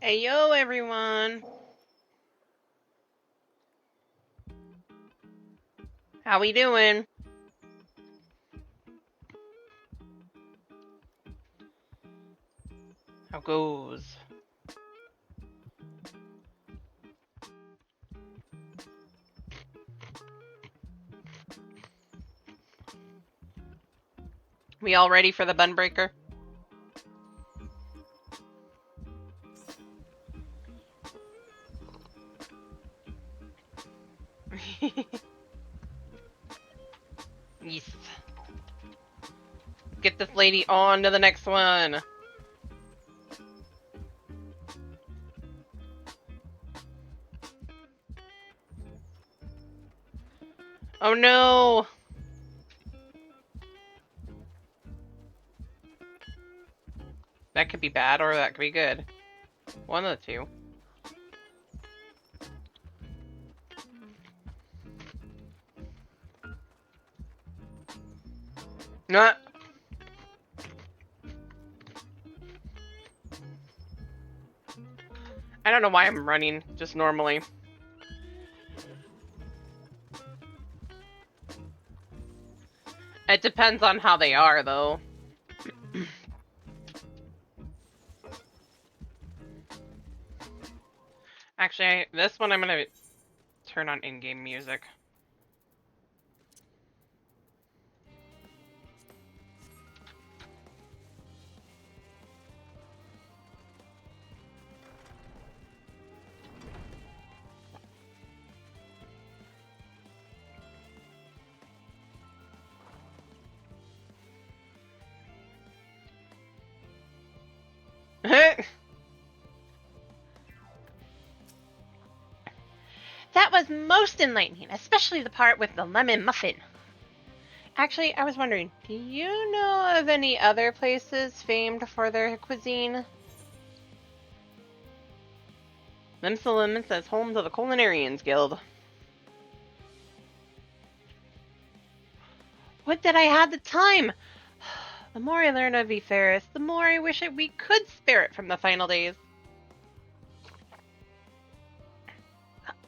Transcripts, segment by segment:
Hey yo everyone! How we doing? How goes? We all ready for the Bunbreaker? Yes. Get this lady on to the next one. Oh no! That could be bad or that could be good. One of the two. Nah. I don't know why I'm running, just normally. It depends on how they are, though. Actually, this one I'm gonna turn on in-game music. That was most enlightening, especially the part with the lemon muffin. Actually, I was wondering, do you know of any other places famed for their cuisine? Limsa says home to the Culinarians Guild. Would that I had the time! The more I learn of Eferus, the more I wish we could spare it from the final days.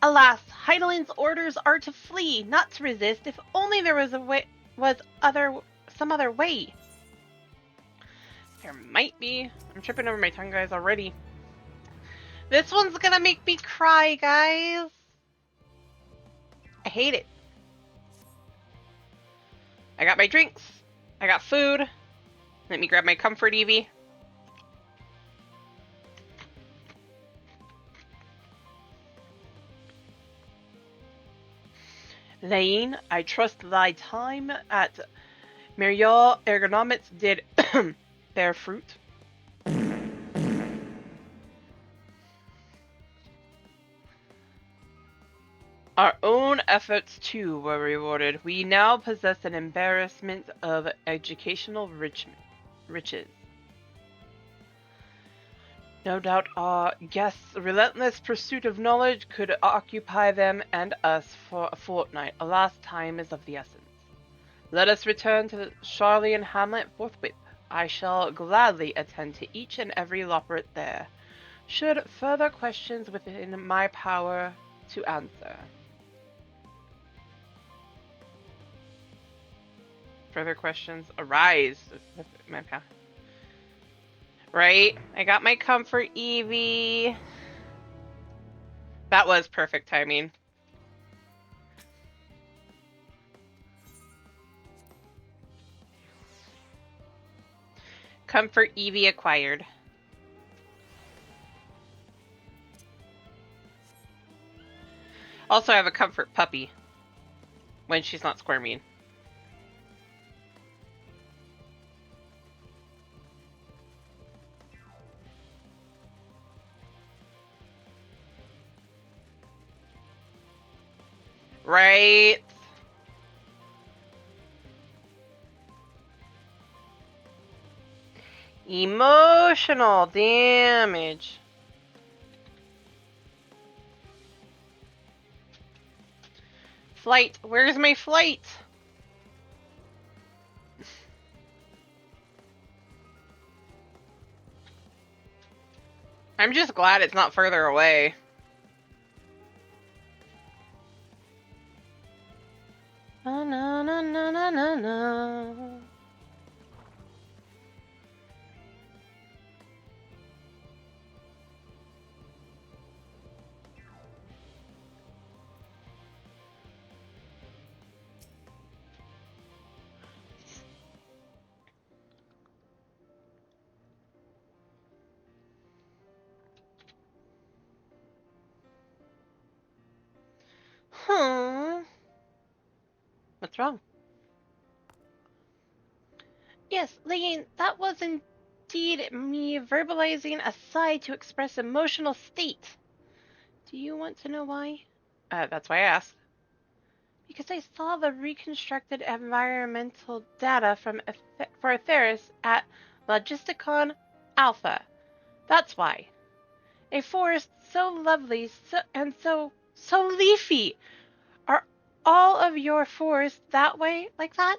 Alas, Heidelin's orders are to flee, not to resist. If only there was some other way. There might be. I'm tripping over my tongue, guys, already. This one's gonna make me cry, guys. I hate it. I got my drinks. I got food. Let me grab my comfort Eevee. Lane, I trust thy time at Merial Ergonomics did bear fruit. Our own efforts, too, were rewarded. We now possess an embarrassment of educational riches. No doubt our guests' relentless pursuit of knowledge could occupy them and us for a fortnight. Alas, time is of the essence. Let us return to Charlie and Hamlet forthwith. I shall gladly attend to each and every lopperet there, should further questions within my power to answer. Further questions arise. My path. Right? I got my comfort Eevee. That was perfect timing. Comfort Eevee acquired. Also, I have a comfort puppy when she's not squirming. Right? Emotional damage. Flight. Where's my flight? I'm just glad it's not further away. Na na na na na na na. What's wrong? Yes, Lane, that was indeed me verbalizing a sigh to express emotional state. Do you want to know why? That's why I asked. Because I saw the reconstructed environmental data for Atheris at Logisticon Alpha. That's why. A forest so lovely so leafy. Are all of your forests that way, like that?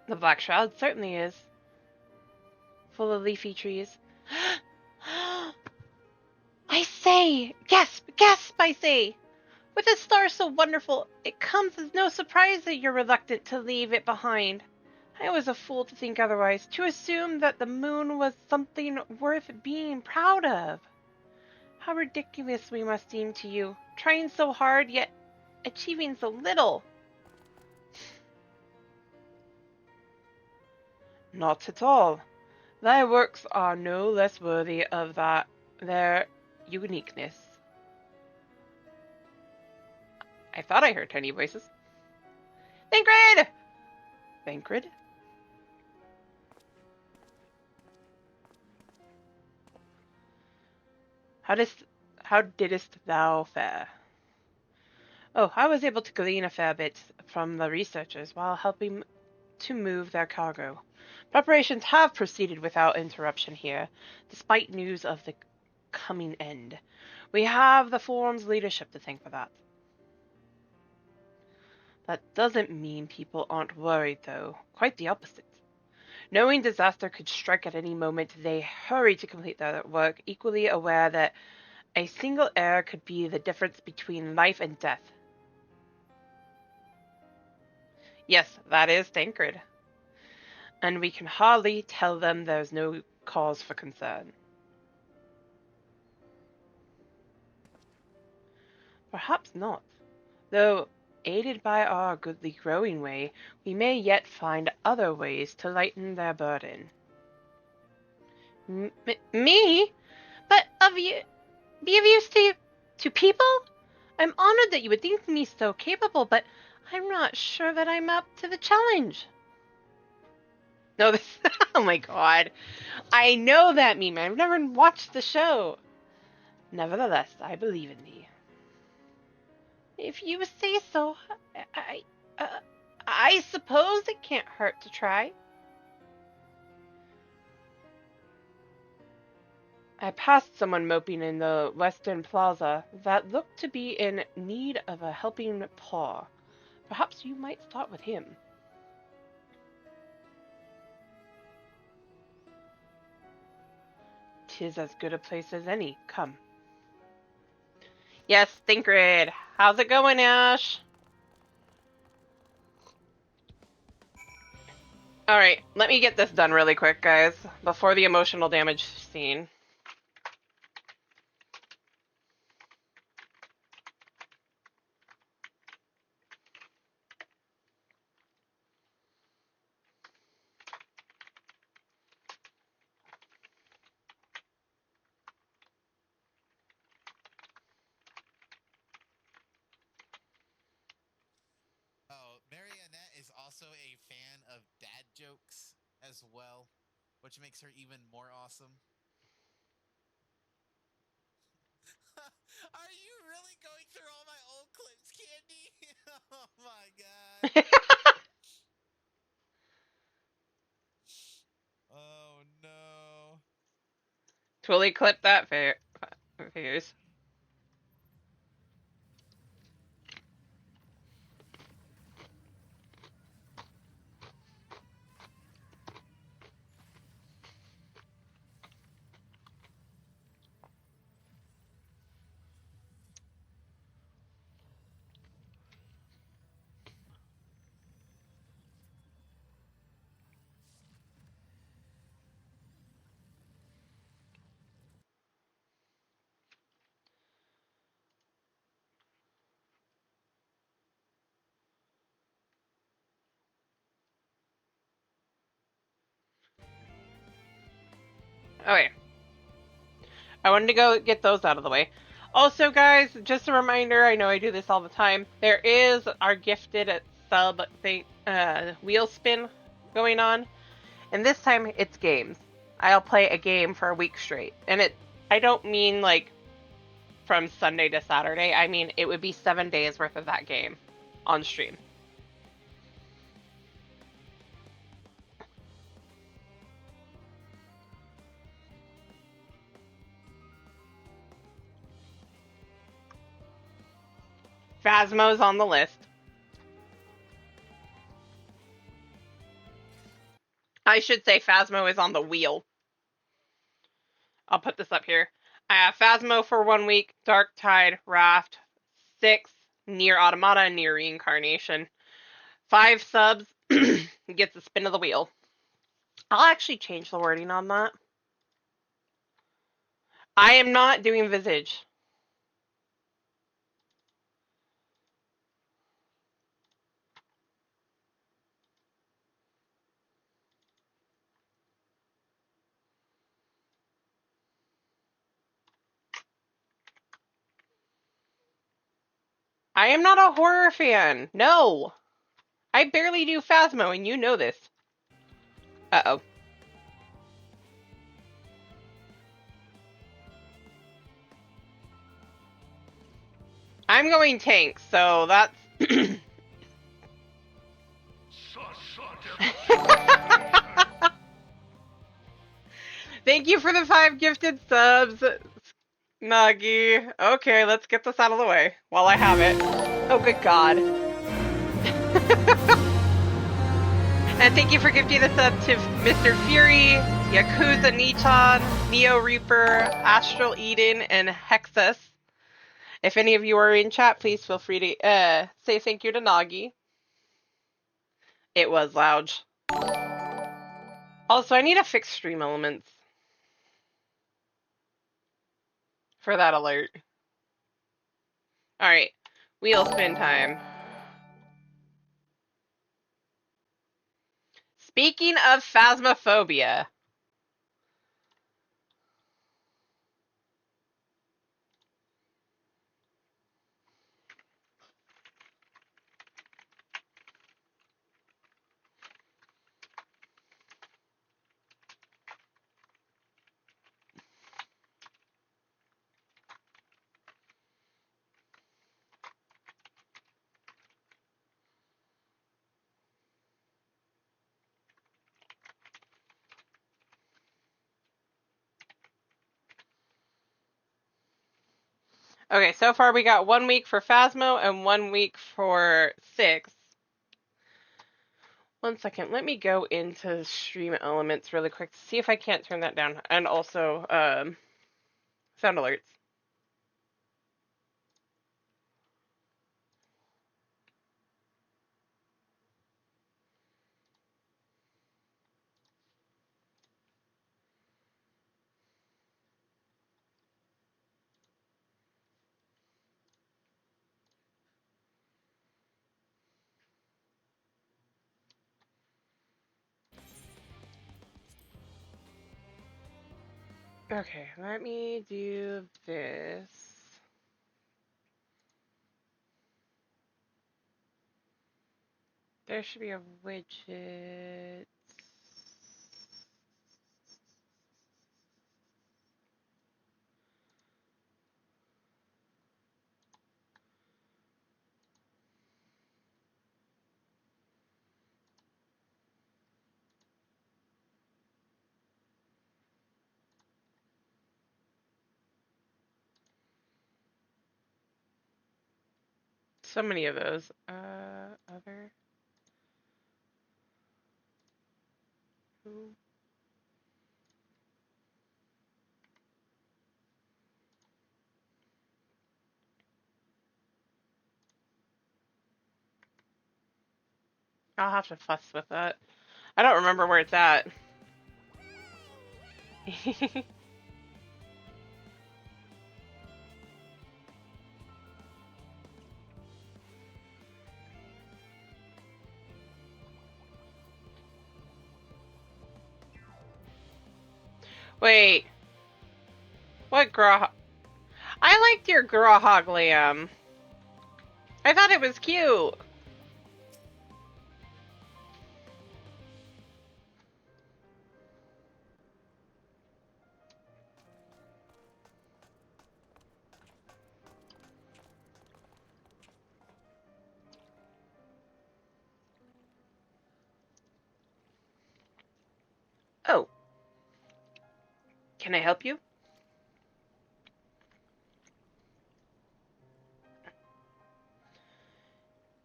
The Black Shroud certainly is. Full of leafy trees. I say! Gasp! Gasp, I say! With a star so wonderful, it comes as no surprise that you're reluctant to leave it behind. I was a fool to think otherwise, to assume that the moon was something worth being proud of. How ridiculous we must seem to you, trying so hard, yet achieving so little. Not at all. Thy works are no less worthy of their uniqueness. I thought I heard tiny voices. Thancred! Thancred? How didst, how didst thou fare? Oh, I was able to glean a fair bit from the researchers while helping to move their cargo. Preparations have proceeded without interruption here, despite news of the coming end. We have the forum's leadership to thank for that. That doesn't mean people aren't worried, though. Quite the opposite. Knowing disaster could strike at any moment, they hurry to complete their work, equally aware that a single error could be the difference between life and death. Yes, that is Tancred. And we can hardly tell them there's no cause for concern. Perhaps not. Though, aided by our goodly growing way, we may yet find other ways to lighten their burden. Me? But be of use to people? I'm honored that you would think me so capable, but I'm not sure that I'm up to the challenge. No, this. Oh my god. I know that meme. I've never watched the show. Nevertheless, I believe in thee. If you say so, I, uh, I suppose it can't hurt to try. I passed someone moping in the western plaza that looked to be in need of a helping paw. Perhaps you might start with him. 'Tis as good a place as any. Come. Yes, Thinkrid. How's it going, Ash? Alright, let me get this done really quick, guys, before the emotional damage scene. Oh, Marionette is also a fan of dad jokes as well, which makes her even more awesome. Are you really going through all my old clips, Candy? Oh my god. Oh no. Totally clip that, figures. Okay. I wanted to go get those out of the way. Also, guys, just a reminder, I know I do this all the time. There is our gifted sub thing, wheel spin going on. And this time it's games. I'll play a game for a week straight. And I don't mean like from Sunday to Saturday. I mean, it would be 7 days worth of that game on stream. Phasmo's on the list. I should say Phasmo is on the wheel. I'll put this up here. I have Phasmo for 1 week, Dark Tide, Raft, 6, Near Automata, and Near Reincarnation. 5 subs gets a spin of the wheel. I'll actually change the wording on that. I am not doing Visage. I am not a horror fan. No. I barely do Phasmo, and you know this. Uh-oh. I'm going tank, so that's... Thank you for the 5 gifted subs, Nagi. Okay, let's get this out of the way while I have it. Oh, good God. And thank you for gifting a sub to Mr. Fury, Yakuza Niton, Neo Reaper, Astral Eden, and Hexus. If any of you are in chat, please feel free to say thank you to Nagi. It was loud. Also, I need to fix stream elements for that alert. Alright, wheel spin time. Speaking of Phasmophobia. Okay, so far we got 1 week for Phasmo and 1 week for 6. 1 second, let me go into stream elements really quick to see if I can't turn that down. And also, sound alerts. Okay, let me do this. There should be a widget. So many of those. Other. Who? I'll have to fuss with that. I don't remember where it's at. Wait, what Grahog? I liked your Grahog, Liam. I thought it was cute. Oh, can I help you?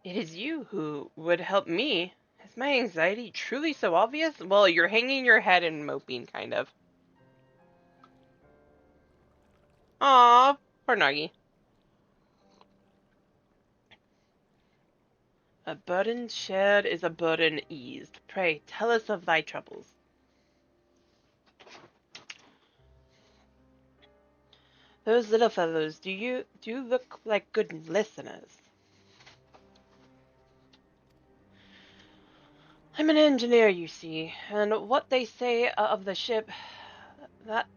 It is you who would help me. Is my anxiety truly so obvious? Well, you're hanging your head and moping, kind of. Aw, poor Nuggy. A burden shared is a burden eased. Pray, tell us of thy troubles. Those little fellows, do look like good listeners. I'm an engineer, you see, and what they say of the ship, that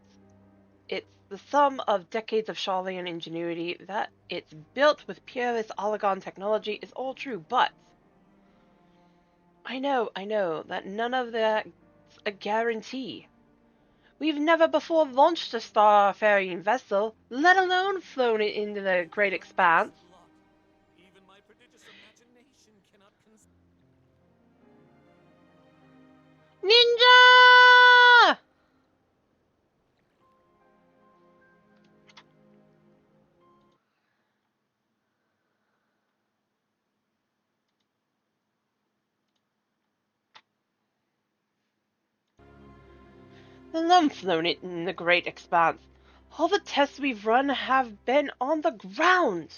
it's the sum of decades of Charlian ingenuity, that it's built with peerless Oligon technology is all true, but I know that none of that's a guarantee. We've never before launched a star-faring vessel, let alone flown it into the great expanse. Ninja! Alone flown it in the great expanse. All the tests we've run have been on the ground.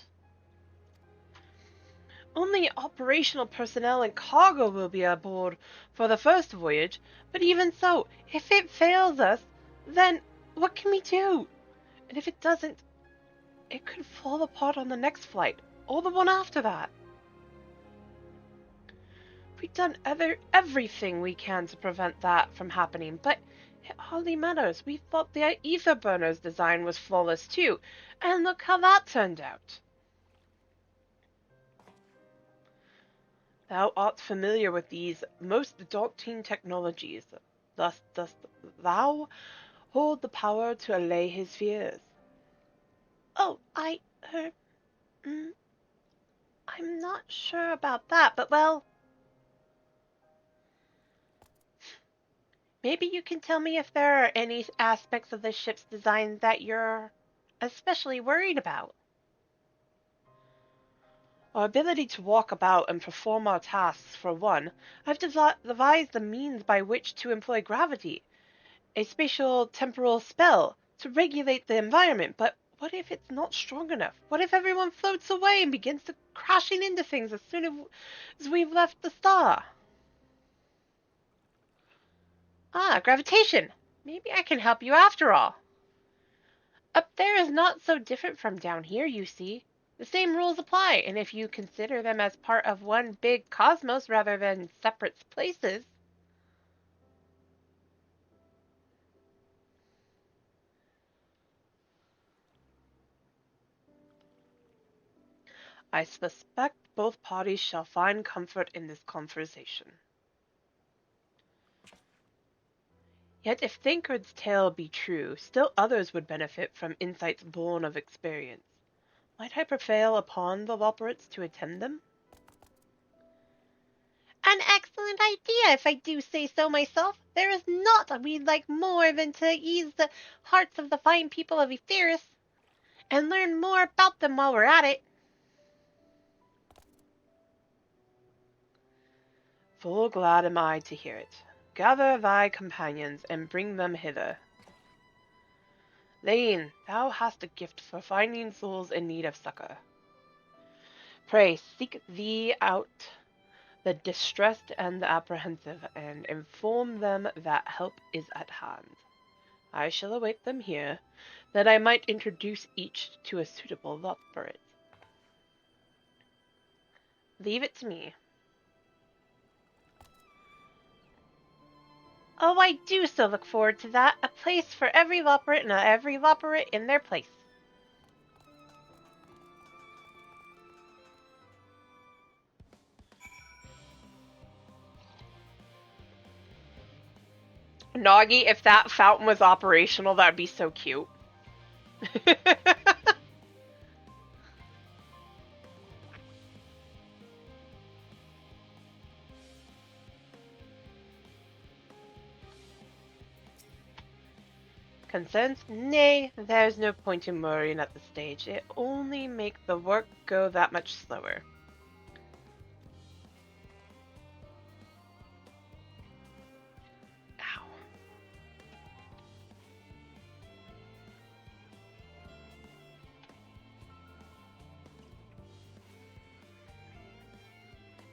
Only operational personnel and cargo will be aboard for the first voyage, but even so, if it fails us, then what can we do? And if it doesn't, it could fall apart on the next flight, or the one after that. We've done everything we can to prevent that from happening, but it hardly matters. We thought the ether burner's design was flawless too, and look how that turned out. Thou art familiar with these most daunting technologies. Thus dost thou hold the power to allay his fears. Oh, mm, I'm not sure about that, but well, maybe you can tell me if there are any aspects of the ship's design that you're especially worried about. Our ability to walk about and perform our tasks, for one. I've devised the means by which to employ gravity, a spatial temporal spell, to regulate the environment, but what if it's not strong enough? What if everyone floats away and begins to crashing into things as soon as we've left the star? Ah, gravitation! Maybe I can help you after all. Up there is not so different from down here, you see. The same rules apply, and if you consider them as part of one big cosmos rather than separate places. I suspect both parties shall find comfort in this conversation. Yet if Thancred's tale be true, still others would benefit from insights born of experience. Might I prevail upon the Loperates to attend them? An excellent idea, if I do say so myself. There is naught we'd like more than to ease the hearts of the fine people of Etheirys, and learn more about them while we're at it. Full glad am I to hear it. Gather thy companions, and bring them hither. Lane, thou hast a gift for finding souls in need of succor. Pray seek thee out the distressed and the apprehensive, and inform them that help is at hand. I shall await them here, that I might introduce each to a suitable lot for it. Leave it to me. Oh, I do so look forward to that. A place for every loperate and every loperate in their place. Noggy, if that fountain was operational, that'd be so cute. Concerns? Nay, there's no point in worrying at this stage. It only makes the work go that much slower. Ow.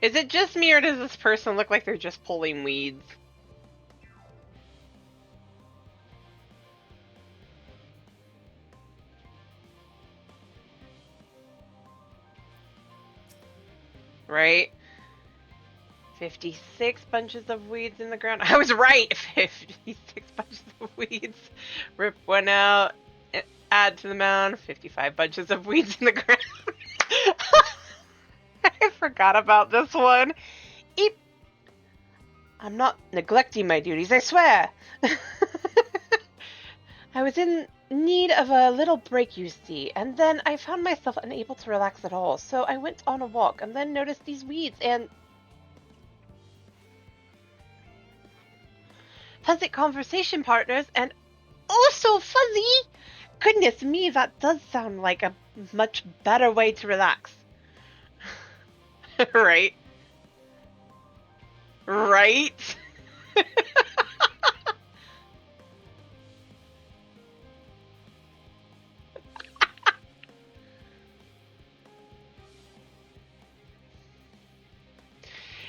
Is it just me, or does this person look like they're just pulling weeds? Right? 56 bunches of weeds in the ground. I was right! 56 bunches of weeds. Rip one out. Add to the mound. 55 bunches of weeds in the ground. I forgot about this one. Eep. I'm not neglecting my duties, I swear. I was in need of a little break, you see, and then I found myself unable to relax at all, so I went on a walk and then noticed these weeds and... pleasant conversation partners and... oh, so fuzzy! Goodness me, that does sound like a much better way to relax. Right? Right?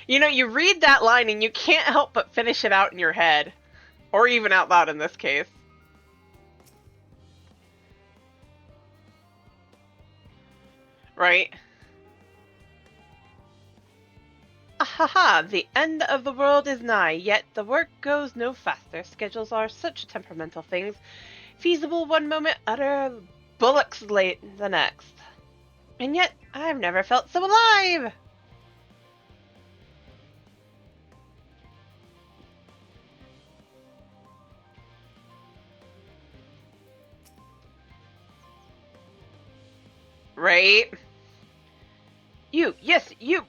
You know, you read that line and you can't help but finish it out in your head. Or even out loud in this case. Right? Ahaha, the end of the world is nigh, yet the work goes no faster. Schedules are such temperamental things. Feasible one moment, utter bullocks late the next. And yet, I've never felt so alive! Right? Yes, you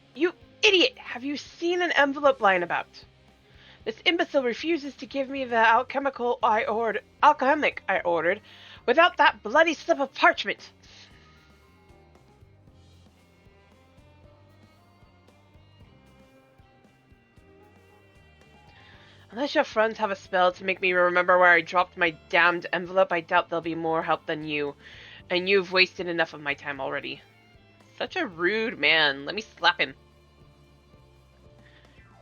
idiot! Have you seen an envelope lying about? This imbecile refuses to give me the alchemic I ordered, without that bloody slip of parchment. Unless your friends have a spell to make me remember where I dropped my damned envelope, I doubt they'll be more help than you. And you've wasted enough of my time already. Such a rude man. Let me slap him.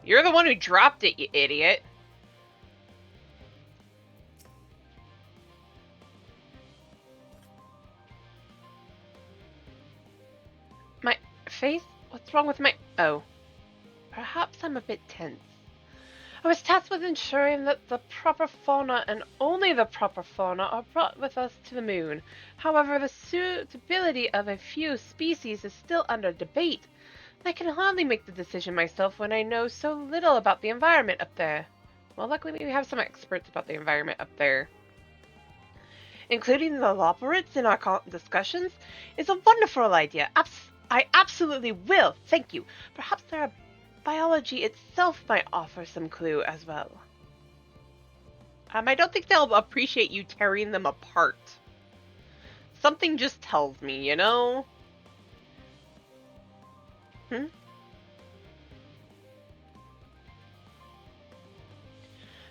You're the one who dropped it, you idiot. My face? What's wrong with my... oh. Perhaps I'm a bit tense. I was tasked with ensuring that the proper fauna and only the proper fauna are brought with us to the moon. However, the suitability of a few species is still under debate. I can hardly make the decision myself when I know so little about the environment up there. Well, luckily we have some experts about the environment up there. Including the loperates in our discussions is a wonderful idea. I absolutely will, thank you. Perhaps their biology itself might offer some clue as well. I don't think they'll appreciate you tearing them apart. Something just tells me, you know?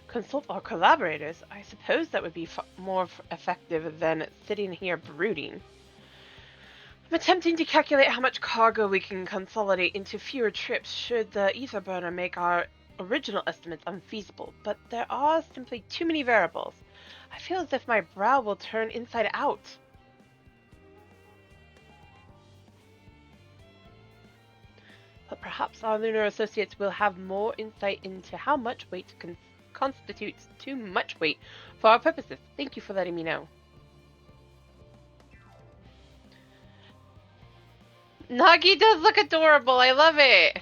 Consult our collaborators. I suppose that would be more effective than sitting here brooding. I'm attempting to calculate how much cargo we can consolidate into fewer trips should the ether burner make our original estimates unfeasible, but there are simply too many variables. I feel as if my brow will turn inside out. But perhaps our lunar associates will have more insight into how much weight constitutes too much weight for our purposes. Thank you for letting me know. Nagi does look adorable. I love it.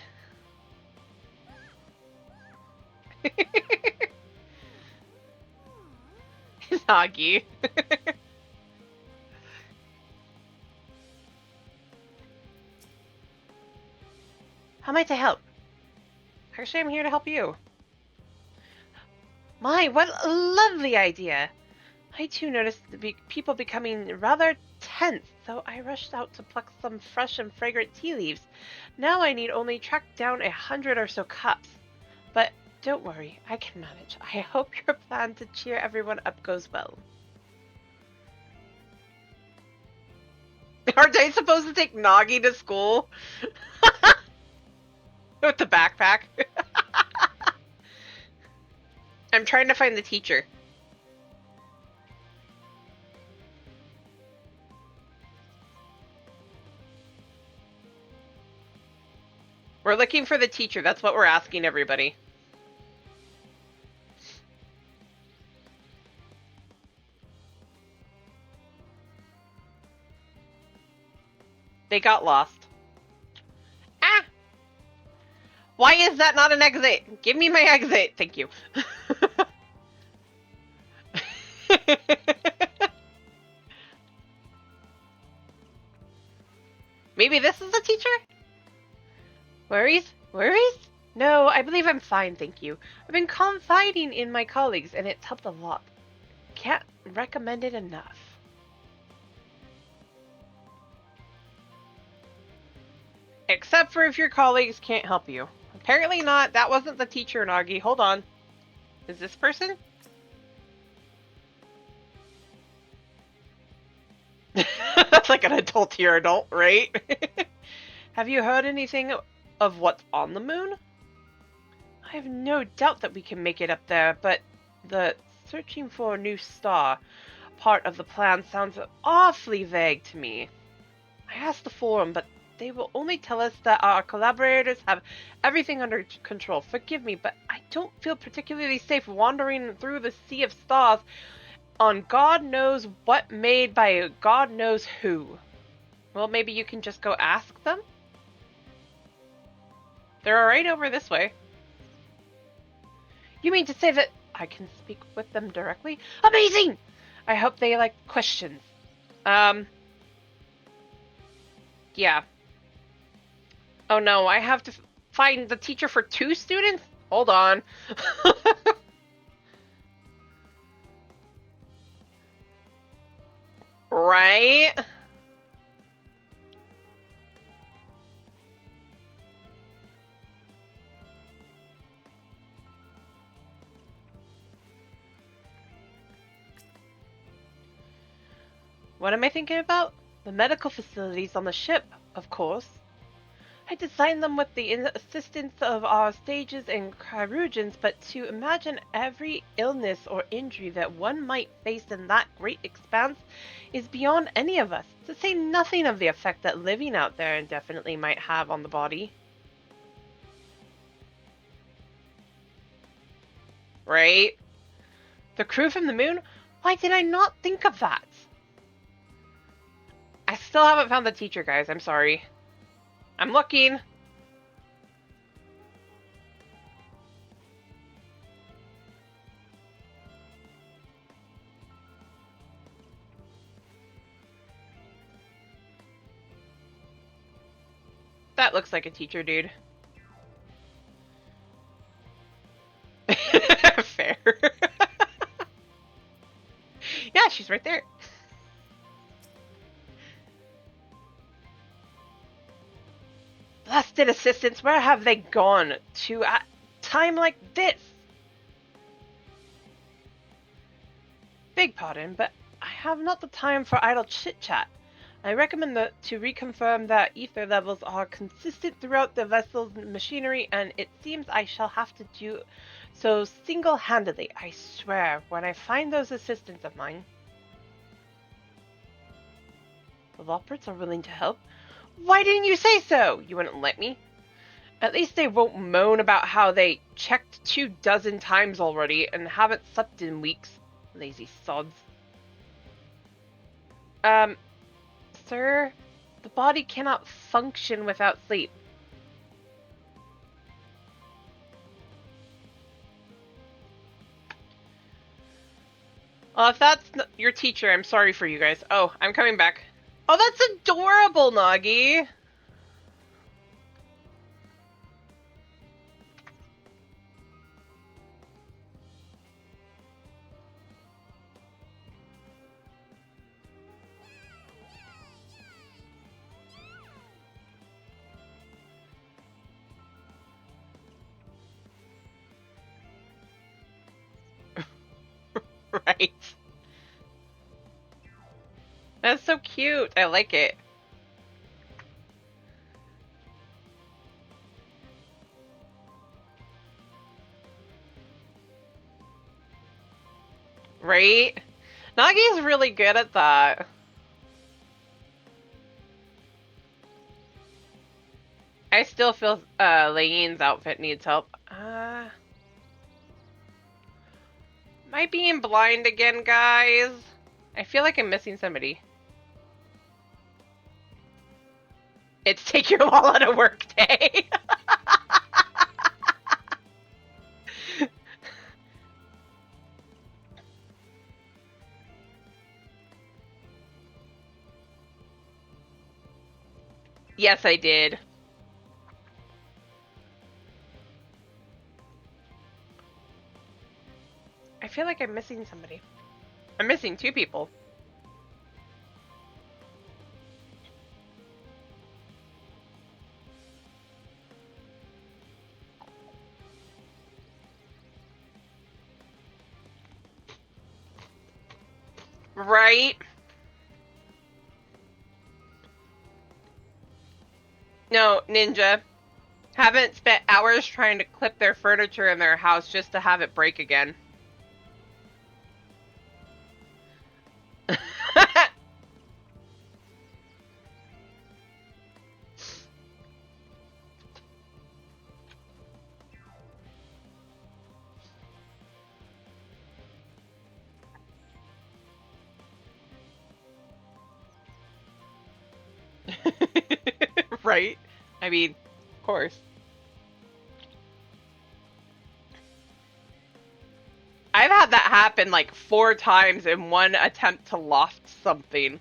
Nagi. How am I to help? Actually, I'm here to help you. My, what a lovely idea! I too noticed people becoming rather tense, so I rushed out to pluck some fresh and fragrant tea leaves. Now I need only track down 100 or so cups. But don't worry, I can manage. I hope your plan to cheer everyone up goes well. Aren't I supposed to take Nagi to school? With the backpack? I'm trying to find the teacher. We're looking for the teacher. That's what we're asking everybody. They got lost. Ah! Why is that not an exit? Give me my exit. Thank you. Maybe this is the teacher? Worries? Worries? No, I believe I'm fine, thank you. I've been confiding in my colleagues, and it's helped a lot. Can't recommend it enough. Except for if your colleagues can't help you. Apparently not. That wasn't the teacher, Nagi. Hold on. Is this person? That's like an adult to your adult, right? Have you heard anything of what's on the moon? I have no doubt that we can make it up there, but the searching for a new star part of the plan sounds awfully vague to me. I asked the forum, but they will only tell us that our collaborators have everything under control. Forgive me, but I don't feel particularly safe wandering through the sea of stars on God knows what made by God knows who. Well, maybe you can just go ask them? They're right over this way. You mean to say that I can speak with them directly? Amazing! I hope they like questions. Yeah. Oh no, I have to find the teacher for 2 students? Hold on. Right? What am I thinking about? The medical facilities on the ship, of course. I designed them with the assistance of our sages and chirurgeons, but to imagine every illness or injury that one might face in that great expanse is beyond any of us, to say nothing of the effect that living out there indefinitely might have on the body. Right? The crew from the moon? Why did I not think of that? I still haven't found the teacher, guys. I'm sorry. I'm looking. That looks like a teacher, dude. Fair. Yeah, she's right there. Blasted assistants, where have they gone to at time like this? Beg pardon, but I have not the time for idle chit-chat. I recommend to reconfirm that ether levels are consistent throughout the vessel's machinery, and it seems I shall have to do so single-handedly. I swear, when I find those assistants of mine. The Loprits are willing to help. Why didn't you say so? You wouldn't let me? At least they won't moan about how they checked 24 times already and haven't slept in weeks. Lazy sods. Um, Sir, the body cannot function without sleep. Well, if that's your teacher, I'm sorry for you guys. Oh, I'm coming back. Oh, that's adorable, Nagi! Right. That's so cute. I like it. Right? Nagi's really good at that. I still feel Lane's outfit needs help. Am I being blind again, guys? I feel like I'm missing somebody. It's take your Lala to work day. Yes, I did. I feel like I'm missing somebody. I'm missing 2 people. Right? No, Ninja. Haven't spent hours trying to clip their furniture in their house just to have it break again. Right? I mean, of course. I've had that happen like 4 times in one attempt to loft something.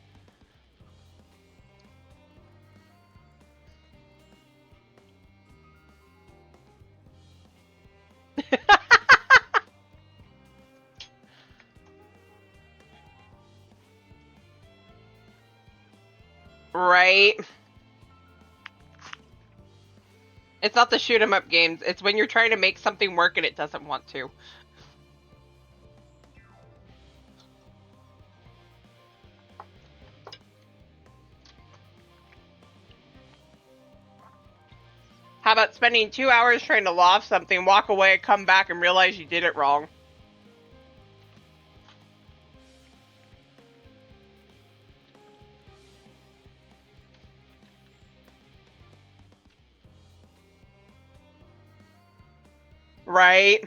Right? It's not the shoot 'em up games. It's when you're trying to make something work and it doesn't want to. How about spending 2 hours trying to loft something, walk away, come back, and realize you did it wrong? Right?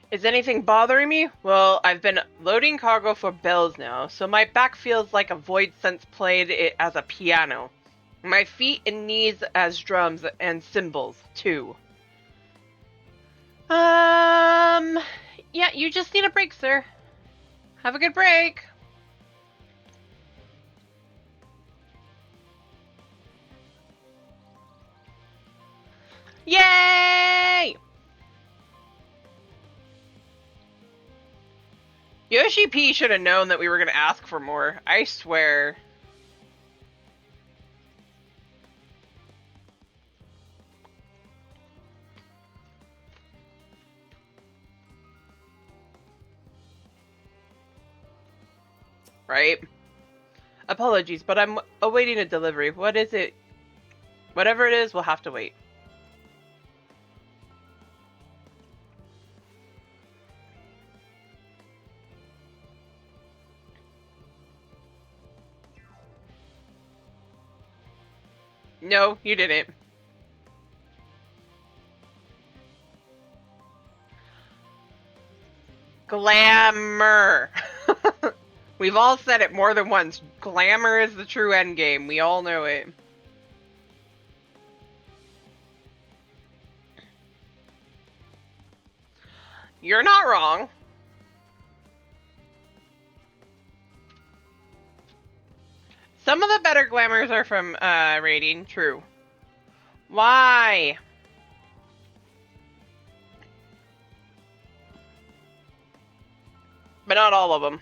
Is anything bothering me? Well, I've been loading cargo for bells now, so my back feels like a void sense played it as a piano. My feet and knees as drums and cymbals, too. Yeah, you just need a break, sir. Have a good break. Yay! Yoshi P should have known that we were going to ask for more. I swear. Right? Apologies, but I'm awaiting a delivery. What is it? Whatever it is, we'll have to wait. No, you didn't. Glamour. We've all said it more than once. Glamour is the true end game. We all know it. You're not wrong. Some of the better glamours are from rating, true. Why? But not all of them.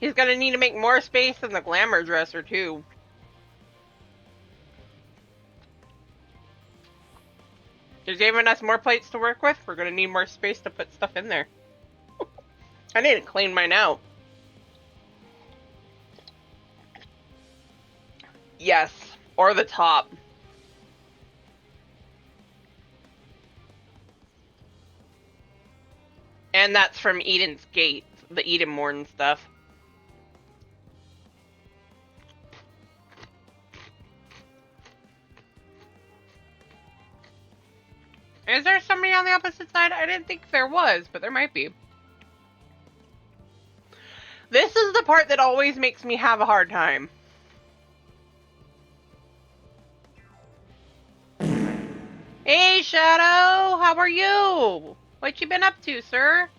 He's gonna need to make more space than the glamour dresser, too. They're giving us more plates to work with. We're gonna need more space to put stuff in there. I need to clean mine out. Yes, or the top. And that's from Eden's Gate, the Edenmorn stuff. Is there somebody on the opposite side? I didn't think there was, but there might be. This is the part that always makes me have a hard time. Hey, Shadow! How are you? What you been up to, sir?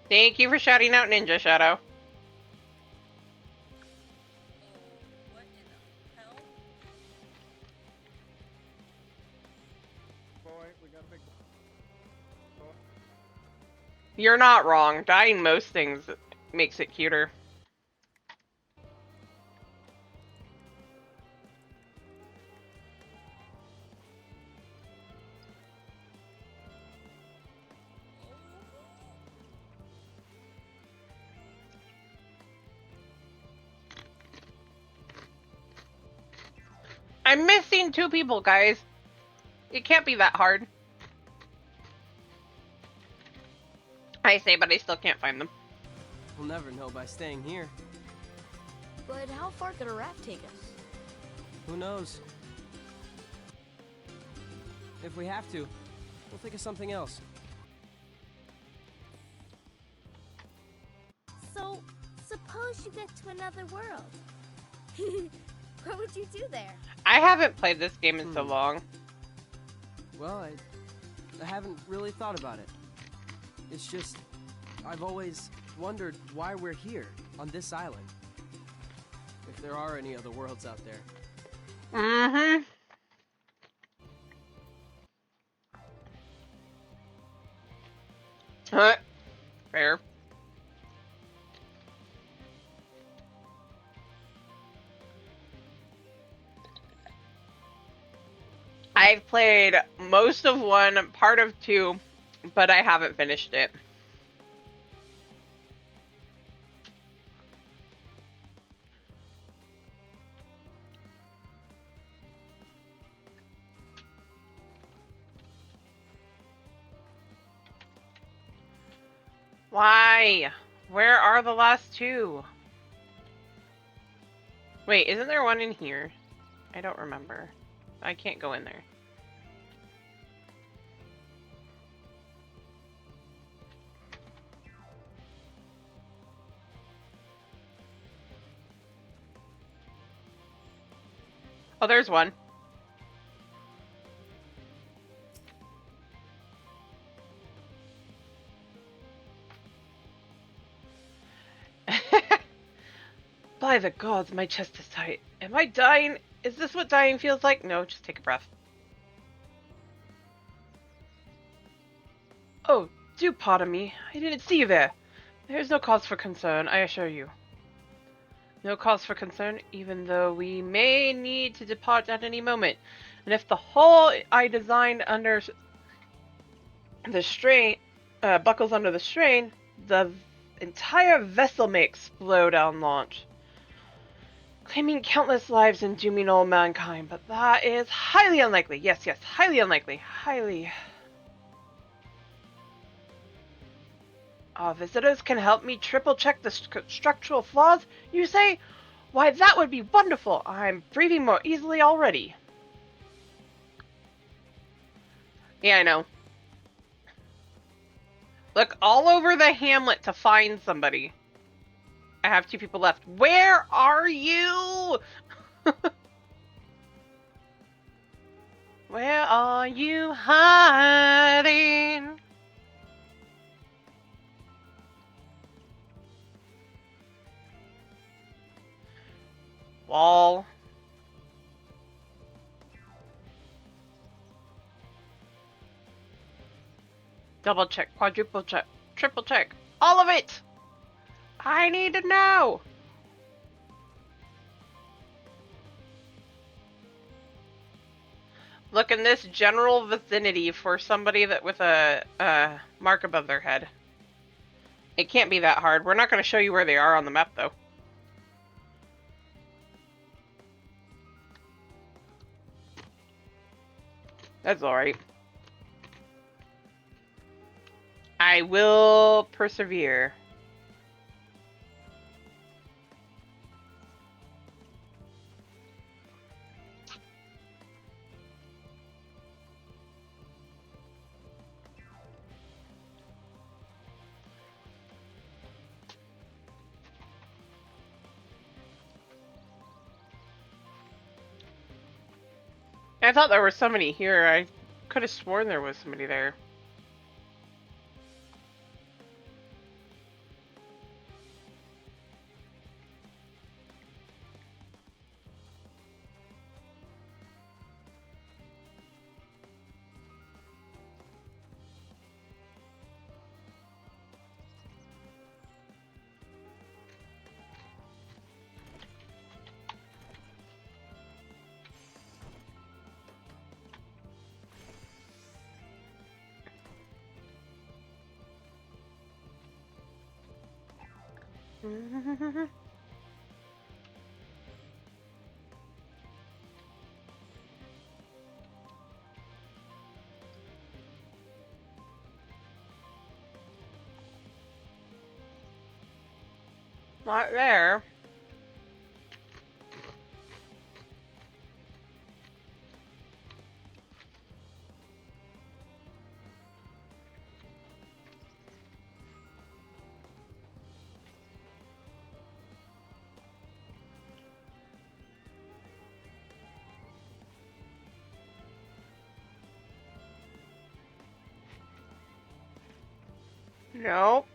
Thank you for shouting out Ninja, Shadow. What in the hell? Boy, we got a big boy. You're not wrong. Dyeing most things makes it cuter. I'm missing 2 people, guys. It can't be that hard. I say, but I still can't find them. We'll never know by staying here. But how far could a raft take us? Who knows? If we have to, we'll think of something else. So, suppose you get to another world. What would you do there? I haven't played this game in so long. Well, I haven't really thought about it. It's just, I've always wondered why we're here, on this island. If there are any other worlds out there. Mm-hmm. Fair. I've played most of 1, part of 2, but I haven't finished it. Why? Where are the last 2? Wait, isn't there one in here? I don't remember. I can't go in there. Oh, there's one. By the gods, my chest is tight. Am I dying? Is this what dying feels like? No, just take a breath. Oh, do pardon me. I didn't see you there. There's no cause for concern, I assure you. No cause for concern, even though we may need to depart at any moment. And if the hull I designed under the strain buckles under the strain, the entire vessel may explode on launch, claiming countless lives and dooming all mankind. But that is highly unlikely. Yes, highly unlikely. Highly. Our visitors can help me triple-check the structural flaws, you say? Why, that would be wonderful! I'm breathing more easily already. Yeah, I know. Look all over the hamlet to find somebody. I have 2 people left. Where are you? Where are you hiding? Wall. Double check, quadruple check, triple check. All of it! I need to know! Look in this general vicinity for somebody that with a mark above their head. It can't be that hard. We're not going to show you where they are on the map, though. That's alright. I will persevere. I thought there was somebody here. I could have sworn there was somebody there. Not there. Nope.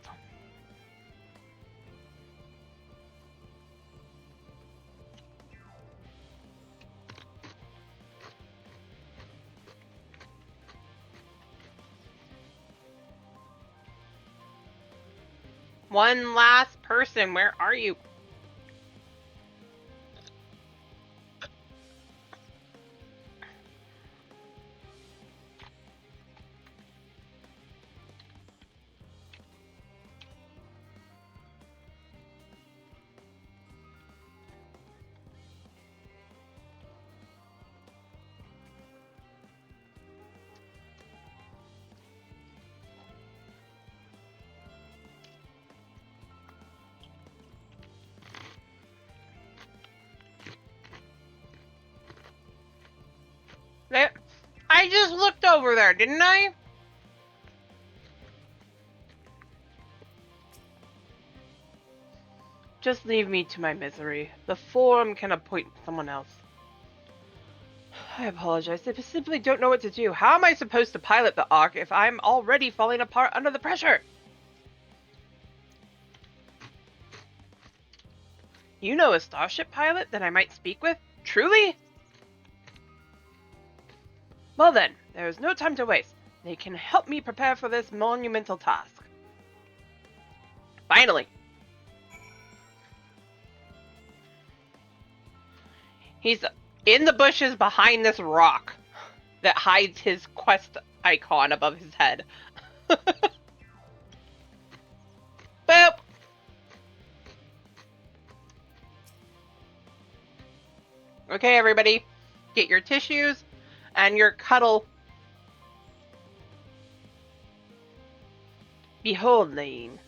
One last person, where are you? There. I just looked over there, didn't I? Just leave me to my misery. The forum can appoint someone else. I apologize. I simply don't know what to do. How am I supposed to pilot the Ark if I'm already falling apart under the pressure? You know a starship pilot that I might speak with? Truly? Well then, there is no time to waste. They can help me prepare for this monumental task. Finally! He's in the bushes behind this rock that hides his quest icon above his head. Boop! Okay, everybody. Get your tissues and your cuddle. Behold, Lane.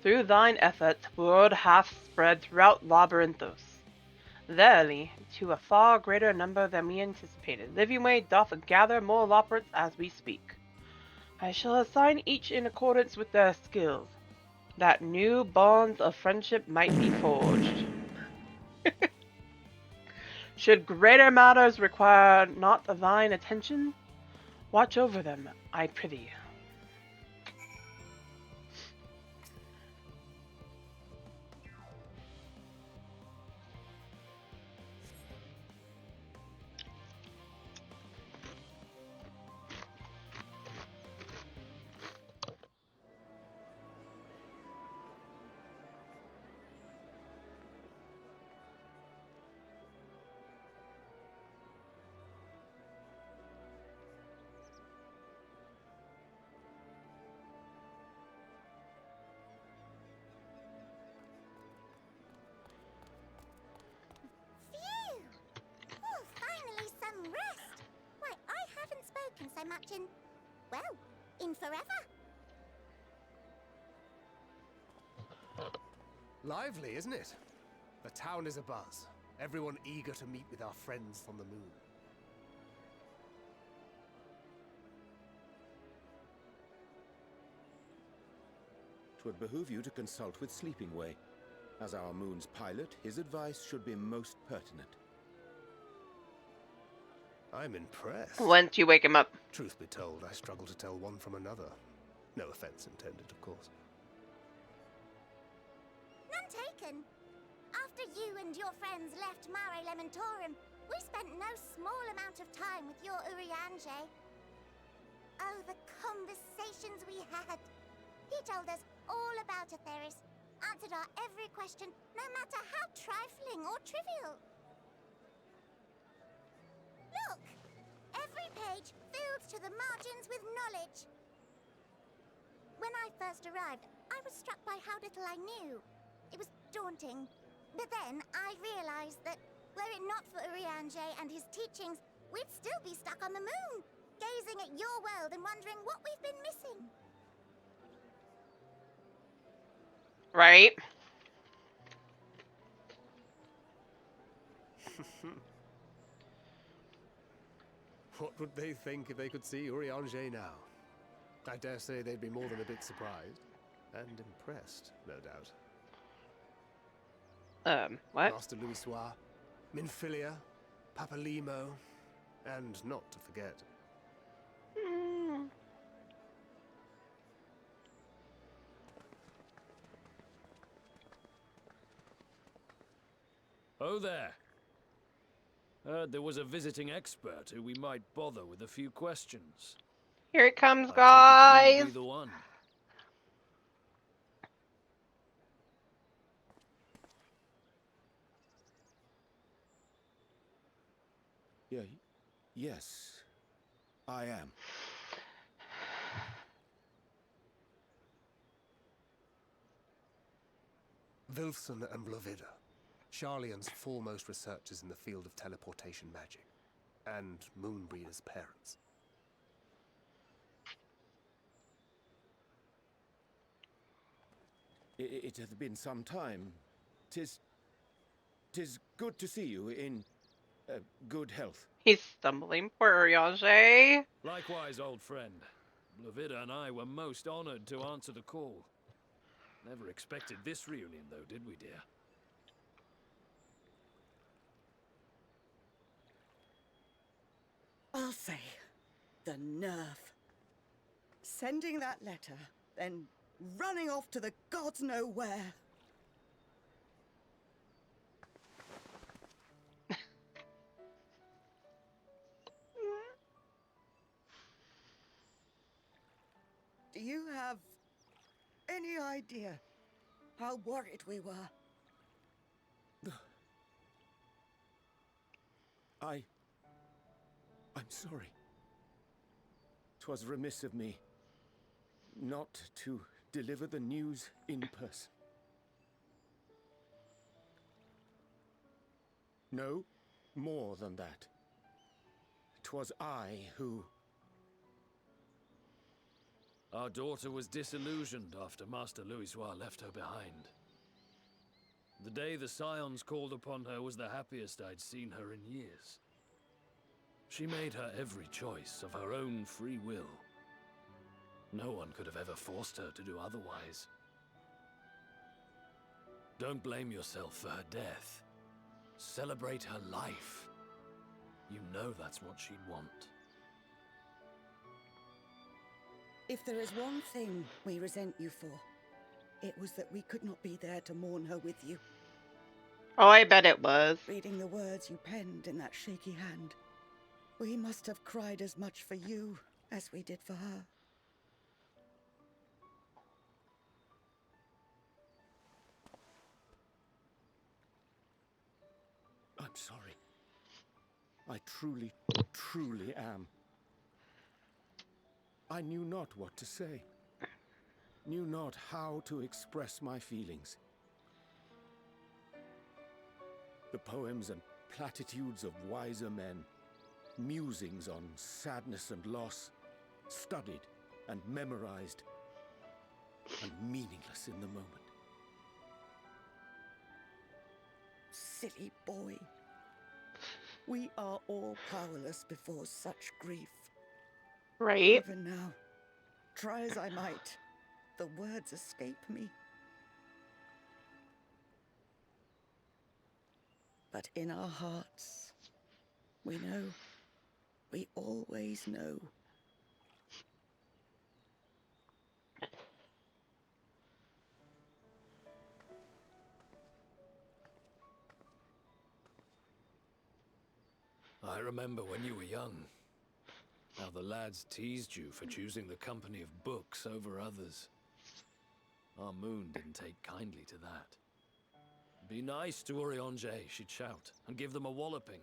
Through thine efforts, word hath spread throughout Labyrinthos. Verily, to a far greater number than we anticipated, Livingston doth gather more labyrinths as we speak. I shall assign each in accordance with their skills, that new bonds of friendship might be forged. Should greater matters require not thine attention, watch over them, I prithee. Phew! Oh, finally some rest. Why, I haven't spoken so much in, well, in forever. Lively, isn't it? The town is abuzz. Everyone eager to meet with our friends from the moon. Twould behoove you to consult with Sleeping Way. As our moon's pilot, his advice should be most pertinent. I'm impressed. Once you wake him up. Truth be told, I struggle to tell one from another. No offense intended, of course. None taken. After you and your friends left Mare Elementorum, we spent no small amount of time with your Urianger. Oh, the conversations we had. He told us all about Atheris, answered our every question, no matter how trifling or trivial. Look! Every page filled to the margins with knowledge. When I first arrived, I was struck by how little I knew. It was daunting. But then I realized that, were it not for Urianger and his teachings, we'd still be stuck on the moon, gazing at your world and wondering what we've been missing. Right? What would they think if they could see Urianger now? I dare say they'd be more than a bit surprised. And impressed, no doubt. What? Master Louis Soir, Minfilia, Papalimo, and not to forget. Oh there. Heard there was a visiting expert who we might bother with a few questions. Here it comes, I take it guys! you'd be the one. Yes, I am. Wilson and Blovida, Charlian's foremost researchers in the field of teleportation magic, and Moonbreeder's parents. It hath been some time. Tis good to see you in good health. He's stumbling for Urianger. Likewise, old friend. Blovida and I were most honored to answer the call. Never expected this reunion, though, did we, dear? I'll say, the nerve. Sending that letter, then running off to the gods know where. Do you have any idea how worried we were? I'm sorry. 'Twas remiss of me not to deliver the news in person. No, more than that. 'Twas I who... Our daughter was disillusioned after Master Louisoix left her behind. The day the Scions called upon her was the happiest I'd seen her in years. She made her every choice of her own free will. No one could have ever forced her to do otherwise. Don't blame yourself for her death. Celebrate her life. You know that's what she'd want. If there is one thing we resent you for, it was that we could not be there to mourn her with you. Oh, I bet it was. Reading the words you penned in that shaky hand, we must have cried as much for you as we did for her. I'm sorry. I truly, truly am. I knew not what to say. Knew not how to express my feelings. The poems and platitudes of wiser men, musings on sadness and loss, studied and memorized, and meaningless in the moment. Silly boy. We are all powerless before such grief. Right? Even now, try as I might, the words escape me. But in our hearts, we know, we always know. I remember when you were young, how the lads teased you for choosing the company of books over others. Our moon didn't take kindly to that. Be nice to Urianger, she'd shout, and give them a walloping.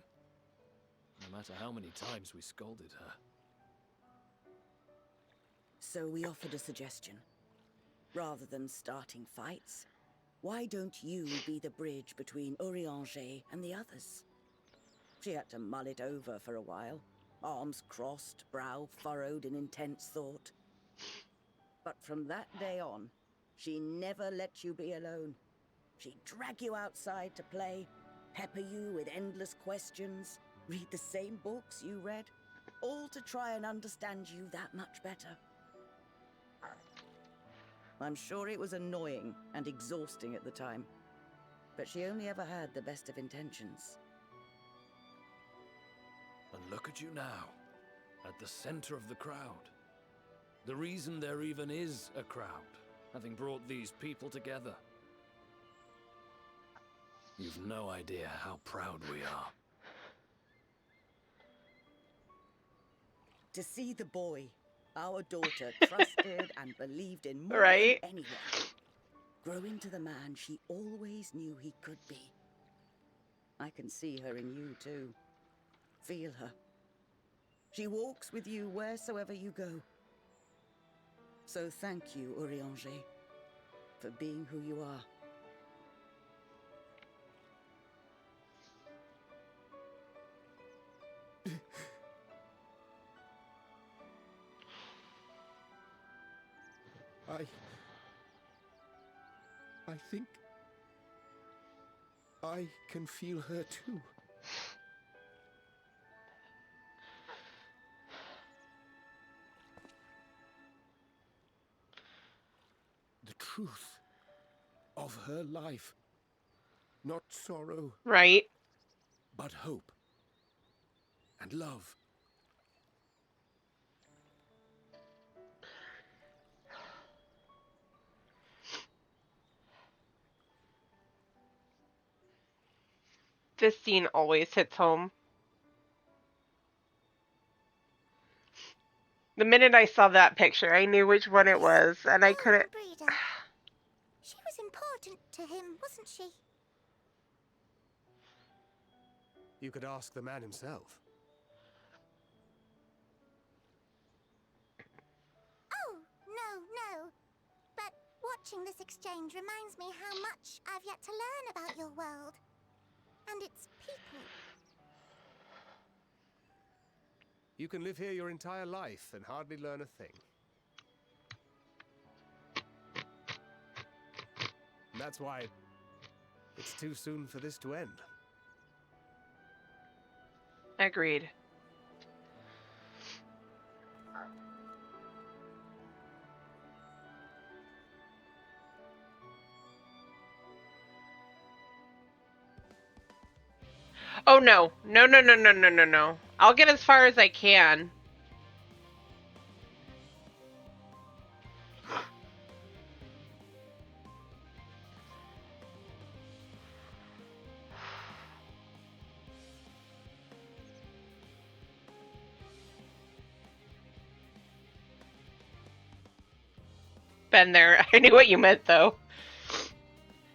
No matter how many times we scolded her. So we offered a suggestion. Rather than starting fights, why don't you be the bridge between Urianger and the others? She had to mull it over for a while, arms crossed, brow furrowed in intense thought. But from that day on, she never let you be alone. She'd drag you outside to play, pepper you with endless questions, read the same books you read, all to try and understand you that much better. I'm sure it was annoying and exhausting at the time, but she only ever had the best of intentions. And look at you now, at the center of the crowd. The reason there even is a crowd, having brought these people together. You've no idea how proud we are. To see the boy, our daughter, trusted and believed in more Right? than anyone, grow into the man she always knew he could be. I can see her in you too. Feel her. She walks with you wheresoever you go. So thank you, Urianger, for being who you are. I think I can feel her too. The truth of her life. Not sorrow, Right? but hope and love. This scene always hits home. The minute I saw that picture, I knew which one it was, and I couldn't. Breeder. She was important to him, wasn't she? You could ask the man himself. Oh, no. But watching this exchange reminds me how much I've yet to learn about your world. And its people. You can live here your entire life and hardly learn a thing. That's why it's too soon for this to end. Agreed. Oh no. No, no, no, no, no, no, no. I'll get as far as I can. Been there. I knew what you meant, though.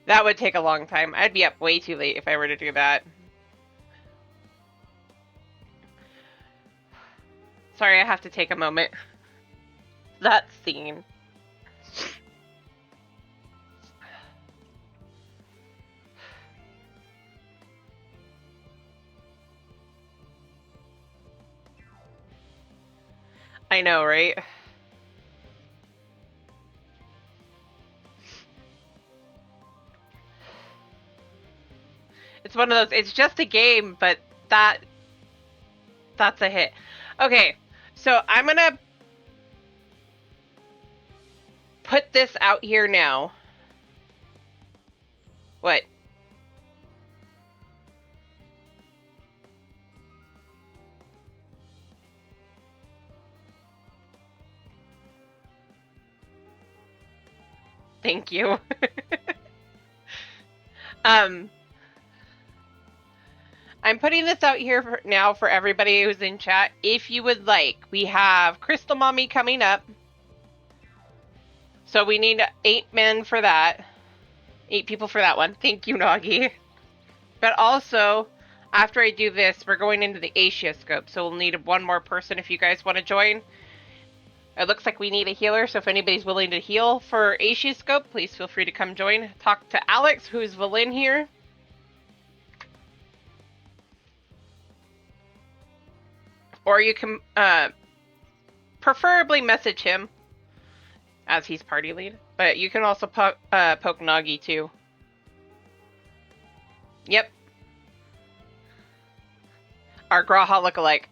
That would take a long time. I'd be up way too late if I were to do that. Sorry, I have to take a moment. That scene. I know, right? It's one of those, it's just a game, but that's a hit. Okay, so I'm gonna put this out here now. What? Thank you. I'm putting this out here now for everybody who's in chat. If you would like, we have Crystal Mommy coming up. So we need 8 men for that. 8 people for that one. Thank you, Nagi. But also, after I do this, we're going into the Asioscope. So we'll need one more person if you guys want to join. It looks like we need a healer, so if anybody's willing to heal for Asioscope, please feel free to come join. Talk to Alex, who's Valin here. Or you can preferably message him, as he's party lead. But you can also poke Nagi, too. Yep. Our Graha lookalike.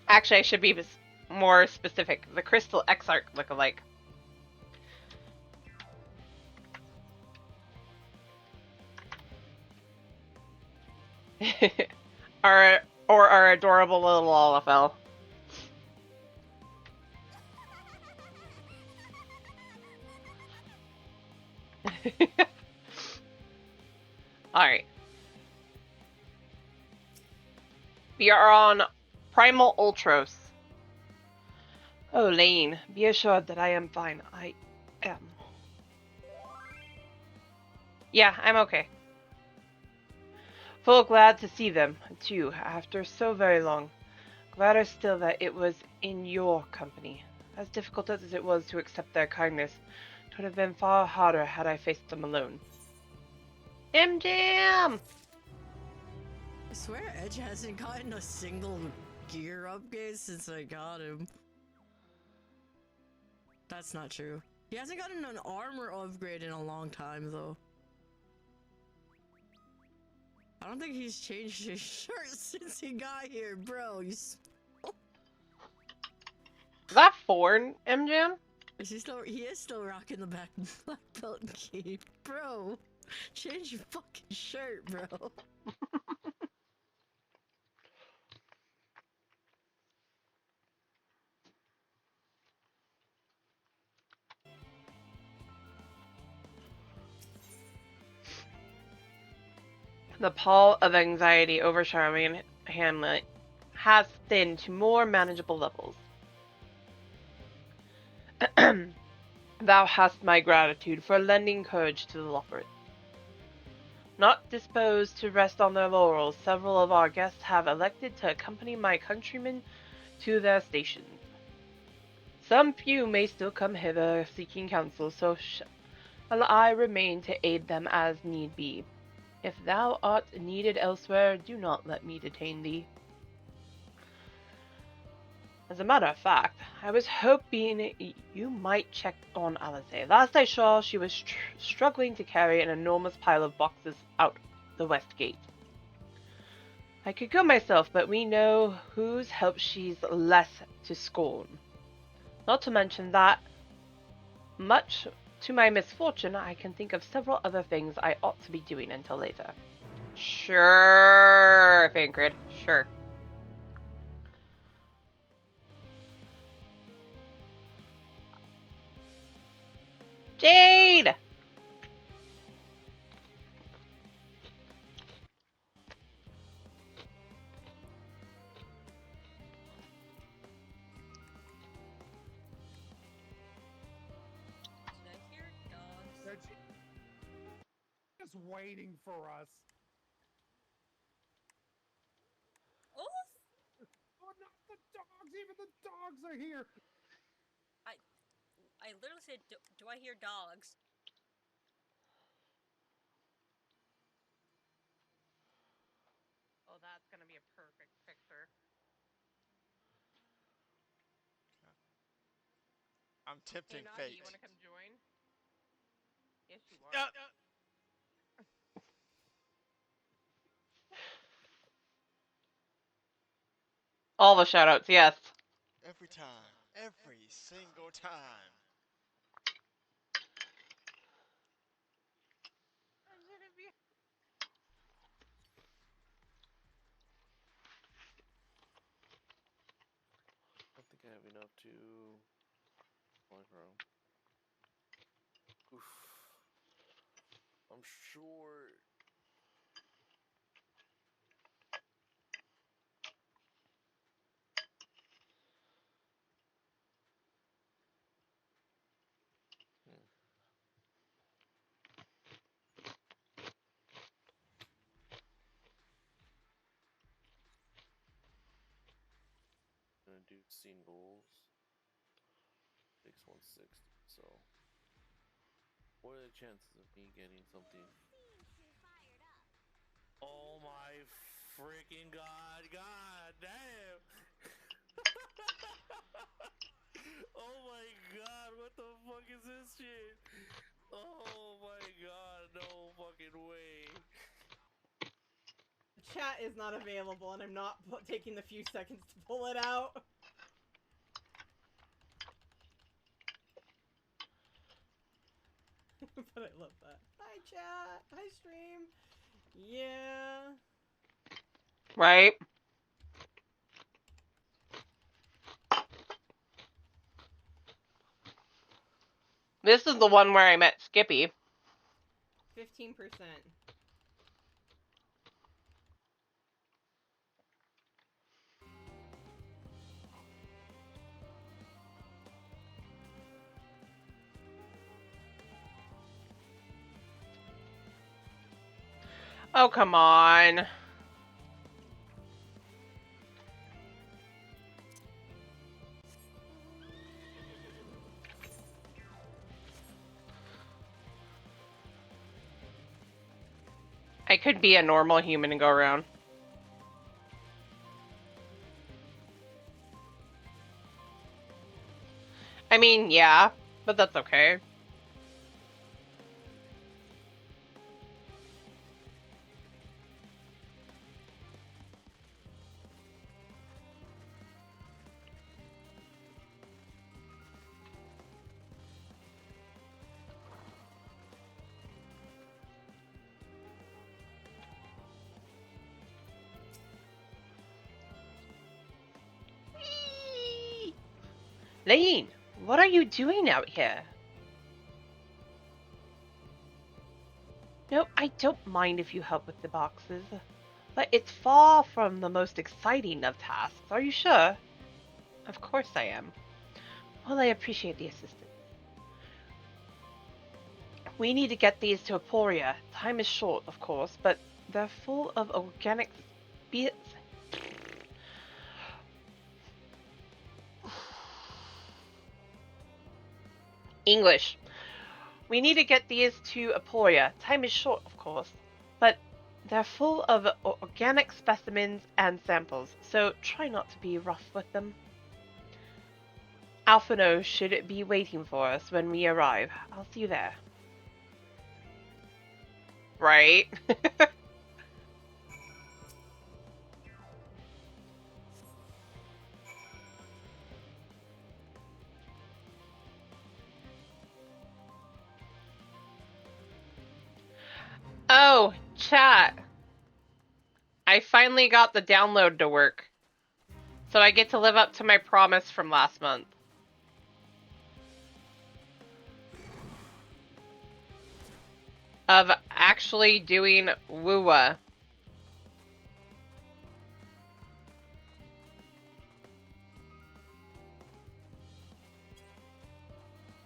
Actually, I should be more specific. The Crystal Exarch lookalike. Our adorable little Olafel. Alright. We are on Primal Ultros. Oh, Lane, be assured that I am fine. I am. Yeah, I'm okay. Full glad to see them, too, after so very long. Gladder still that it was in your company. As difficult as it was to accept their kindness, it would have been far harder had I faced them alone. MJM! I swear Edge hasn't gotten a single gear upgrade since I got him. That's not true. He hasn't gotten an armor upgrade in a long time, though. I don't think he's changed his shirt since he got here, bro. Is that Forn, MJM? Is he still? He is still rocking the black belt cape, bro. Change your fucking shirt, bro. The pall of anxiety overshadowing Hamlet has thinned to more manageable levels. Thou hast my gratitude for lending courage to the Loffert. Not disposed to rest on their laurels, several of our guests have elected to accompany my countrymen to their stations. Some few may still come hither seeking counsel, so shall I remain to aid them as need be. If thou art needed elsewhere, do not let me detain thee. As a matter of fact, I was hoping you might check on Alice. Last I saw, she was struggling to carry an enormous pile of boxes out the west gate. I could go myself, but we know whose help she's less to scorn. Not to mention that, much to my misfortune, I can think of several other things I ought to be doing until later. Sure, Fingrid, sure. Jade! Did I hear dogs? They're just waiting for us. Oh, Oh, not the dogs! Even the dogs are here! I literally said, do I hear dogs? Oh, that's gonna be a perfect picture. I'm tempting Hey, Nagi, fate. you wanna come join? Yes, you are. All the shoutouts, yes. Every time. Every single time. I don't think I have enough to fly around. Oof. I'm sure. Gonna do singles. Takes 160. So, what are the chances of me getting something? Oh my freaking god! God damn! Oh my god! What the fuck is this shit? Oh my god! No fucking way! Chat is not available, and I'm not taking the few seconds to pull it out. But I love that. Hi, chat. Hi, stream. Yeah. Right? This is the one where I met Skippy. 15%. Oh, come on. I could be a normal human and go around. I mean, yeah, but that's okay. Lane, what are you doing out here? No, I don't mind if you help with the boxes, but it's far from the most exciting of tasks. Are you sure? Of course I am. Well, I appreciate the assistance. We need to get these to Aporia. Time is short, of course, but they're full of organic bits. English. We need to get these to Aporia. Time is short, of course, but they're full of organic specimens and samples, so try not to be rough with them. Alphino should be waiting for us when we arrive. I'll see you there. Right? Oh, chat. I finally got the download to work. So I get to live up to my promise from last month. Of actually doing Woowa.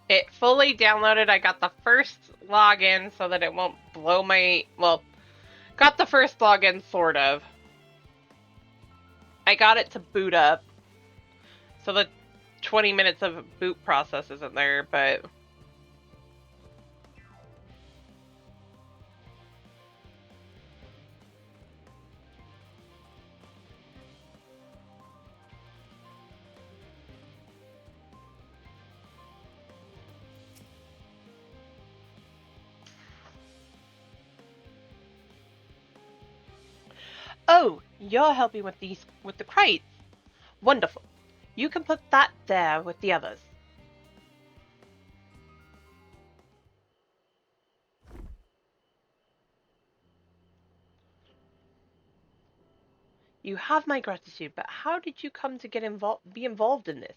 It fully downloaded. I got the first login so that it won't blow my... Well, got the first login, sort of. I got it to boot up. So the 20 minutes of boot process isn't there, but... Oh, you're helping with the crates. Wonderful. You can put that there with the others. You have my gratitude, but how did you come to be involved in this?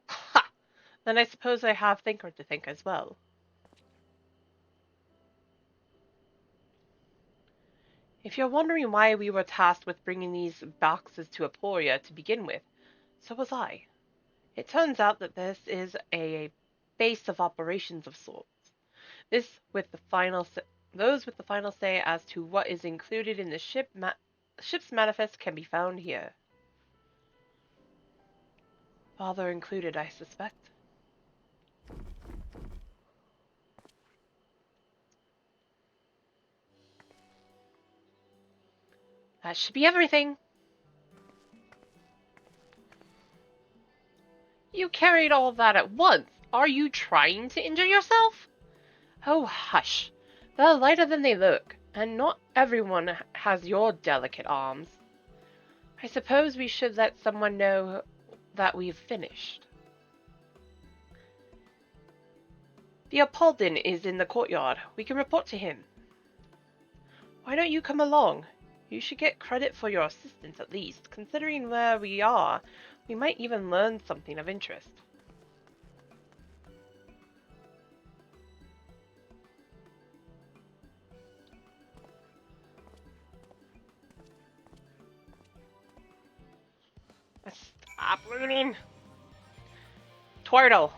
Ha! Then I suppose I have Thinker to thank as well. If you're wondering why we were tasked with bringing these boxes to Aporia to begin with, so was I. It turns out that this is a base of operations of sorts. Those with the final say as to what is included in the ship's manifest can be found here. Father included, I suspect. That should be everything. You carried all of that at once. Are you trying to injure yourself? Oh, hush. They're lighter than they look, and not everyone has your delicate arms. I suppose we should let someone know that we've finished. The Apoldin is in the courtyard. We can report to him. Why don't you come along? You should get credit for your assistance at least. Considering where we are, we might even learn something of interest. Stop looting! Twirtle!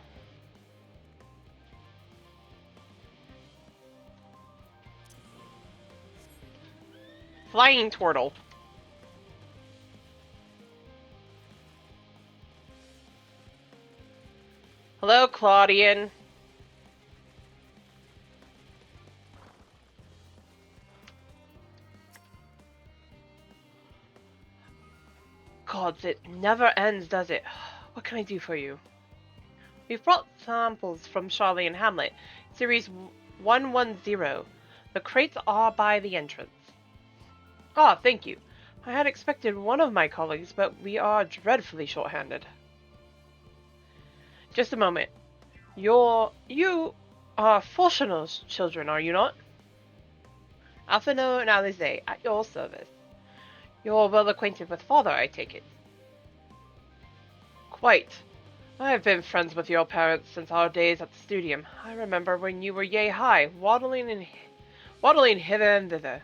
Flying Twirtle. Hello, Claudian. God, it never ends, does it? What can I do for you? We've brought samples from Charlie and Hamlet, Series 110. The crates are by the entrance. Ah, thank you. I had expected one of my colleagues, but we are dreadfully short-handed. Just a moment. You are Fortuna's children, are you not? Alphino and Alize, at your service. You're well acquainted with father, I take it. Quite. I have been friends with your parents since our days at the studium. I remember when you were yay high, waddling hither and thither.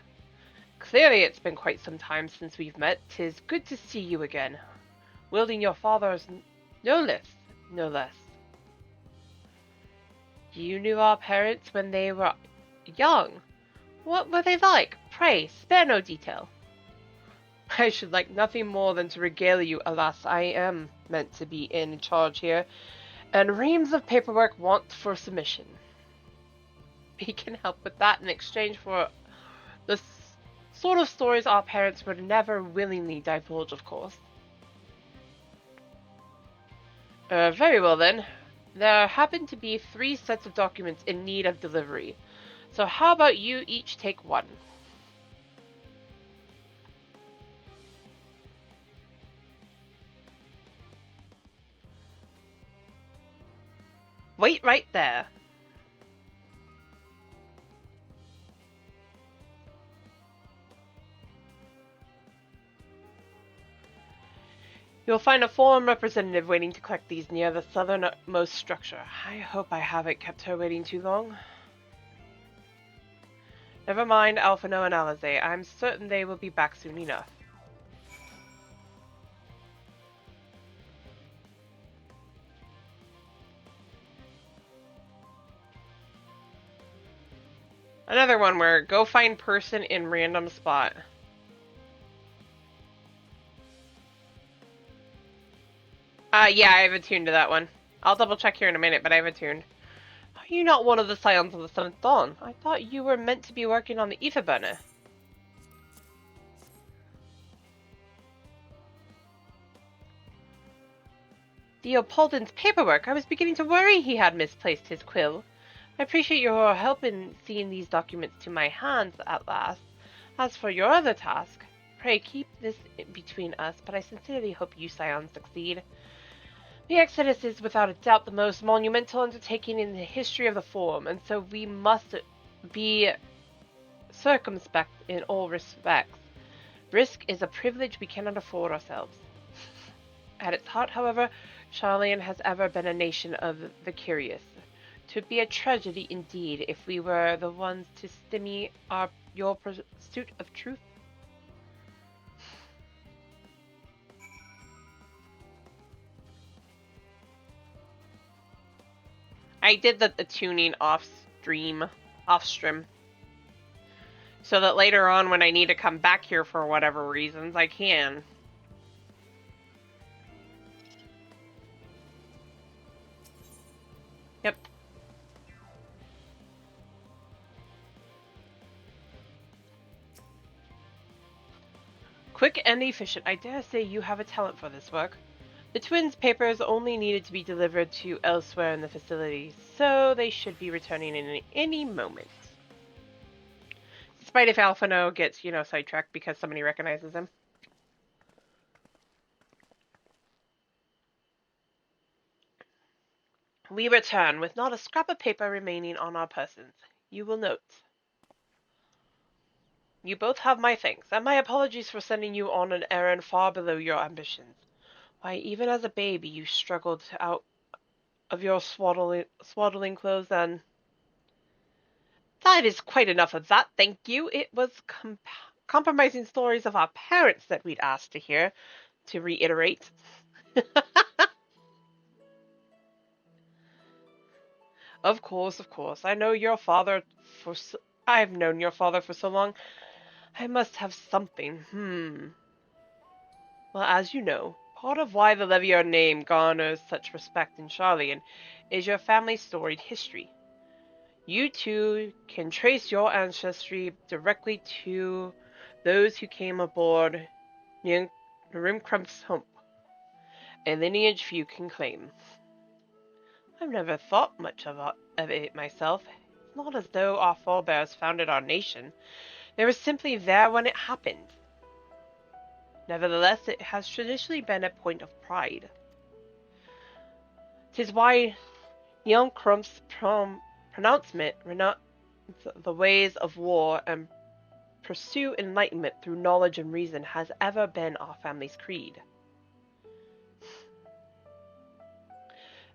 Clearly it's been quite some time since we've met. 'Tis good to see you again. Wielding your father's no less. You knew our parents when they were young. What were they like? Pray, spare no detail. I should like nothing more than to regale you. Alas, I am meant to be in charge here, and reams of paperwork want for submission. We can help with that in exchange for the sort of stories our parents would never willingly divulge, of course. Very well then. There happen to be 3 sets of documents in need of delivery. So how about you each take one? Wait right there. You'll find a forum representative waiting to collect these near the southernmost structure. I hope I haven't kept her waiting too long. Never mind Alphino and Alize. I'm certain they will be back soon enough. Another one where go find person in random spot. Yeah, I have attuned to that one. I'll double check here in a minute, but I have attuned. Are you not one of the Scions of the Seventh Dawn? I thought you were meant to be working on the ether burner. Theopolden's paperwork. I was beginning to worry he had misplaced his quill. I appreciate your help in seeing these documents to my hands at last. As for your other task, pray keep this between us, but I sincerely hope you Scions succeed. The Exodus is without a doubt the most monumental undertaking in the history of the Forum, and so we must be circumspect in all respects. Risk is a privilege we cannot afford ourselves. At its heart, however, Charlian has ever been a nation of the curious. 'Twould be a tragedy indeed if we were the ones to stymie your pursuit of truth. I did the tuning off stream, so that later on when I need to come back here for whatever reasons, I can. Yep. Quick and efficient. I dare say you have a talent for this work. The twins' papers only needed to be delivered to elsewhere in the facility, so they should be returning in any moment. Despite if Alphino gets, sidetracked because somebody recognizes him. We return with not a scrap of paper remaining on our persons. You will note. You both have my thanks, and my apologies for sending you on an errand far below your ambitions. Why, even as a baby, you struggled out of your swaddling clothes and... That is quite enough of that, thank you. It was compromising stories of our parents that we'd asked to hear, to reiterate. Of course. I know your father for I've known your father for so long. I must have something. Well, as you know, part of why the Levier name garners such respect in Charlian is your family's storied history. You too can trace your ancestry directly to those who came aboard Narimkrump's hump, a lineage few can claim. I've never thought much of it myself. It's not as though our forebears founded our nation. They were simply there when it happened. Nevertheless, it has traditionally been a point of pride. 'Tis why Nyankrum's pronouncement renounce the ways of war and pursue enlightenment through knowledge and reason has ever been our family's creed.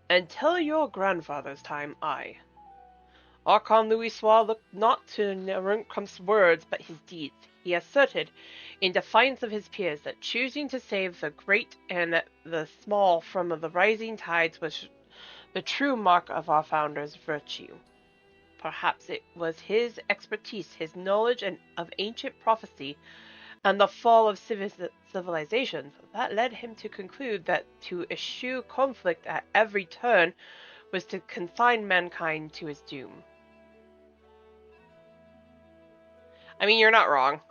Until your grandfather's time, Archon Louisoix looked not to Nyankrum's words but his deeds. He asserted, in defiance of his peers, that choosing to save the great and the small from the rising tides was the true mark of our founder's virtue. Perhaps it was his expertise, his knowledge of ancient prophecy, and the fall of civilizations that led him to conclude that to eschew conflict at every turn was to consign mankind to his doom. I mean, you're not wrong.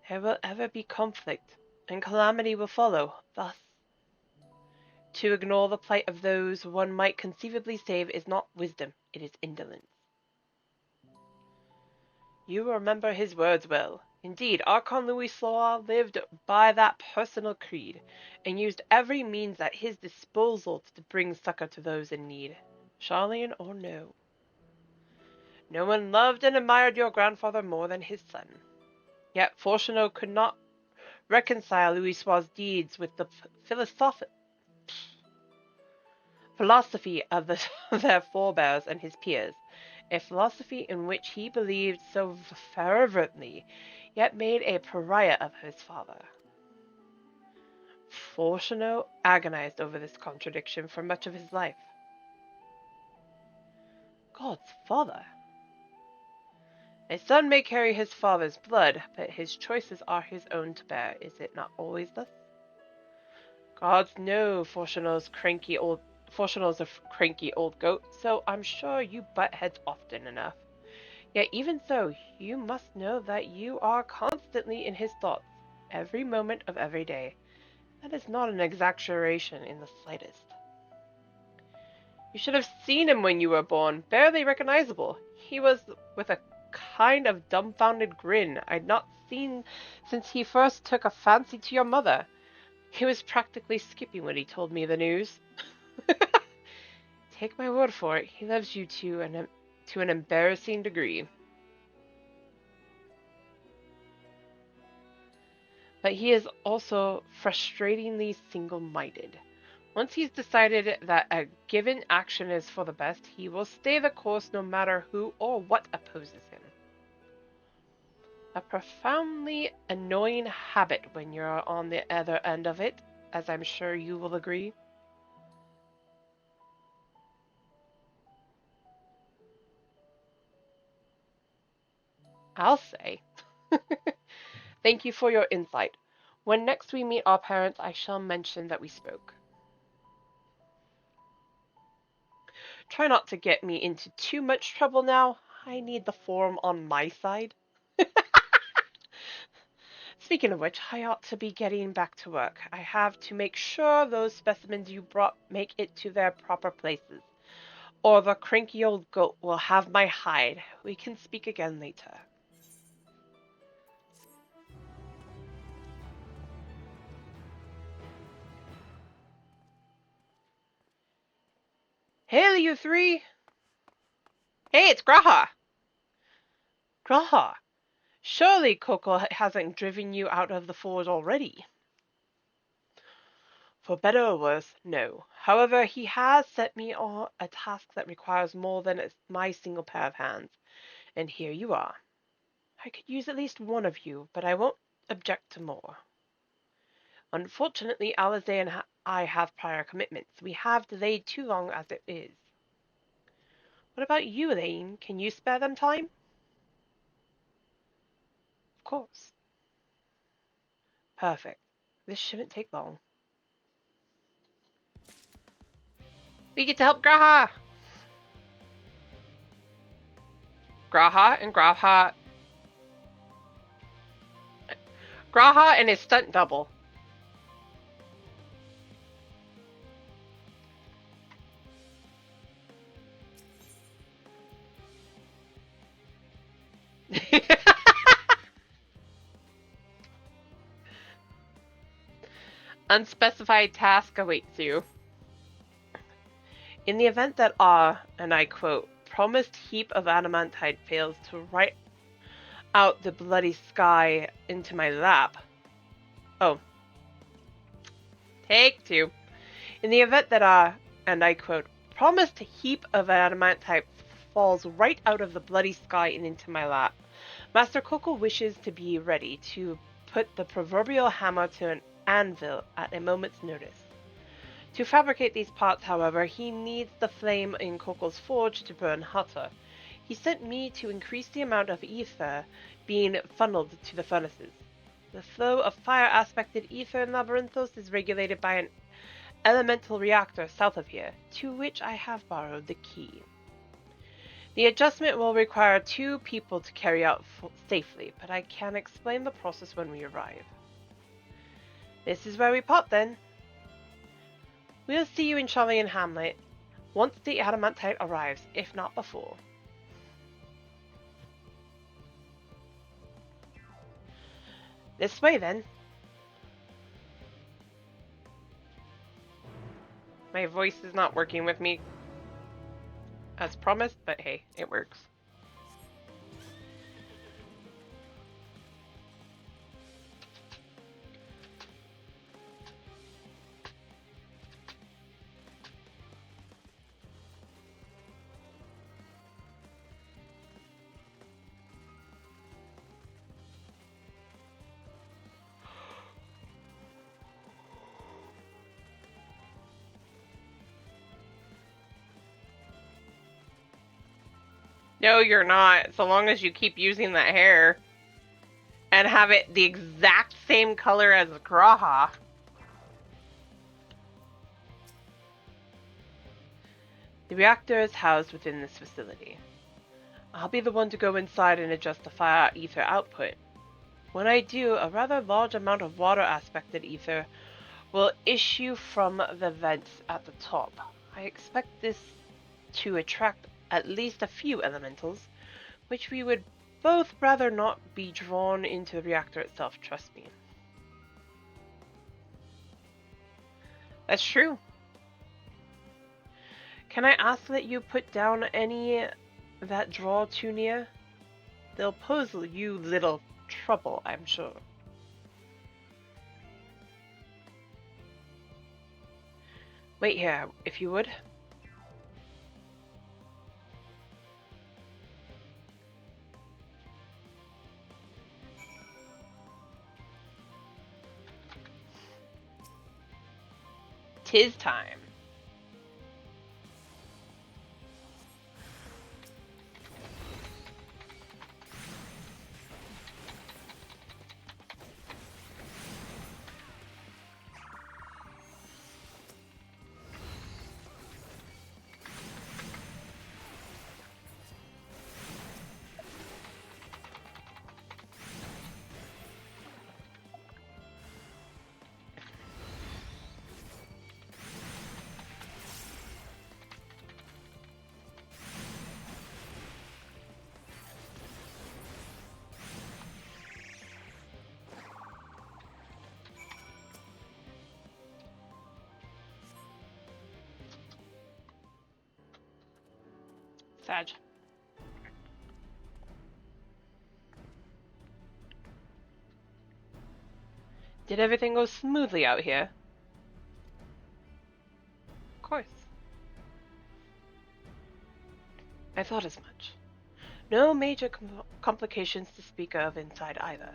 There will ever be conflict, and calamity will follow. Thus, To ignore the plight of those one might conceivably save is not wisdom, it is indolence. You remember his words well. Indeed, Archon Louis Sloa lived by that personal creed, and used every means at his disposal to bring succor to those in need, Charlene or no. No one loved and admired your grandfather more than his son. Yet Fortunato could not reconcile Louis Sloa's deeds with the philosophy of their forebears and his peers, a philosophy in which he believed so fervently, yet made a pariah of his father. Fortunato agonized over this contradiction for much of his life. God's father? A son may carry his father's blood, but his choices are his own to bear. Is it not always thus? Gods know Fortunato's a cranky old goat, so I'm sure you butt heads often enough. Yet even so, you must know that you are constantly in his thoughts, every moment of every day. That is not an exaggeration in the slightest. You should have seen him when you were born, barely recognizable. He was with a kind of dumbfounded grin I'd not seen since he first took a fancy to your mother. He was practically skipping when he told me the news. Take my word for it, he loves you to an embarrassing degree. But he is also frustratingly single-minded. Once he's decided that a given action is for the best, he will stay the course no matter who or what opposes him. A profoundly annoying habit when you're on the other end of it, as I'm sure you will agree. I'll say. Thank you for your insight. When next we meet our parents, I shall mention that we spoke. Try not to get me into too much trouble now. I need the form on my side. Speaking of which, I ought to be getting back to work. I have to make sure those specimens you brought make it to their proper places, or the cranky old goat will have my hide. We can speak again later. Hail, you three! Hey, it's Graha! Graha! Surely Coco hasn't driven you out of the forge already. For better or worse, no. However, he has set me on a task that requires more than my single pair of hands, and here you are. I could use at least one of you, but I won't object to more. Unfortunately, Alize and I have prior commitments. We have delayed too long as it is. What about you, Elaine? Can you spare them time? Of course. Perfect. This shouldn't take long. We get to help Graha! Graha and his stunt double. Unspecified task awaits you. In the event that and I quote, promised heap of adamantite fails to write out the bloody sky into my lap. Oh. Take two. In the event that and I quote, promised heap of adamantite falls right out of the bloody sky and into my lap. Master Coco wishes to be ready to put the proverbial hammer to an anvil at a moment's notice. To fabricate these parts, however, he needs the flame in Coco's forge to burn hotter. He sent me to increase the amount of ether being funneled to the furnaces. The flow of fire-aspected ether in Labyrinthos is regulated by an elemental reactor south of here, to which I have borrowed the key. The adjustment will require 2 people to carry out safely, but I can explain the process when we arrive. This is where we part then. We'll see you in Charlie and Hamlet once the adamantite arrives, if not before. This way, then. My voice is not working with me as promised, but hey, it works. No, you're not, so long as you keep using that hair. And have it the exact same color as Graha. The reactor is housed within this facility. I'll be the one to go inside and adjust the fire ether output. When I do, a rather large amount of water aspected ether will issue from the vents at the top. I expect this to attract at least a few elementals, which we would both rather not be drawn into the reactor itself, trust me. That's true. Can I ask that you put down any that draw too near? They'll pose you little trouble, I'm sure. Wait here, if you would. Tis time. Sag. Did everything go smoothly out here? Of course. I thought as much. No major complications to speak of inside either.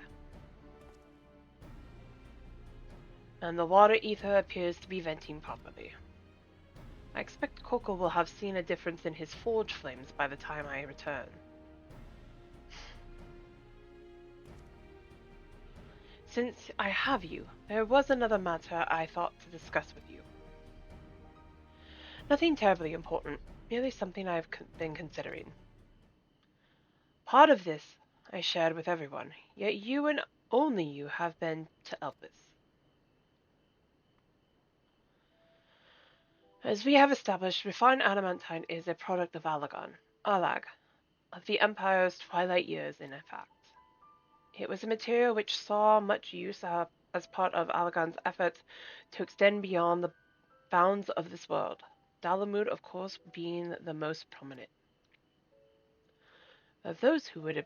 And the water ether appears to be venting properly. I expect Coco will have seen a difference in his forge flames by the time I return. Since I have you, there was another matter I thought to discuss with you. Nothing terribly important, merely something I've been considering. Part of this I shared with everyone, yet you and only you have been to Elpis. As we have established, refined adamantine is a product of Alag, of the Empire's twilight years in fact. It was a material which saw much use as part of Alagan's efforts to extend beyond the bounds of this world, Dalamud of course being the most prominent. Of those who would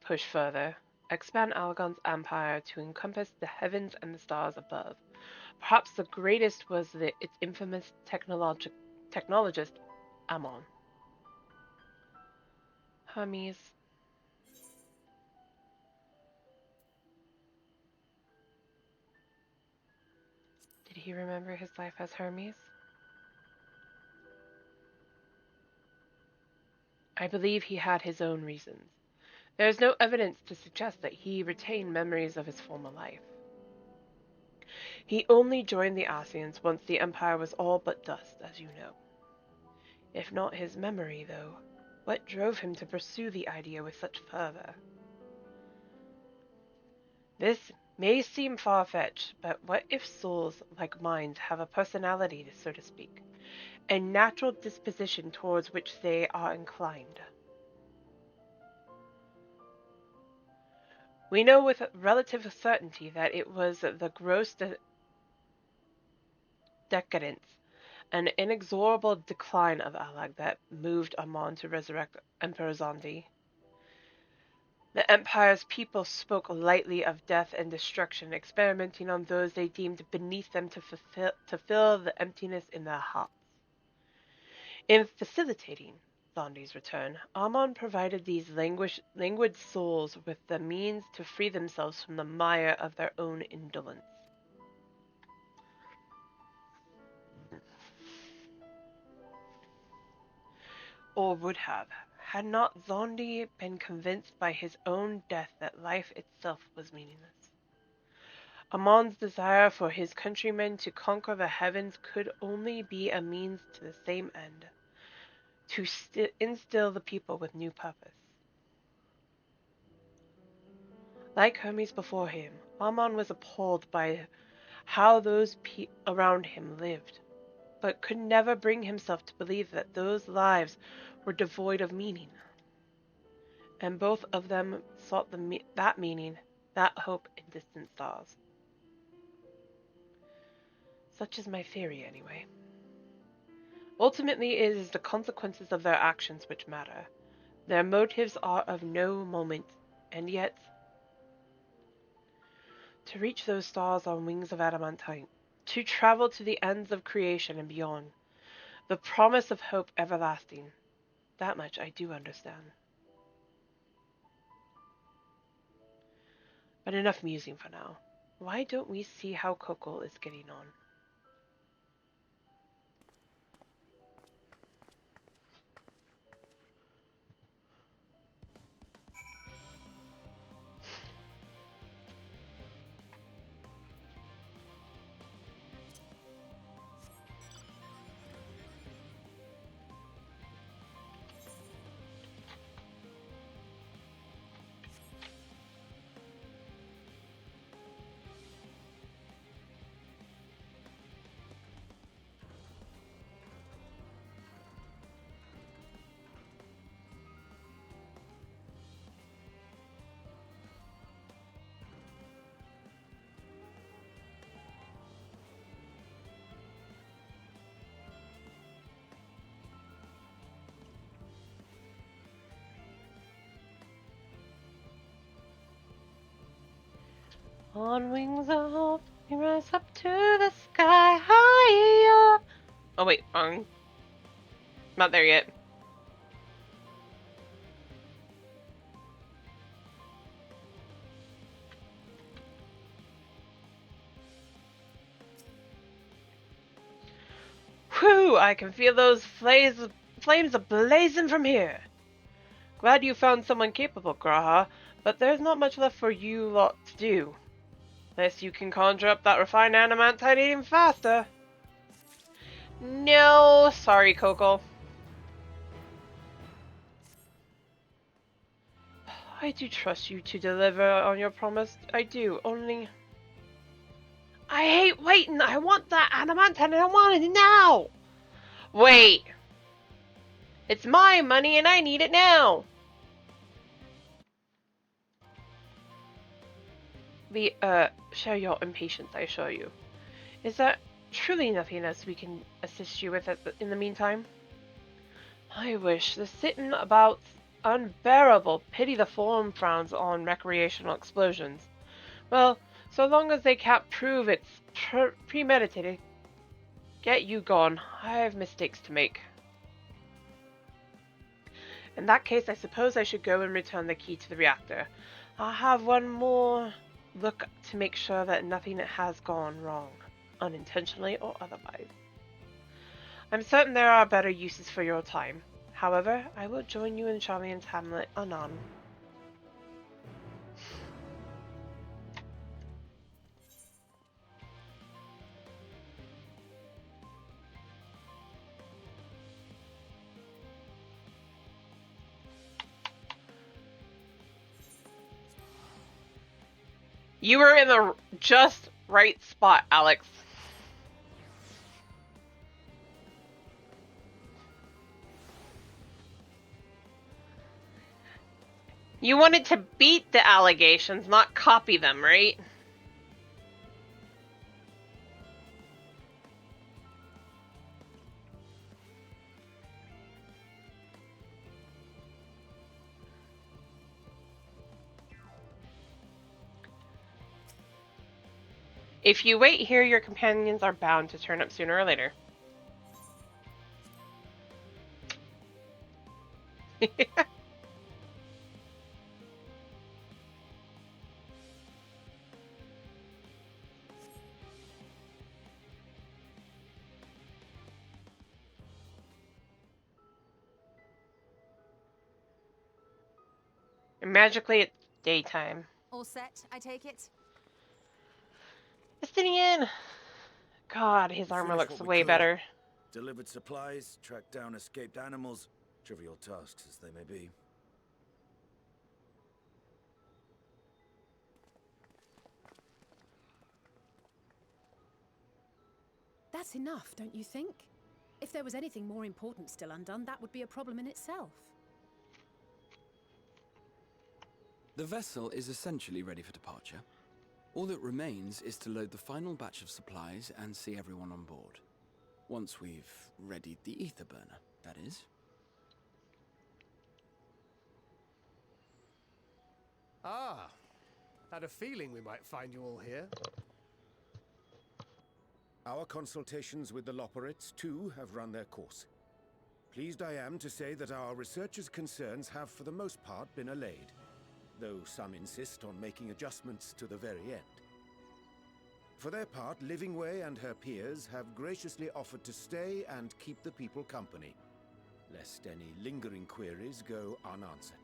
push further, expand Alagan's empire to encompass the heavens and the stars above. Perhaps the greatest was its infamous technologist, Amon. Hermes. Did he remember his life as Hermes? I believe he had his own reasons. There is no evidence to suggest that he retained memories of his former life. He only joined the Asians once the Empire was all but dust, as you know. If not his memory, though, what drove him to pursue the idea with such fervor? This may seem far-fetched, but what if souls like minds have a personality, so to speak, a natural disposition towards which they are inclined? We know with relative certainty that it was the gross decadence, an inexorable decline of Alag that moved Amon to resurrect Emperor Zondi. The Empire's people spoke lightly of death and destruction, experimenting on those they deemed beneath them to fill the emptiness in their hearts. In facilitating Zondi's return, Amon provided these languid souls with the means to free themselves from the mire of their own indolence. Or would have, had not Zondi been convinced by his own death that life itself was meaningless. Amon's desire for his countrymen to conquer the heavens could only be a means to the same end, to instill the people with new purpose. Like Hermes before him, Amon was appalled by how those around him lived, but could never bring himself to believe that those lives were devoid of meaning. And both of them sought that meaning, that hope in distant stars. Such is my theory, anyway. Ultimately, it is the consequences of their actions which matter. Their motives are of no moment, and yet, to reach those stars on wings of adamantine, to travel to the ends of creation and beyond, the promise of hope everlasting, that much I do understand. But enough musing for now. Why don't we see how Coco is getting on? On wings of hope, we rise up to the sky higher. Oh wait, wrong. Not there yet. Whew, I can feel those flames ablazing from here. Glad you found someone capable, Graha, but there's not much left for you lot to do. Unless you can conjure up that refined adamantite even faster. No, sorry, Coco. I do trust you to deliver on your promise. I do, only... I hate waiting! I want that adamantite and I want it now! Wait! It's my money and I need it now! Share your impatience, I assure you. Is there truly nothing else we can assist you with in the meantime? I wish. The sitting about's unbearable. Pity the form frowns on recreational explosions. Well, so long as they can't prove it's premeditated, get you gone. I have mistakes to make. In that case, I suppose I should go and return the key to the reactor. I'll have one more look to make sure that nothing has gone wrong, unintentionally or otherwise. I'm certain there are better uses for your time. However, I will join you in Charmion's hamlet anon. You were in the just right spot, Alex. You wanted to beat the allegations, not copy them, right? If you wait here, your companions are bound to turn up sooner or later. And magically, it's daytime. All set, I take it? Justinian! God, his armor Finished looks what we way could. better. Delivered supplies, tracked down escaped animals, trivial tasks as they may be. That's enough, don't you think? If there was anything more important still undone, that would be a problem in itself. The vessel is essentially ready for departure. All that remains is to load the final batch of supplies and see everyone on board. Once we've readied the ether burner, that is. Ah, had a feeling we might find you all here. Our consultations with the Loperates, too, have run their course. Pleased I am to say that our researchers' concerns have for the most part been allayed, though some insist on making adjustments to the very end. For their part, Livingway and her peers have graciously offered to stay and keep the people company, lest any lingering queries go unanswered.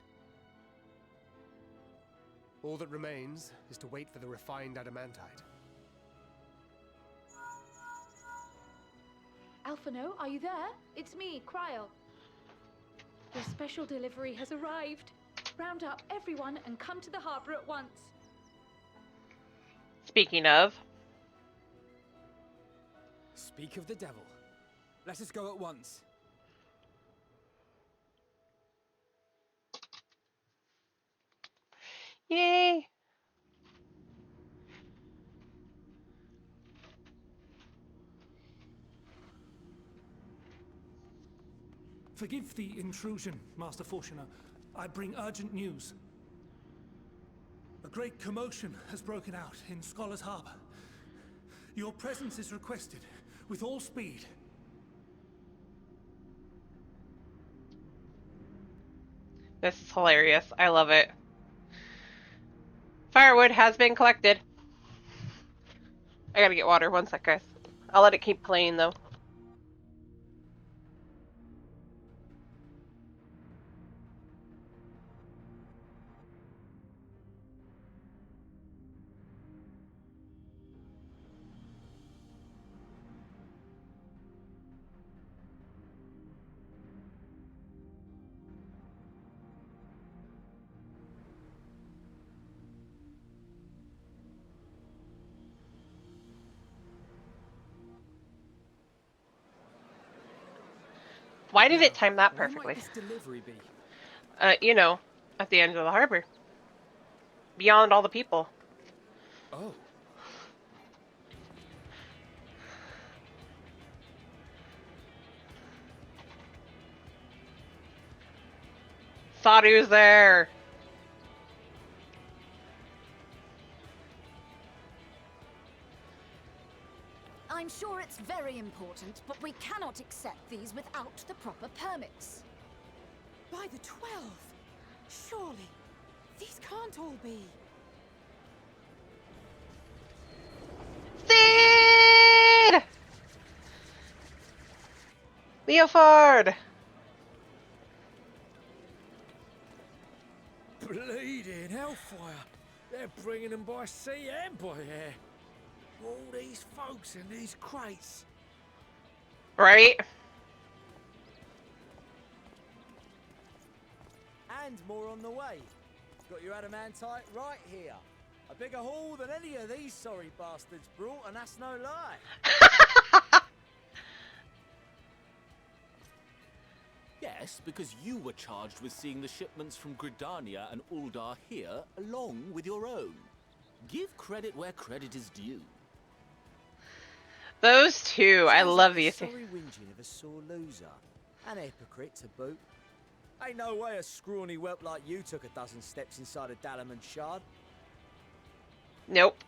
All that remains is to wait for the refined adamantite. Alphano, are you there? It's me, Cryle. Your special delivery has arrived. Round up everyone and come to the harbor at once. Speaking of. Speak of the devil. Let us go at once. Yay! Forgive the intrusion, Master Fortuner. I bring urgent news. A great commotion has broken out in Scholar's Harbor. Your presence is requested with all speed. This is hilarious. I love it. Firewood has been collected. I gotta get water. One sec, guys. I'll let it keep playing, though. Why did it time that perfectly? Where might this delivery be? You know, at the end of the harbor. Beyond all the people. Oh. Saru's there! I'm sure it's very important, but we cannot accept these without the proper permits. By the 12! Surely, these can't all be. Sid! Leofard! Bleeding hellfire! They're bringing them by sea and by air. All these folks in these crates. Right? And more on the way. Got your adamantite right here. A bigger haul than any of these sorry bastards brought, and that's no lie. Yes, because you were charged with seeing the shipments from Gridania and Uldar here, along with your own. Give credit where credit is due. Those two, I Sounds love like the these. sorry whinging of a sore loser. An hypocrite to boot. Ain't no way a scrawny whelp like you took a dozen steps inside a Dalaman shard. Nope.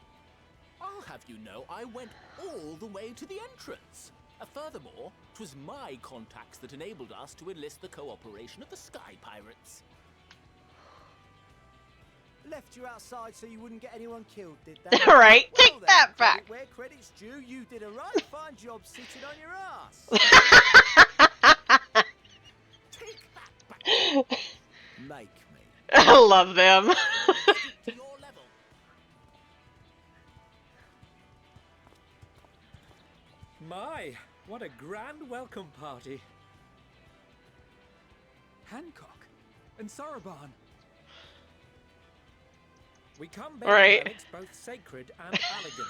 I'll have you know, I went all the way to the entrance. Furthermore, 'twas my contacts that enabled us to enlist the cooperation of the Sky Pirates. Left you outside so you wouldn't get anyone killed, did they? Right, Well, take then, that credit back. where credit's due, you did a right fine job sitting on your ass. Take that back. Make me. I love them. To your level. My, what a grand welcome party. Hancock and Saraban. We come Right. bearing relics both sacred and elegant,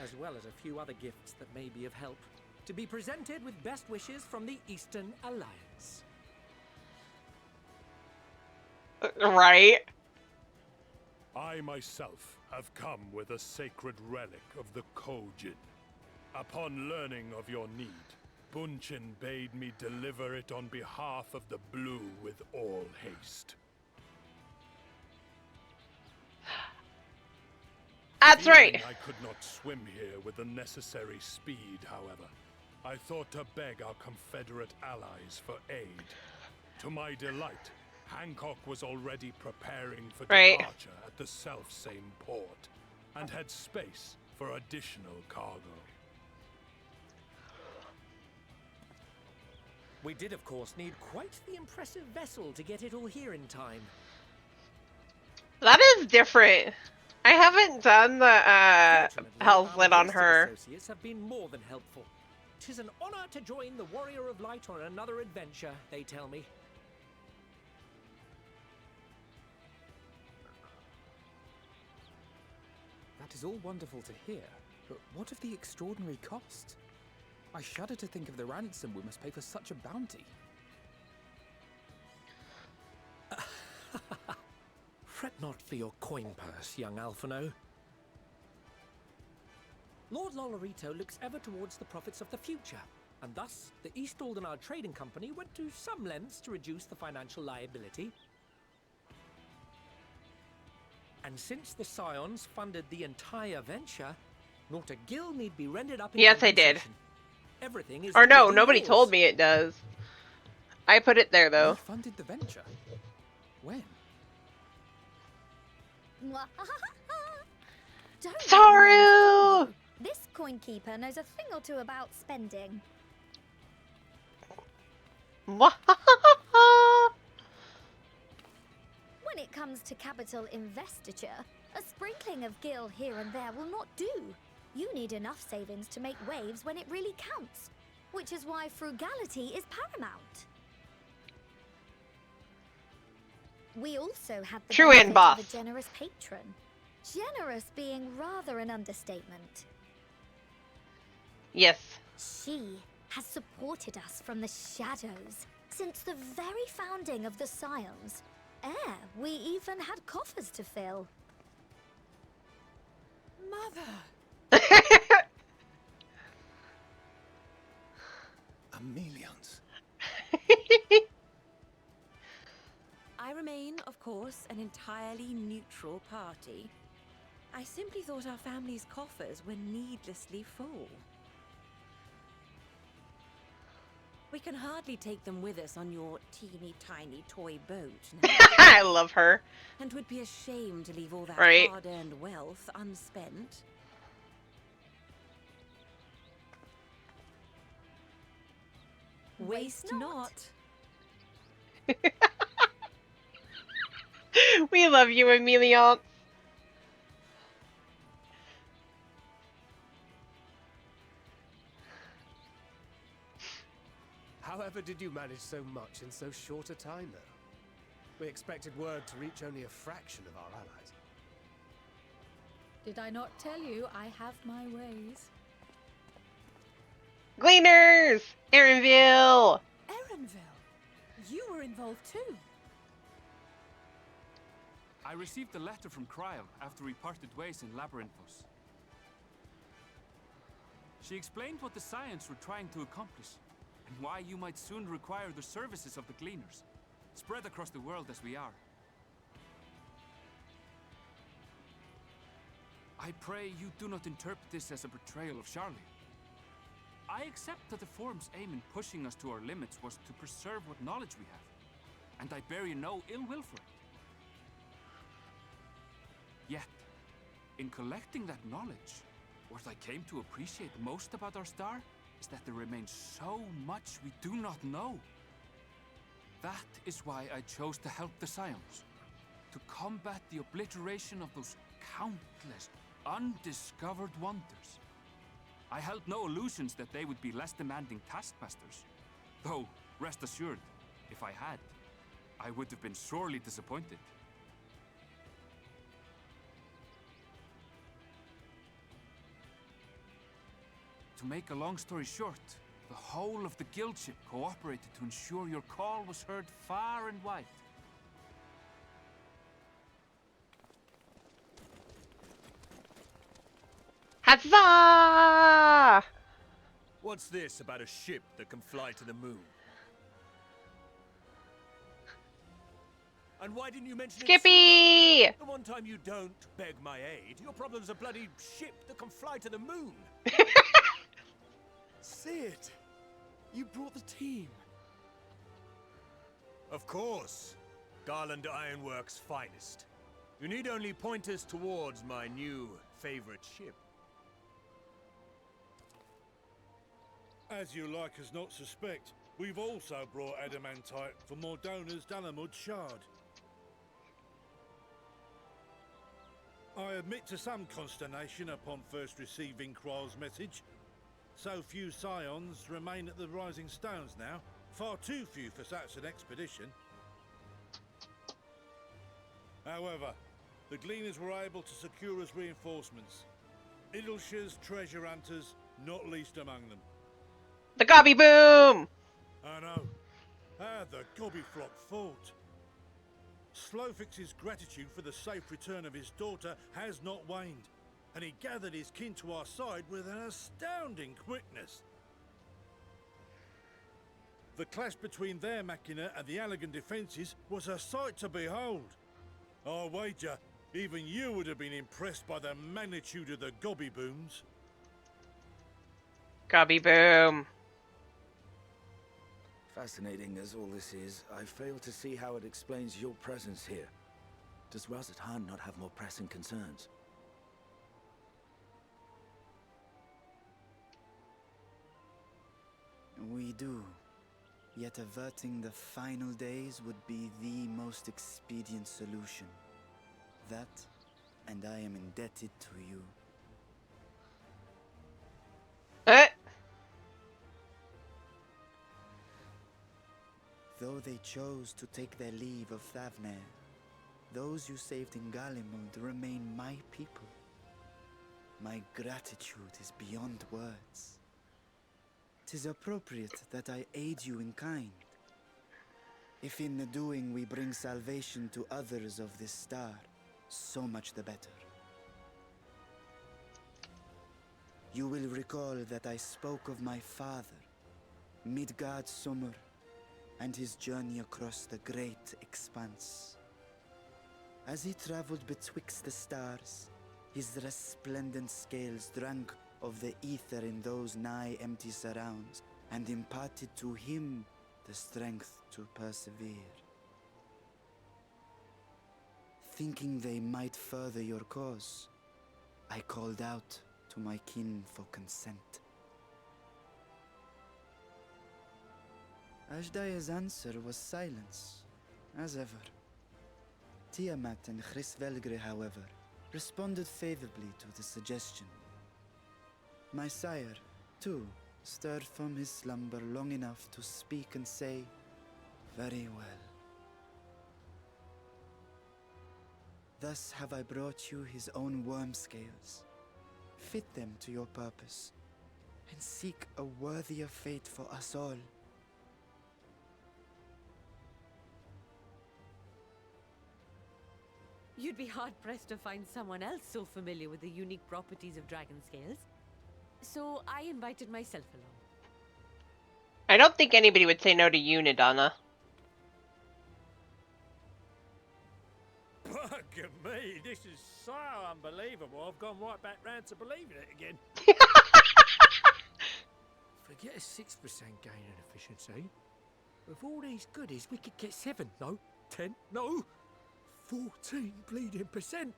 as well as a few other gifts that may be of help, to be presented with best wishes from the Eastern Alliance. Right? I myself have come with a sacred relic of the Kojin. Upon learning of your need, Bunchin bade me deliver it on behalf of the Blue with all haste. That's Feeling right. I could not swim here with the necessary speed, however, I thought to beg our Confederate allies for aid. To my delight, Hancock was already preparing for Right. departure at the self-same port, and had space for additional cargo. We did, of course, need quite the impressive vessel to get it all here in time. That is different. I haven't done the Fortunately, Hell's our Lit on majestic her. associates have been more than helpful. 'Tis an honor to join the Warrior of Light on another adventure, they tell me. That is all wonderful to hear, but what of the extraordinary cost? I shudder to think of the ransom we must pay for such a bounty. Fret not for your coin purse, young Alphino. Lord Lolorito looks ever towards the profits of the future, and thus the East Aldenard Trading Company went to some lengths to reduce the financial liability. And since the Scions funded the entire venture, not a gill need be rendered up in Yes, I did. compensation. Everything is Or no, already nobody yours. told me it does. I put it there We though. funded the venture. When? Don't let the Saru! men fool you. This coin keeper knows a thing or two about spending. When it comes to capital investiture, a sprinkling of gil here and there will not do. You need enough savings to make waves when it really counts, which is why frugality is paramount. We also have the True and benefit boss. of a generous patron. Generous being rather an understatement. Yes. She has supported us from the shadows since the very founding of the Scions. We even had coffers to fill. Mother! Amelians. I remain, of course, an entirely neutral party. I simply thought our family's coffers were needlessly full. We can hardly take them with us on your teeny-tiny toy boat now. I love her. And would be a shame to leave all that Right. hard-earned wealth unspent. Waste not. We love you, Emilion. However did you manage so much in so short a time, though? We expected word to reach only a fraction of our allies. Did I not tell you I have my ways? Gleaners! Erinville! Erinville? You were involved too. I received a letter from Cryo after we parted ways in Labyrinthos. She explained what the Scions were trying to accomplish, and why you might soon require the services of the Gleaners, spread across the world as we are. I pray you do not interpret this as a betrayal of Charlie. I accept that the Forum's aim in pushing us to our limits was to preserve what knowledge we have, and I bear you no ill will for it. Yet, in collecting that knowledge, what I came to appreciate most about our star is that there remains so much we do not know. That is why I chose to help the Scions, to combat the obliteration of those countless undiscovered wonders. I held no illusions that they would be less demanding taskmasters, though, rest assured, if I had, I would have been sorely disappointed. To make a long story short, the whole of the guildship cooperated to ensure your call was heard far and wide. Huzzah! What's this about a ship that can fly to the moon? And why didn't you mention Skippy! it sooner? The one time you don't beg my aid, your problem's a bloody ship that can fly to the moon. Sid, you brought the team. Of course. Garland Ironworks' finest. You need only point us towards my new favorite ship. As you like us not suspect, we've also brought adamantite for Mordona's Dalamud Shard. I admit to some consternation upon first receiving Kryl's message. So few Scions remain at the Rising Stones now. Far too few for such an expedition. However, the Gleaners were able to secure us reinforcements. Idleshire's treasure hunters, not least among them. The Gobby Boom! I know. How the Gobbyflock fought. Slowfix's gratitude for the safe return of his daughter has not waned, and he gathered his kin to our side with an astounding quickness. The clash between their machina and the Allagan defences was a sight to behold. I wager even you would have been impressed by the magnitude of the Gobby Booms. Gobby Boom. Fascinating as all this is, I fail to see how it explains your presence here. Does Razat Han not have more pressing concerns? We do. Yet averting the final days would be the most expedient solution. That, and I am indebted to you. Though they chose to take their leave of Thavnair, those you saved in Galimund remain my people. My gratitude is beyond words. 'Tis appropriate that I aid you in kind. If in the doing we bring salvation to others of this star, so much the better. You will recall that I spoke of my father, Midgard Summer, and his journey across the great expanse. As he traveled betwixt the stars, his resplendent scales drank of the ether in those nigh empty surrounds, and imparted to him the strength to persevere. Thinking they might further your cause, I called out to my kin for consent. Ashdai's answer was silence, as ever. Tiamat and Chrisvelgre, however, responded favorably to the suggestion. My sire, too, stirred from his slumber long enough to speak and say, "Very well." Thus have I brought you his own worm scales. Fit them to your purpose, and seek a worthier fate for us all. You'd be hard-pressed to find someone else so familiar with the unique properties of dragon scales. So I invited myself along. I don't think anybody would say no to Unidonna. Bugger me, this is so unbelievable. I've gone right back round to believing it again. Forget a 6% gain in efficiency. With all these goodies, we could get 7, no, 10, no, 14 bleeding percent.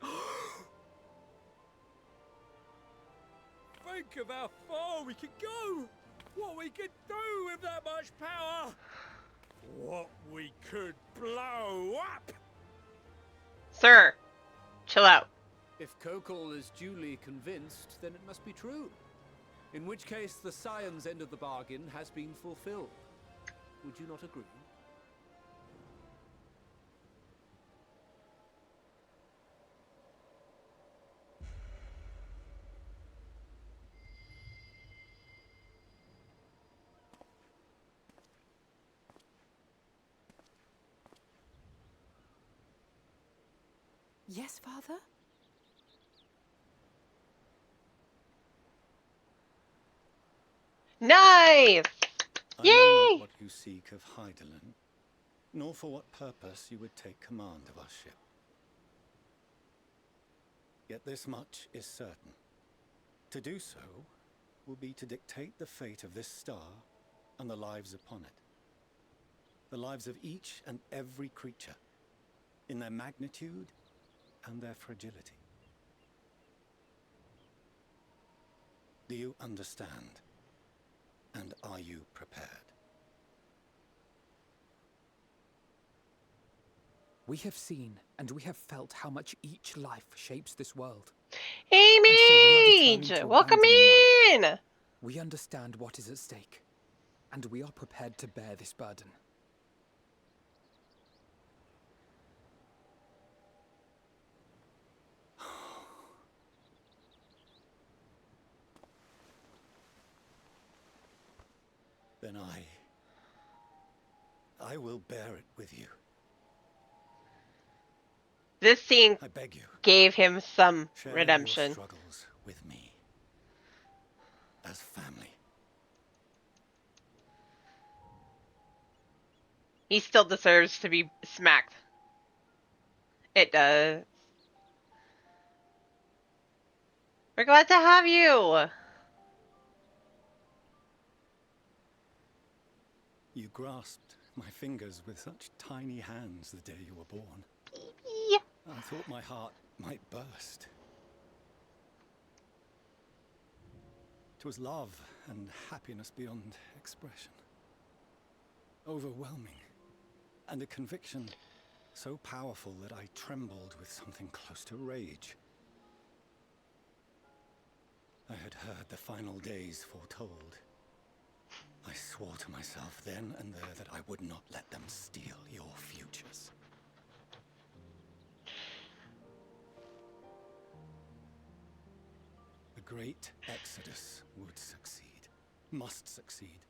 Think of how far we could go. What we could do with that much power. What we could blow up. Sir, chill out. If Kokol is duly convinced, then it must be true. In which case, the Scion's end of the bargain has been fulfilled. Would you not agree? Yes, Father? Nice! I Yay! know not what you seek of Hydaelyn, nor for what purpose you would take command of our ship. Yet this much is certain. To do so will be to dictate the fate of this star and the lives upon it. The lives of each and every creature, in their magnitude and their fragility. Do you understand? And are you prepared? We have seen and we have felt how much each life shapes this world. Hey, Mage! Welcome in! We understand what is at stake, and we are prepared to bear this burden. Then I will bear it with you. This scene I beg you, gave him some share redemption. your struggles with me. As family. He still deserves to be smacked. It does. We're glad to have you! You grasped my fingers with such tiny hands the day you were born. I thought my heart might burst. It was love and happiness beyond expression. Overwhelming. And a conviction so powerful that I trembled with something close to rage. I had heard the final days foretold. I swore to myself then and there that I would not let them steal your futures. The great exodus would succeed, must succeed.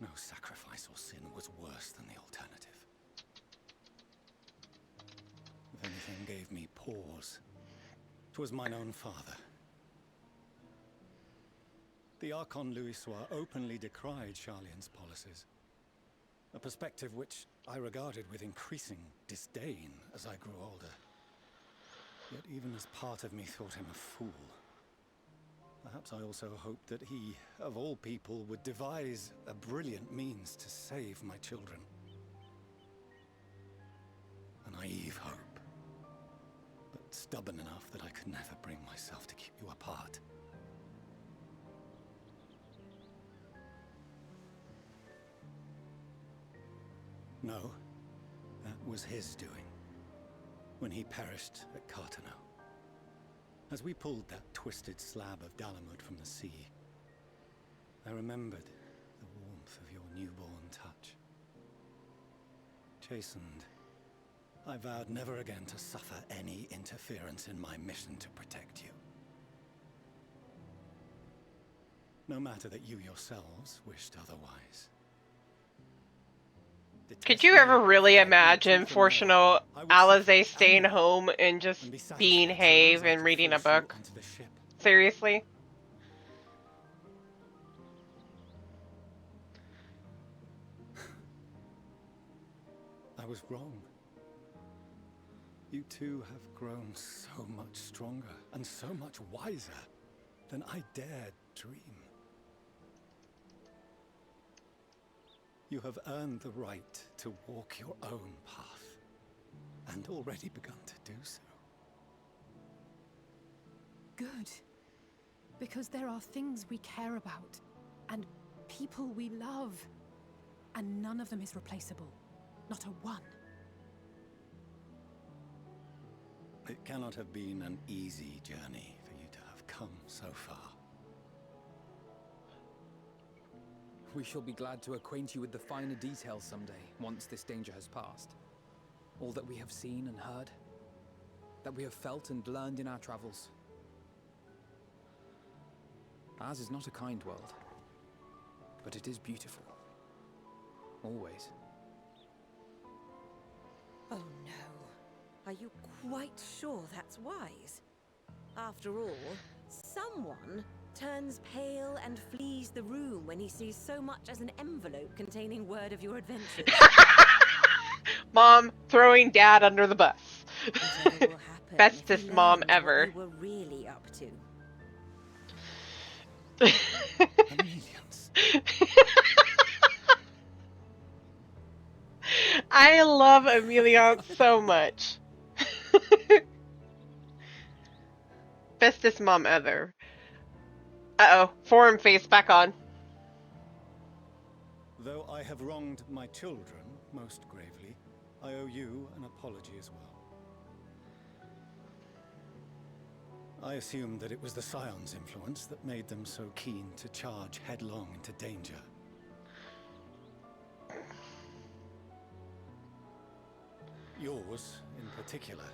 No sacrifice or sin was worse than the alternative. If anything gave me pause, 'twas mine own father. The Archon Louisoix openly decried Charlian's policies, a perspective which I regarded with increasing disdain as I grew older. Yet even as part of me thought him a fool, perhaps I also hoped that he, of all people, would devise a brilliant means to save my children. A naive hope, but stubborn enough that I could never bring myself to keep you apart. No, that was his doing, when he perished at Cartano. As we pulled that twisted slab of Dalamud from the sea, I remembered the warmth of your newborn touch. Chastened I vowed never again to suffer any interference in my mission to protect you. No matter that you yourselves wished otherwise. Could you ever really imagine Fortuno Alize staying home and just being Have and reading a book? Seriously? I was wrong. You two have grown so much stronger and so much wiser than I dared dream. You have earned the right to walk your own path, and already begun to do so. Good. Because there are things we care about, and people we love, and none of them is replaceable. Not a one. It cannot have been an easy journey for you to have come so far. We shall be glad to acquaint you with the finer details someday, once this danger has passed. All that we have seen and heard, that we have felt and learned in our travels. Ours is not a kind world, but it is beautiful. Always. Oh no. Are you quite sure that's wise? After all, someone turns pale and flees the room when he sees so much as an envelope containing word of your adventures. Mom throwing dad under the bus. Whatever will happen Bestest if he mom learns ever. what you were really up to. I love Emelian so much. Bestest mom ever. Uh-oh, forum face back on. Though I have wronged my children most gravely, I owe you an apology as well. I assumed that it was the Scion's influence that made them so keen to charge headlong into danger. Yours, in particular.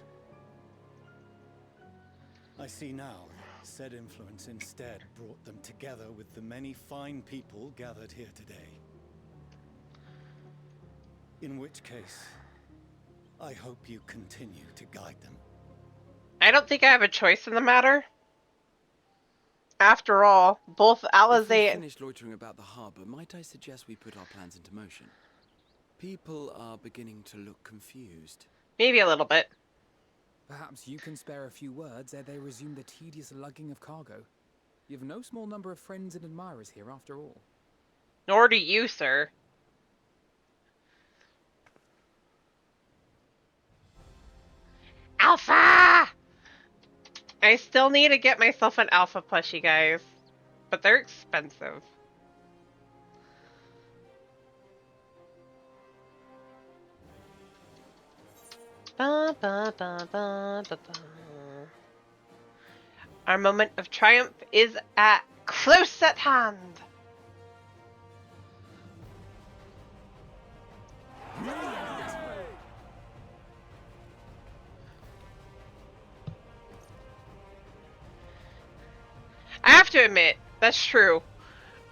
I see now that said influence instead brought them together with the many fine people gathered here today. In which case, I hope you continue to guide them. I don't think I have a choice in the matter. After all, both Alize If we and... finished loitering about the harbour, might I suggest we put our plans into motion? People are beginning to look confused. Maybe a little bit. Perhaps you can spare a few words ere they resume the tedious lugging of cargo. You have no small number of friends and admirers here, after all. Nor do you, sir. Alpha! I still need to get myself an alpha plushie, guys. But they're expensive. Ba, ba, ba, ba, ba, ba. Our moment of triumph is close at hand. I have to admit, that's true.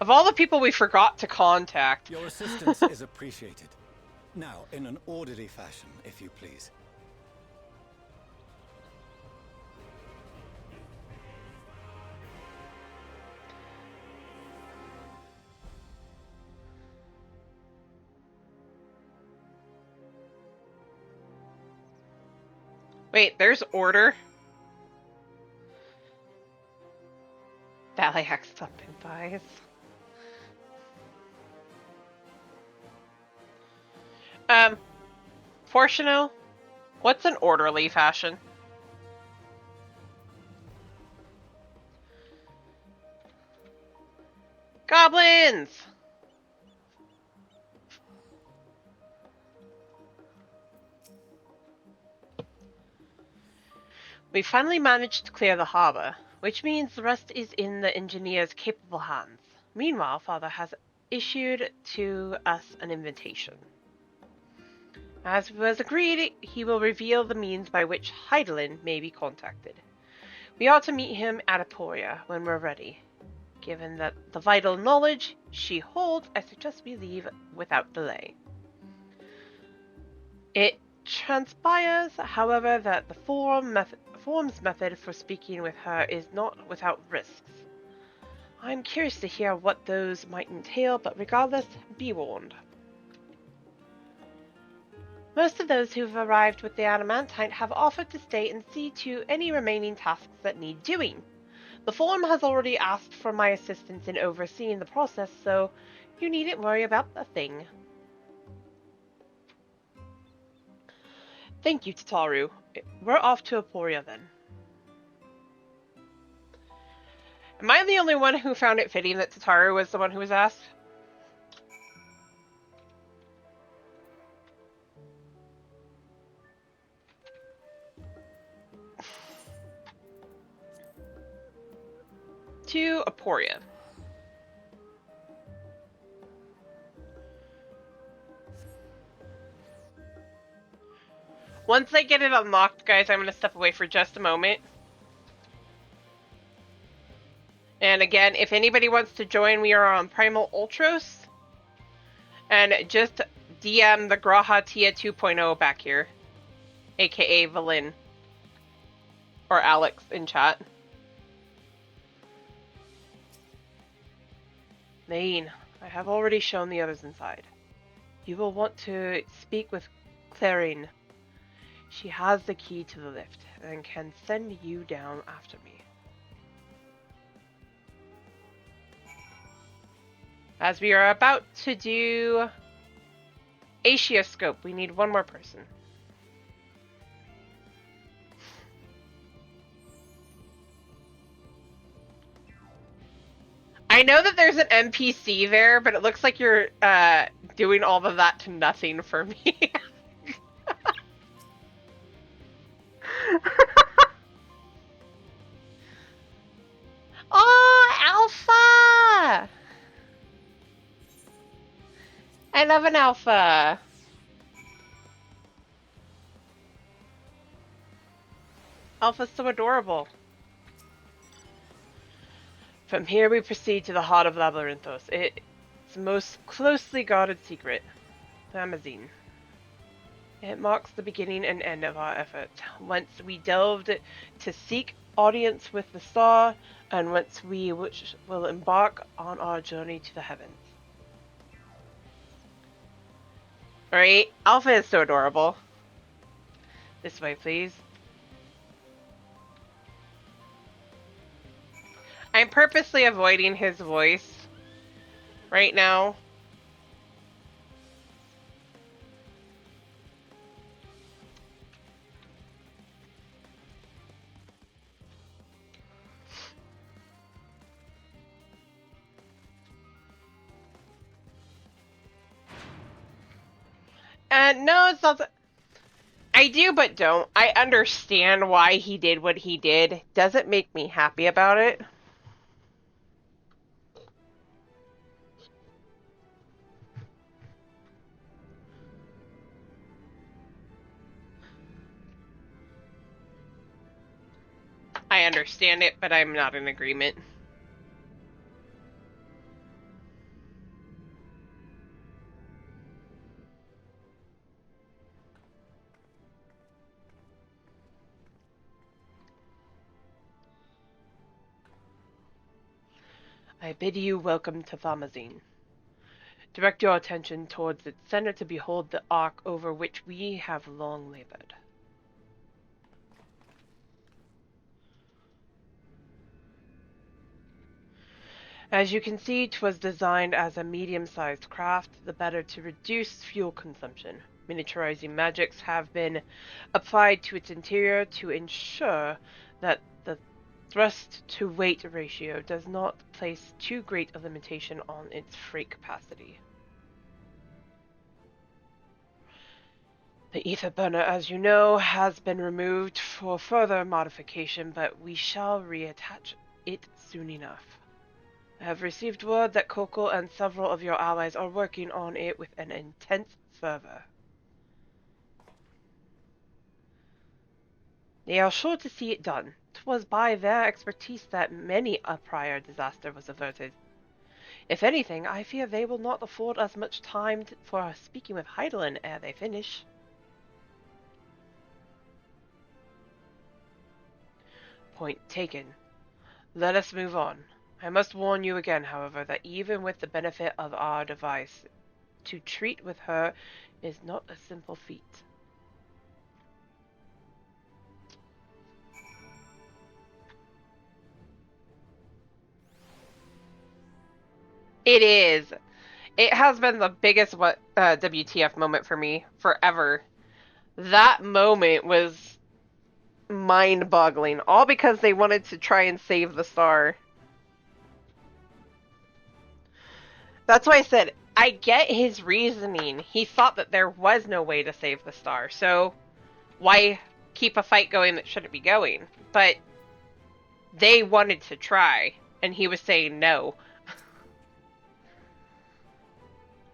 Of all the people we forgot to contact. Your assistance is appreciated. Now, in an orderly fashion, if you please. Wait, there's order? Balayak up and buys. Fortuno, what's an orderly fashion? Goblins! We finally managed to clear the harbor, which means the rest is in the engineer's capable hands. Meanwhile, Father has issued to us an invitation. As was agreed, he will reveal the means by which Heidelin may be contacted. We are to meet him at Aporia when we're ready. Given that the vital knowledge she holds, I suggest we leave without delay. It transpires, however, that the form's method for speaking with her is not without risks. I'm curious to hear what those might entail, but regardless, be warned. Most of those who've arrived with the adamantine have offered to stay and see to any remaining tasks that need doing. The form has already asked for my assistance in overseeing the process, so you needn't worry about a thing. Thank you, Tataru. We're off to Aporia then. Am I the only one who found it fitting that Tataru was the one who was asked? To Aporia. Once I get it unlocked, guys, I'm going to step away for just a moment. And again, if anybody wants to join, we are on Primal Ultros. And just DM the Graha Tia 2.0 back here. AKA Valin. Or Alex in chat. Nain, I have already shown the others inside. You will want to speak with Clarine. She has the key to the lift and can send you down after me. As we are about to do Asioscope, we need one more person. I know that there's an NPC there, but it looks like you're doing all of that to nothing for me. Oh, Alpha! I love an Alpha. Alpha's so adorable. From here we proceed to the heart of Labyrinthos. It's the most closely guarded secret. Amazine. It marks the beginning and end of our efforts. Once we delved to seek audience with the star, and once we will embark on our journey to the heavens. Alright, Alpha is so adorable. This way, please. I'm purposely avoiding his voice right now. No, it's not. I do, but don't. I understand why he did what he did. Doesn't make me happy about it. I understand it, but I'm not in agreement. I bid you welcome to Thamazine. Direct your attention towards its center to behold the ark over which we have long labored. As you can see, 'twas designed as a medium-sized craft, the better to reduce fuel consumption. Miniaturizing magics have been applied to its interior to ensure that the thrust-to-weight ratio does not place too great a limitation on its freight capacity. The ether burner, as you know, has been removed for further modification, but we shall reattach it soon enough. I have received word that Coco and several of your allies are working on it with an intense fervor. They are sure to see it done. 'Twas by their expertise that many a prior disaster was averted. If anything, I fear they will not afford us much time for speaking with Heidelin ere they finish. Point taken. Let us move on. I must warn you again, however, that even with the benefit of our device, to treat with her is not a simple feat. It is. It has been the biggest WTF moment for me forever. That moment was mind-boggling, all because they wanted to try and save the star. That's why I said, I get his reasoning. He thought that there was no way to save the star, so why keep a fight going that shouldn't be going? But they wanted to try, and he was saying no.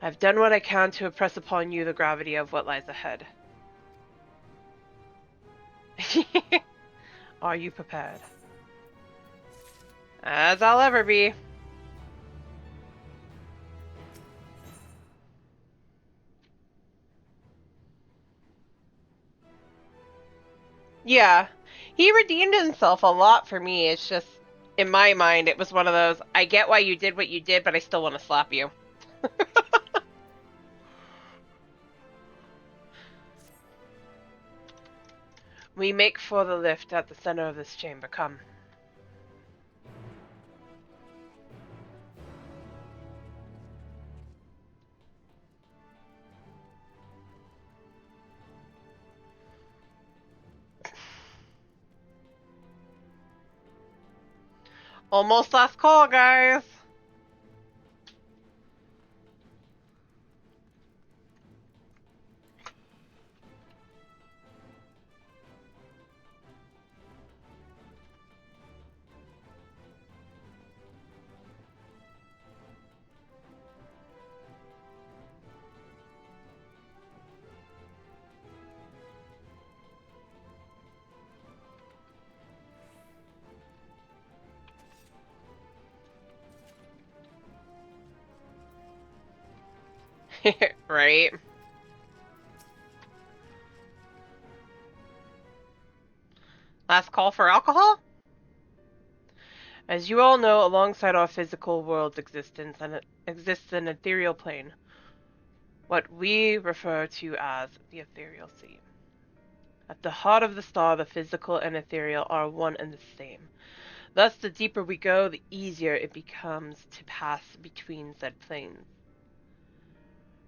I've done what I can to impress upon you the gravity of what lies ahead. Are you prepared? As I'll ever be. Yeah, he redeemed himself a lot for me. It's just, in my mind, it was one of those, I get why you did what you did, but I still want to slap you. We make for the lift at the center of this chamber. Come. Almost last call, guys. Right. Last call for alcohol? As you all know, alongside our physical world's existence exists an ethereal plane, what we refer to as the ethereal sea. At the heart of the star, the physical and ethereal are one and the same. Thus, the deeper we go, the easier it becomes to pass between said planes.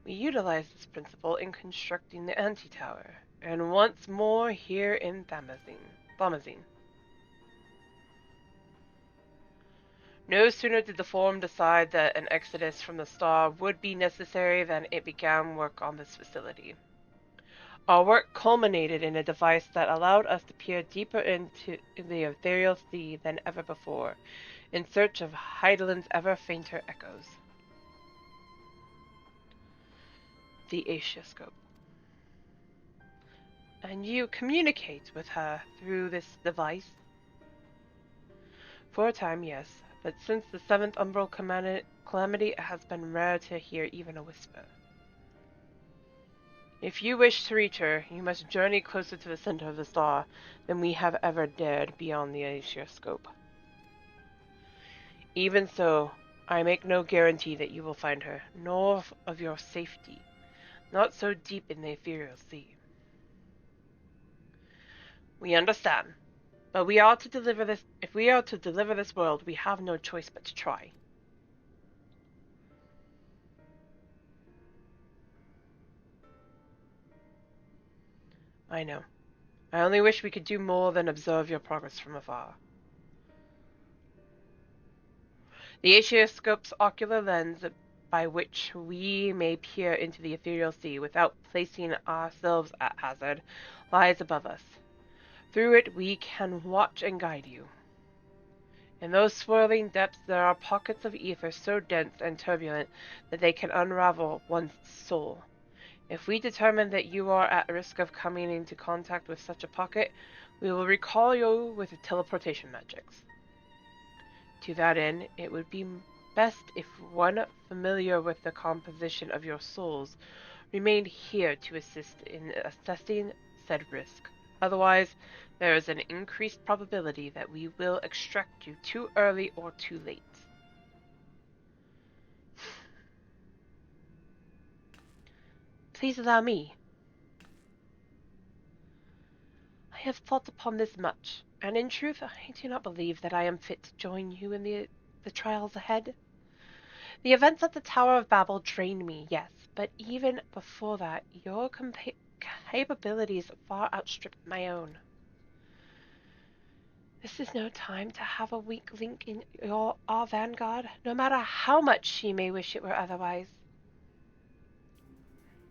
We utilize this principle in constructing the anti-tower, and once more here in Thamazine. No sooner did the Forum decide that an exodus from the star would be necessary than it began work on this facility. Our work culminated in a device that allowed us to peer deeper into the ethereal sea than ever before, in search of Heidelin's ever fainter echoes. The Asioscope. And you communicate with her through this device? For a time, yes, but since the 7th Umbral Calamity, it has been rare to hear even a whisper. If you wish to reach her, you must journey closer to the center of the star than we have ever dared beyond the Asioscope. Even so, I make no guarantee that you will find her, nor of your safety, not so deep in the ethereal sea. We understand, but if we are to deliver this world, we have no choice but to try. I know. I only wish we could do more than observe your progress from afar. The Asioscope's ocular lens, by which we may peer into the ethereal sea without placing ourselves at hazard, lies above us. Through it we can watch and guide you. In those swirling depths there are pockets of ether so dense and turbulent that they can unravel one's soul. If we determine that you are at risk of coming into contact with such a pocket, We will recall you with the teleportation magics. To that end, it would be best if one familiar with the composition of your souls remained here to assist in assessing said risk. Otherwise, there is an increased probability that we will extract you too early or too late. Please allow me. I have thought upon this much, and in truth I do not believe that I am fit to join you in the trials ahead. The events at the Tower of Babel drained me, yes, but even before that, your capabilities far outstripped my own. This is no time to have a weak link in our vanguard, no matter how much she may wish it were otherwise.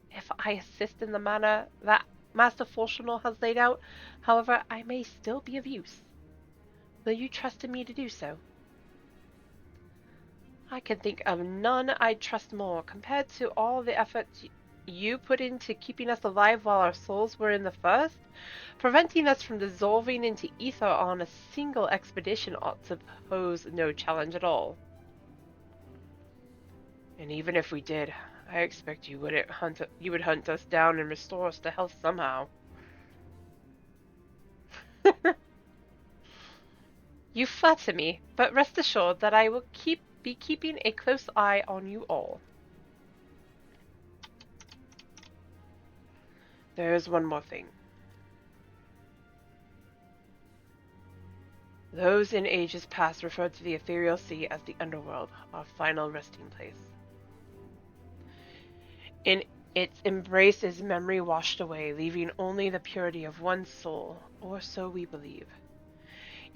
If I assist in the manner that Master Fortunal has laid out, however, I may still be of use. Will you trust in me to do so? I can think of none I'd trust more, compared to all the effort you put into keeping us alive while our souls were in the first. Preventing us from dissolving into ether on a single expedition ought to pose no challenge at all. And even if we did, I expect you would hunt us down and restore us to health somehow. You flatter me, but rest assured that I will be keeping a close eye on you all. There is one more thing. Those in ages past referred to the ethereal sea as the underworld, our final resting place. In its embrace is memory washed away, leaving only the purity of one soul, or so we believe.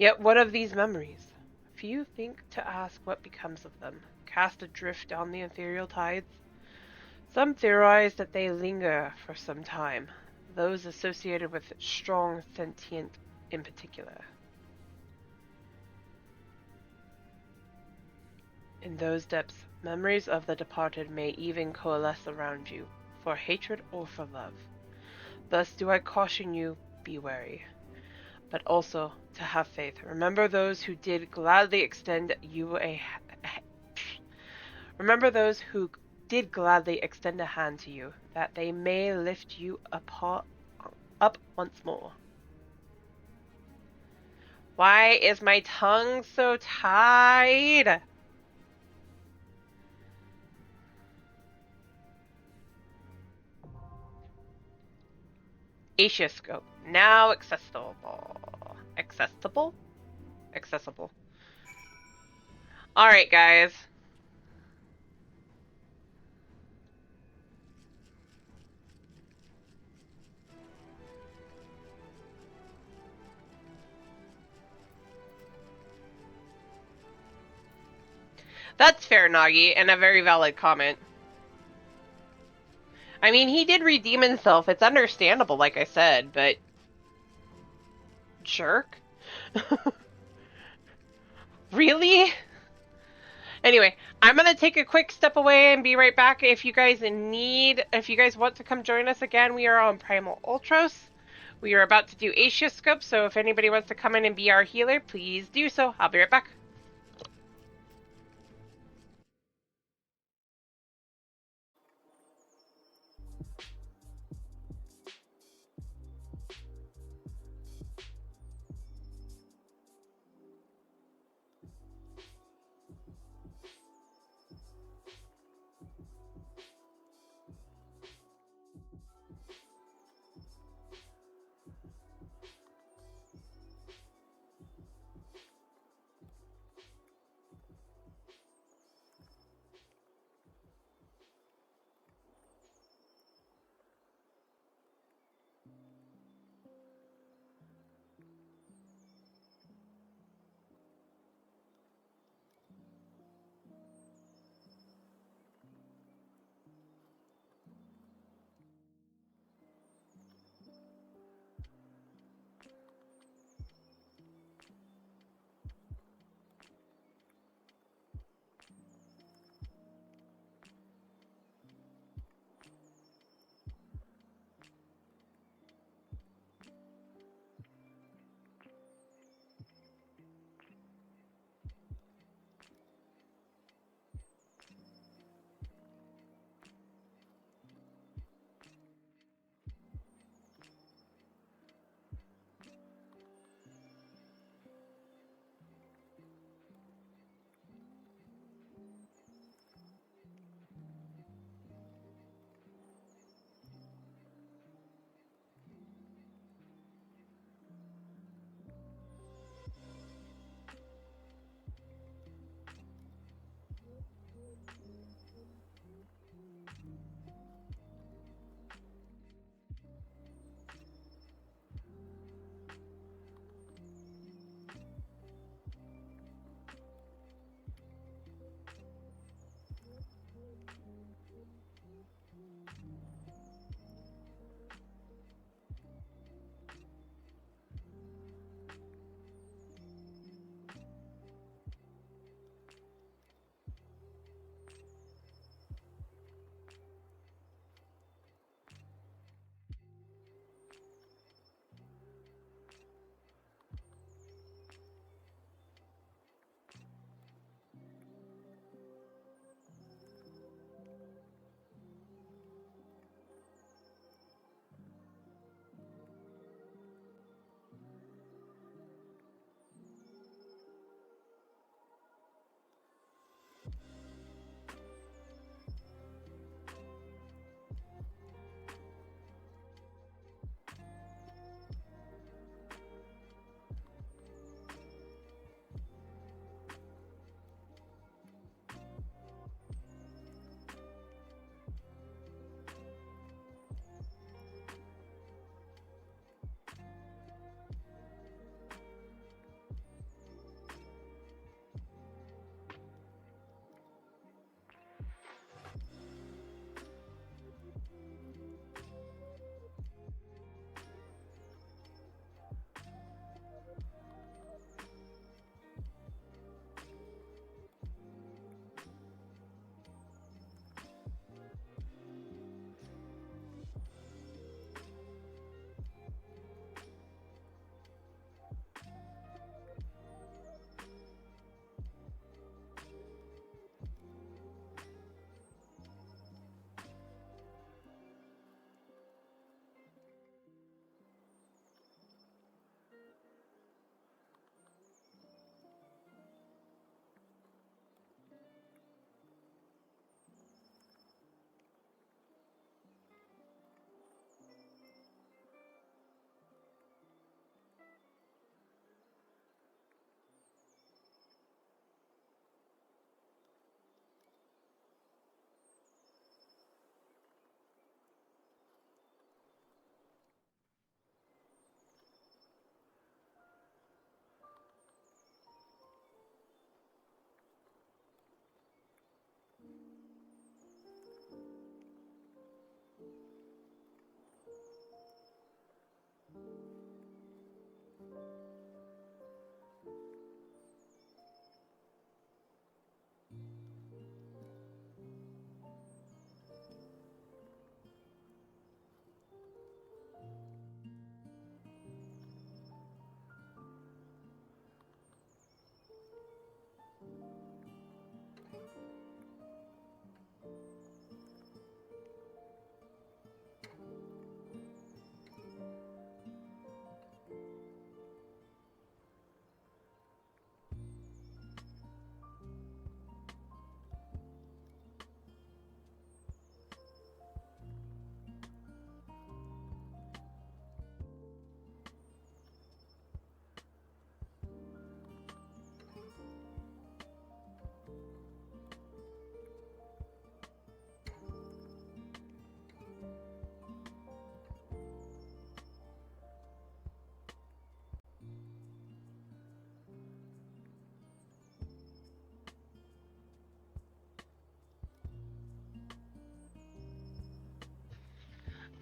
Yet what of these memories? Few think to ask what becomes of them, cast adrift on the ethereal tides. Some theorize that they linger for some time, those associated with strong sentient in particular. In those depths, memories of the departed may even coalesce around you, for hatred or for love. Thus do I caution you, be wary, but also to have faith. Remember those who did gladly extend a hand to you, that they may lift you up once more. Why is my tongue so tied? Aetioscope, now accessible. Accessible. Alright, guys. That's fair, Nagi, and a very valid comment. I mean, he did redeem himself. It's understandable, like I said, but... Jerk? Really? Anyway, I'm gonna take a quick step away and be right back. If you guys want to come join us again, we are on Primal Ultros. We are about to do Aetioscope, so if anybody wants to come in and be our healer, please do so. I'll be right back.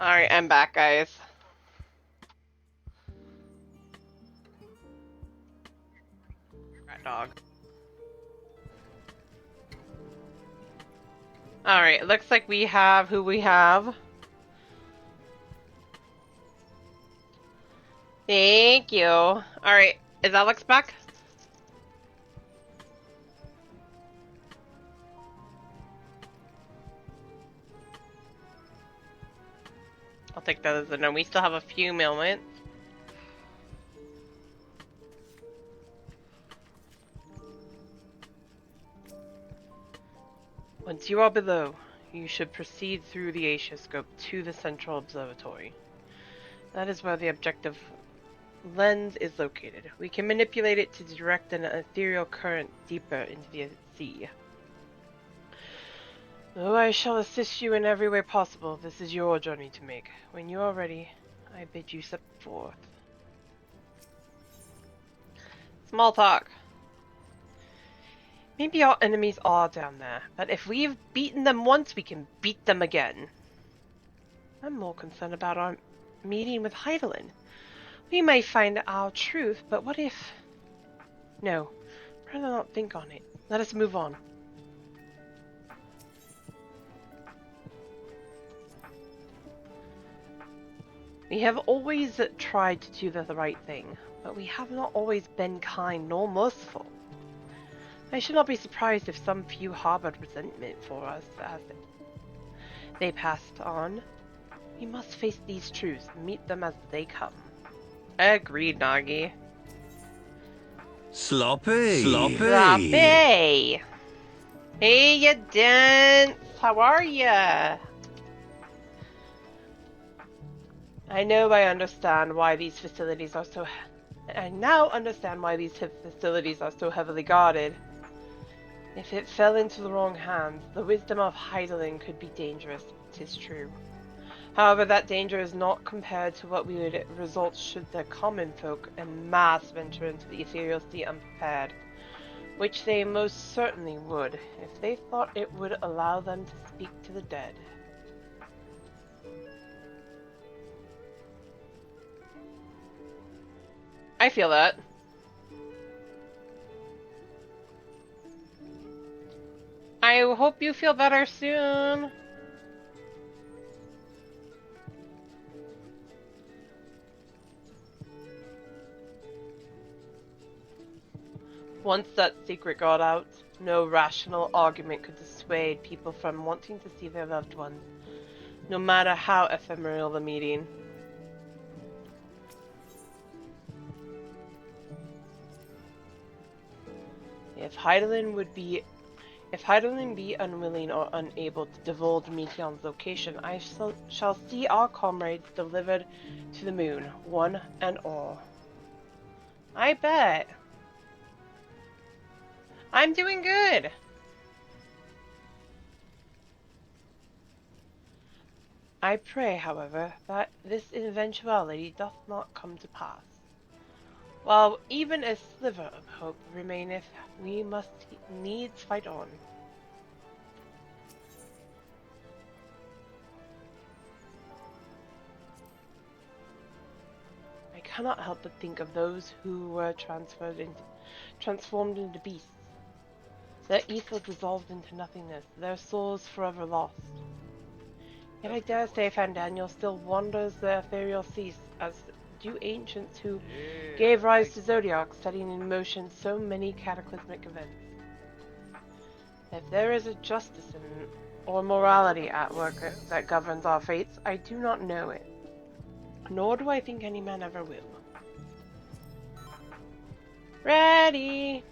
Alright, I'm back, guys. Rat dog. Alright, it looks like we have who we have. Thank you. Alright, is Alex back? I'll take that as a no. We still have a few moments. Once you are below, you should proceed through the Asioscope to the Central Observatory. That is where the objective lens is located. We can manipulate it to direct an ethereal current deeper into the sea. Though I shall assist you in every way possible, this is your journey to make. When you are ready, I bid you step forth. Small talk. Maybe our enemies are down there, but if we've beaten them once, we can beat them again. I'm more concerned about our meeting with Heidelin. We may find our truth, but what if... No, rather not think on it. Let us move on. We have always tried to do the right thing, but we have not always been kind nor merciful. I should not be surprised if some few harbored resentment for us as they passed on. We must face these truths and meet them as they come. Agreed, Nagi. Sloppy! Sloppy! Sloppy! Hey, you dance! How are ya? I understand why these facilities are so... I now understand why these facilities are so heavily guarded. If it fell into the wrong hands, the wisdom of Heidelin could be dangerous, 'tis true. However, that danger is not compared to what would result should the common folk en masse venture into the ethereal sea unprepared, which they most certainly would, if they thought it would allow them to speak to the dead. I feel that. I hope you feel better soon. Once that secret got out, no rational argument could dissuade people from wanting to see their loved ones, no matter how ephemeral the meeting. If Heidelin be unwilling or unable to divulge Meteon's location, I shall see our comrades delivered to the moon, one and all. I bet. I'm doing good. I pray, however, that this eventuality doth not come to pass. While even a sliver of hope remaineth, we must needs fight on. I cannot help but think of those who were transformed into beasts. Their ether dissolved into nothingness, their souls forever lost. Yet I dare say Fandaniel still wanders the ethereal seas, as do ancients who gave rise to Zodiac, setting in motion so many cataclysmic events. If there is a justice or morality at work that governs our fates, I do not know it, nor do I think any man ever will. Ready!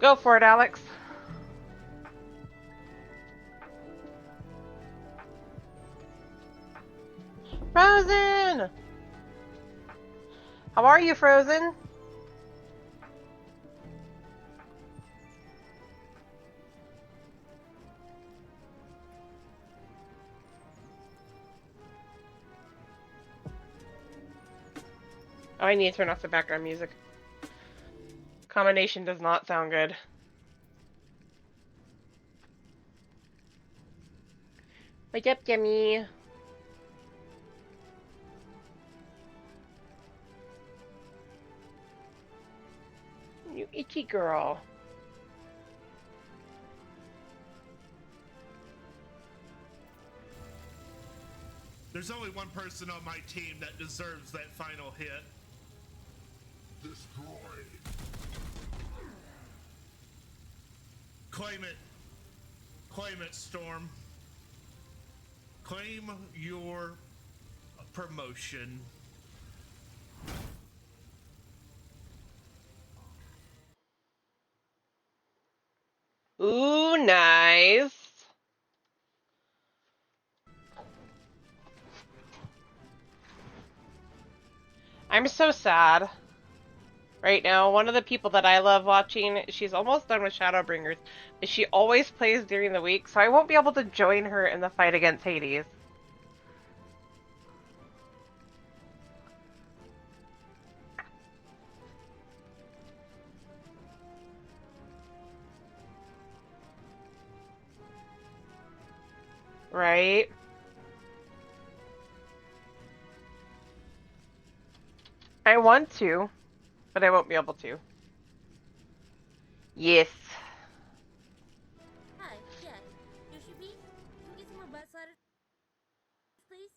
Go for it, Alex. Frozen! How are you, Frozen? Oh, I need to turn off the background music. Combination does not sound good. What's up, Jimmy? You itchy girl. There's only one person on my team that deserves that final hit. Destroy. Claim it. Claim it, Storm. Claim your promotion. Ooh, nice. I'm so sad. Right now, one of the people that I love watching, she's almost done with Shadowbringers, but she always plays during the week, so I won't be able to join her in the fight against Hades. Right? I want to, but I won't be able to. Yes. Hi, yeah. Yoshi-B, can we get some more butt sliders, please?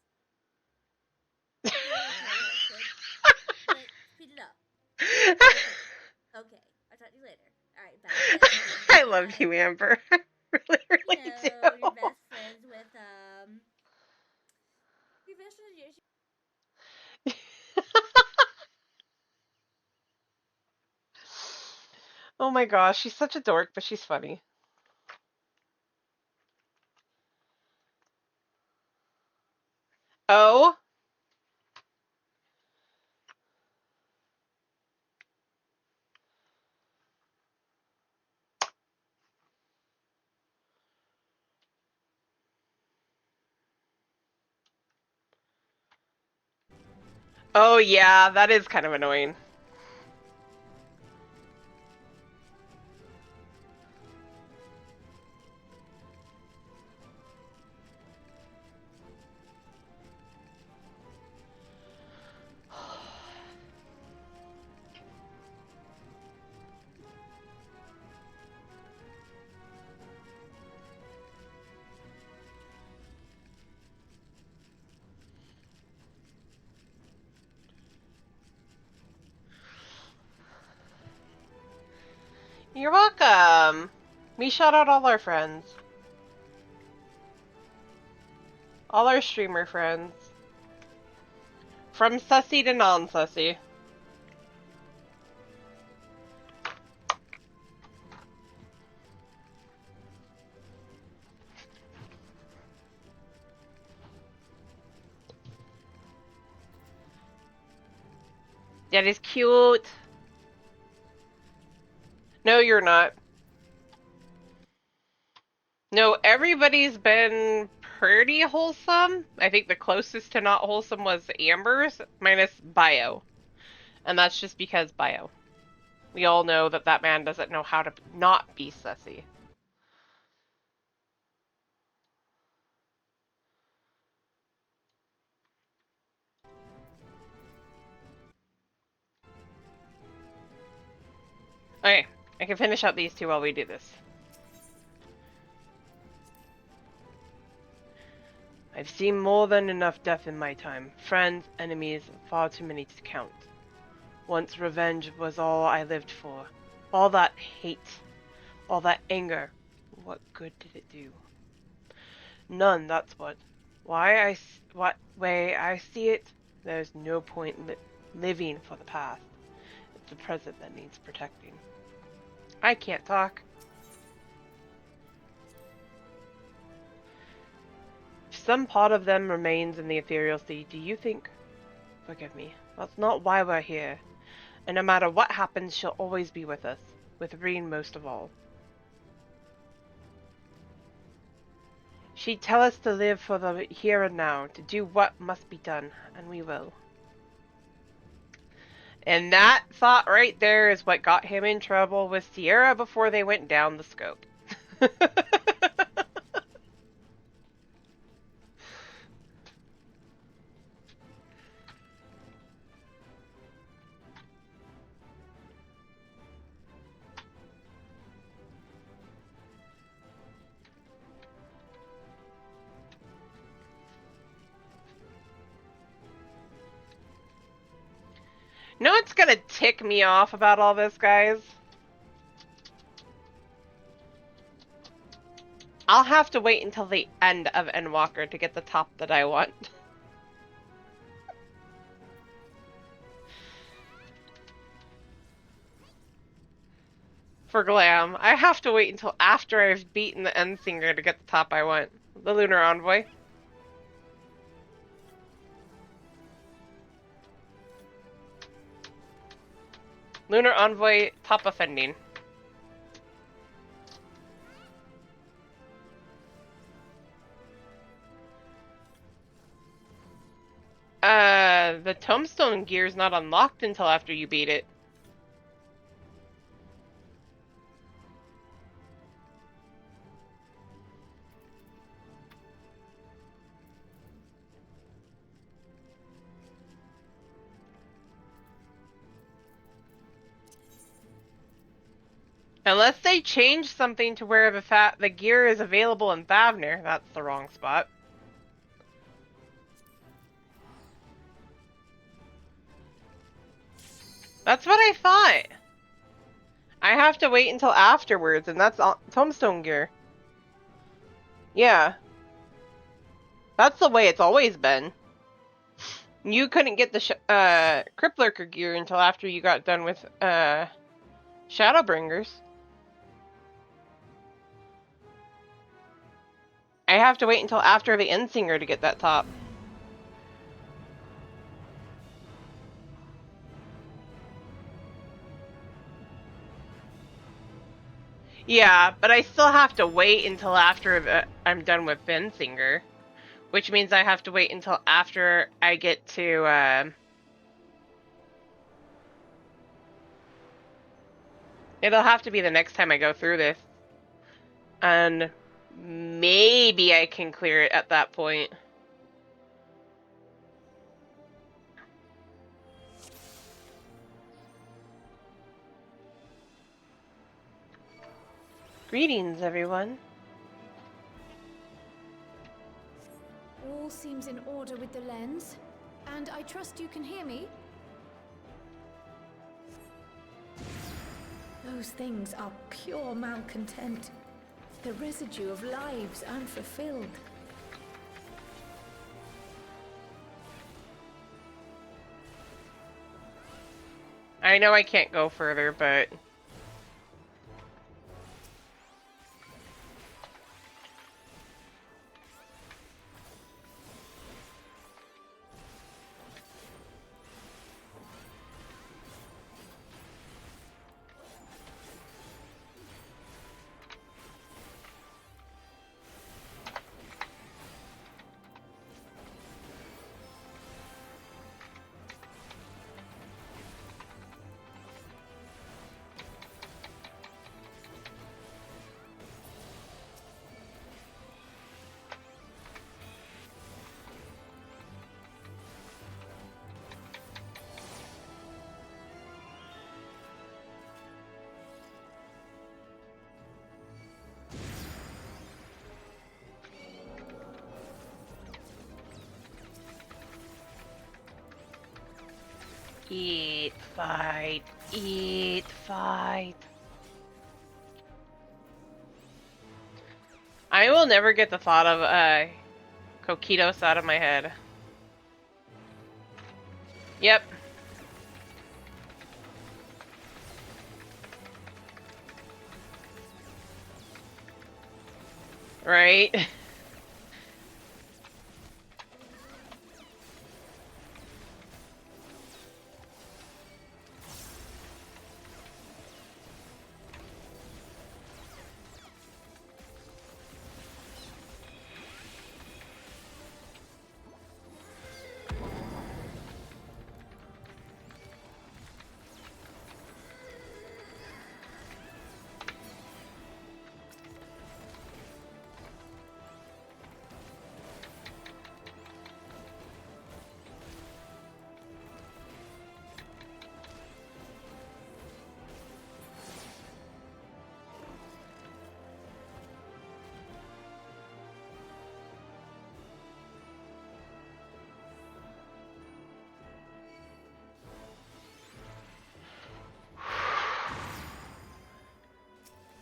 But speed it up. Okay. I'll talk to you later. Alright, bye. I love you, Amber. I really, really do. You're best friends with, You're best friends with Yoshi. Oh my gosh, she's such a dork, but she's funny. Oh? Oh yeah, that is kind of annoying. You're welcome. We shout out all our friends. All our streamer friends. From sussy to non-sussy. That is cute. No, you're not. No, everybody's been pretty wholesome. I think the closest to not wholesome was Amber's, minus Bio. And that's just because Bio. We all know that that man doesn't know how to not be sussy. Okay, I can finish out these two while we do this. I've seen more than enough death in my time. Friends, enemies, far too many to count. Once revenge was all I lived for. All that hate, all that anger, what good did it do? None, that's what. What way I see it, there's no point living for the past. It's the present that needs protecting. I can't talk. If some part of them remains in the ethereal sea, do you think... Forgive me. That's not why we're here. And no matter what happens, she'll always be with us. With Reen most of all. She'd tell us to live for the here and now, to do what must be done, and we will. And that thought right there is what got him in trouble with Sierra before they went down the scope. You know what's gonna tick me off about all this, guys? I'll have to wait until the end of Endwalker to get the top that I want. For Glam, I have to wait until after I've beaten the Endsinger to get the top I want. The Lunar Envoy. Lunar Envoy, top offending. The Tombstone gear is not unlocked until after you beat it. Unless they change something to where the gear is available in Thavner, that's the wrong spot. That's what I thought. I have to wait until afterwards, and that's Tombstone gear. Yeah. That's the way it's always been. You couldn't get the Cryptlurker gear until after you got done with Shadowbringers. I have to wait until after the Endsinger to get that top. Yeah, but I still have to wait until after I'm done with Endsinger. Which means I have to wait until after I get to, it'll have to be the next time I go through this. And maybe I can clear it at that point. Greetings, everyone. All seems in order with the lens, and I trust you can hear me. Those things are pure malcontent, the residue of lives unfulfilled. I know I can't go further, but... Eat, fight, eat, fight. I will never get the thought of Coquitos out of my head. Yep. Right?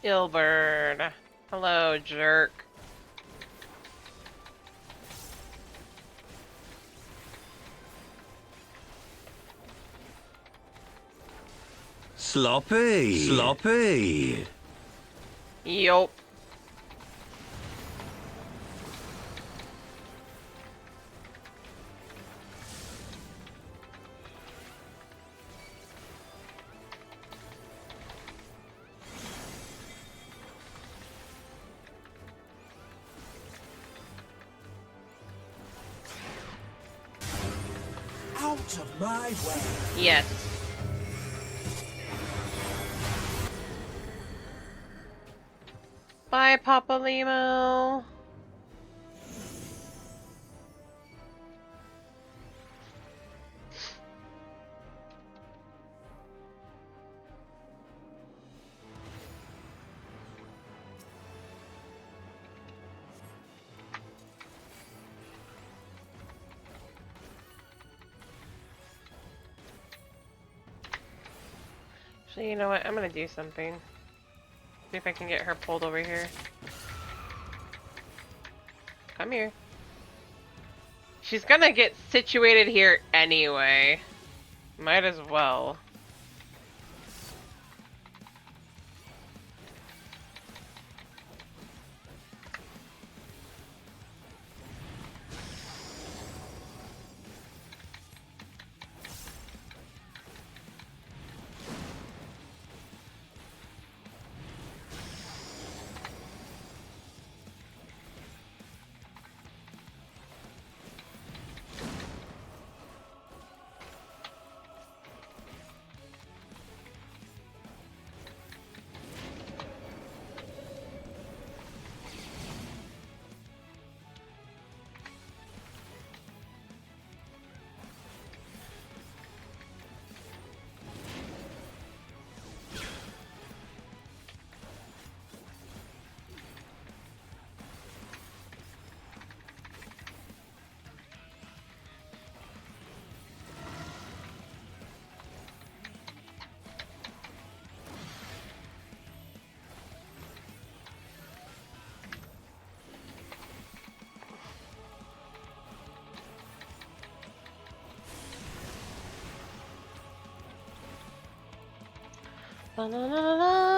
Ilburn. Hello, jerk. Sloppy. Sloppy. Yup. Out of my way. Yes. Bye, Papa Limo. So you know what? I'm gonna do something. See if I can get her pulled over here. Come here. She's gonna get situated here anyway. Might as well. La, la, la, la,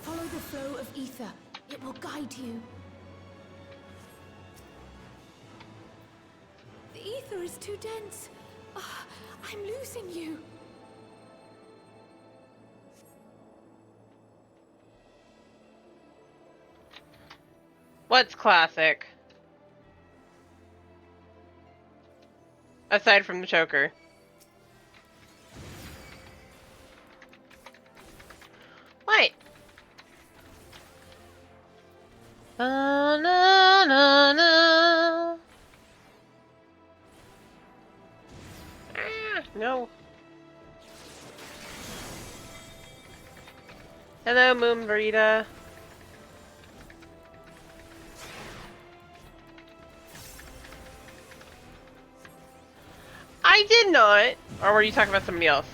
Follow the flow of ether. It will guide you. The ether is too dense. Ah, I'm losing you. What's classic? Aside from the choker. What? Na na na na. Ah, no. Hello, Moon Burrito. I did not. Or were you talking about somebody else?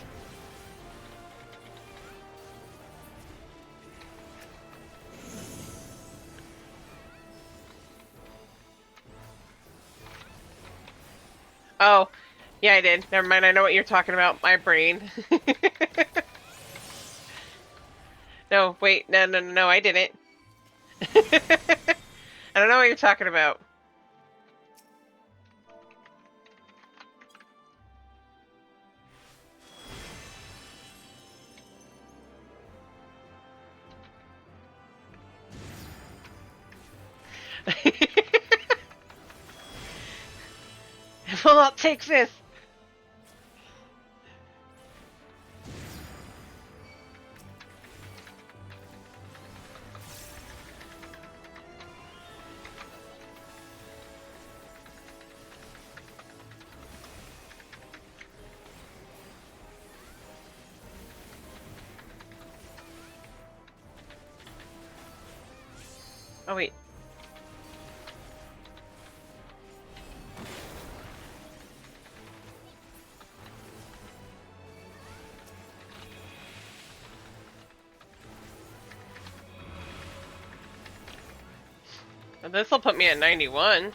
Oh, yeah, I did. Never mind. I know what you're talking about. My brain. No, wait, no, I didn't. I don't know what you're talking about. Well, I'll take this. Oh, wait. Well, this'll put me at 91.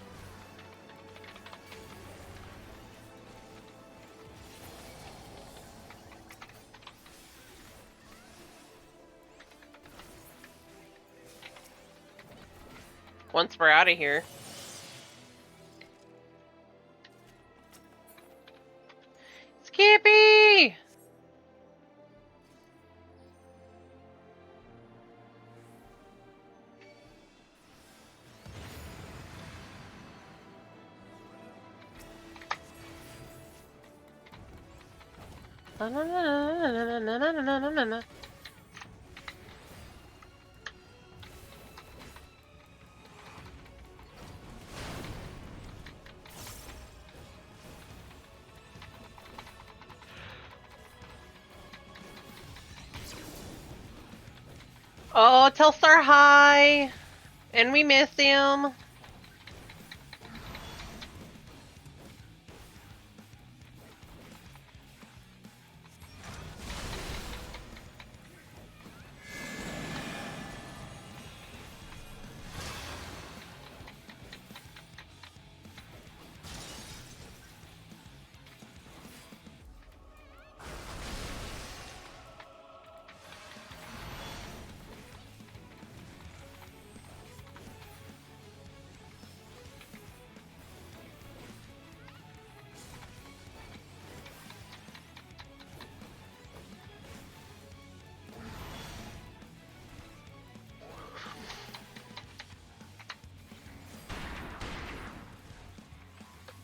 Once we're out of here. Skippy! Oh, Telstar hi! And we miss him.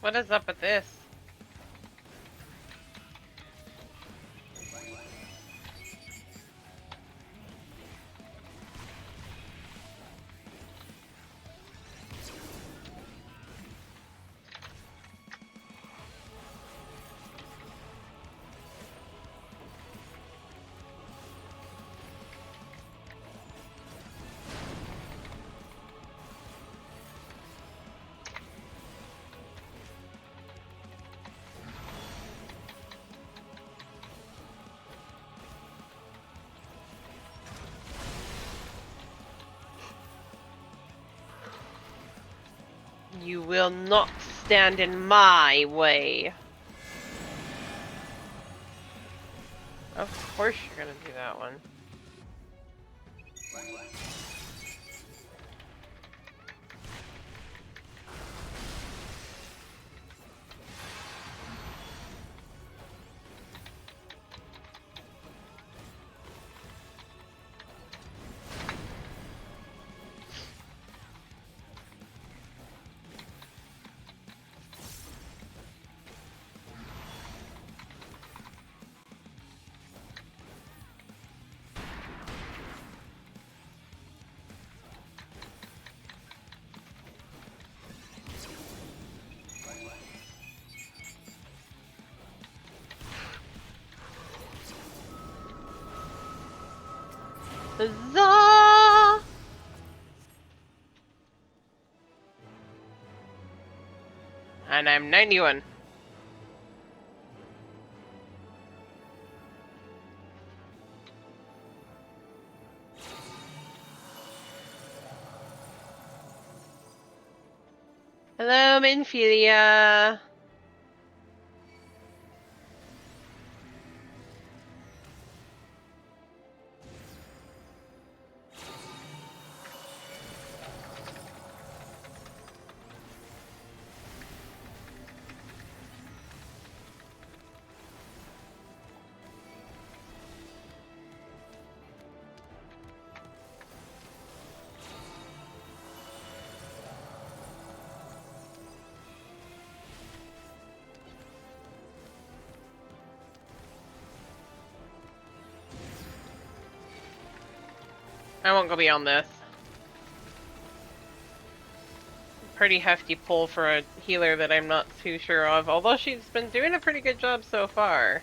What is up with this? You will not stand in my way. Of course you're gonna do that one. Huzzah! And I'm 91. Hello, Minfilia. I won't go beyond this. Pretty hefty pull for a healer that I'm not too sure of, although she's been doing a pretty good job so far.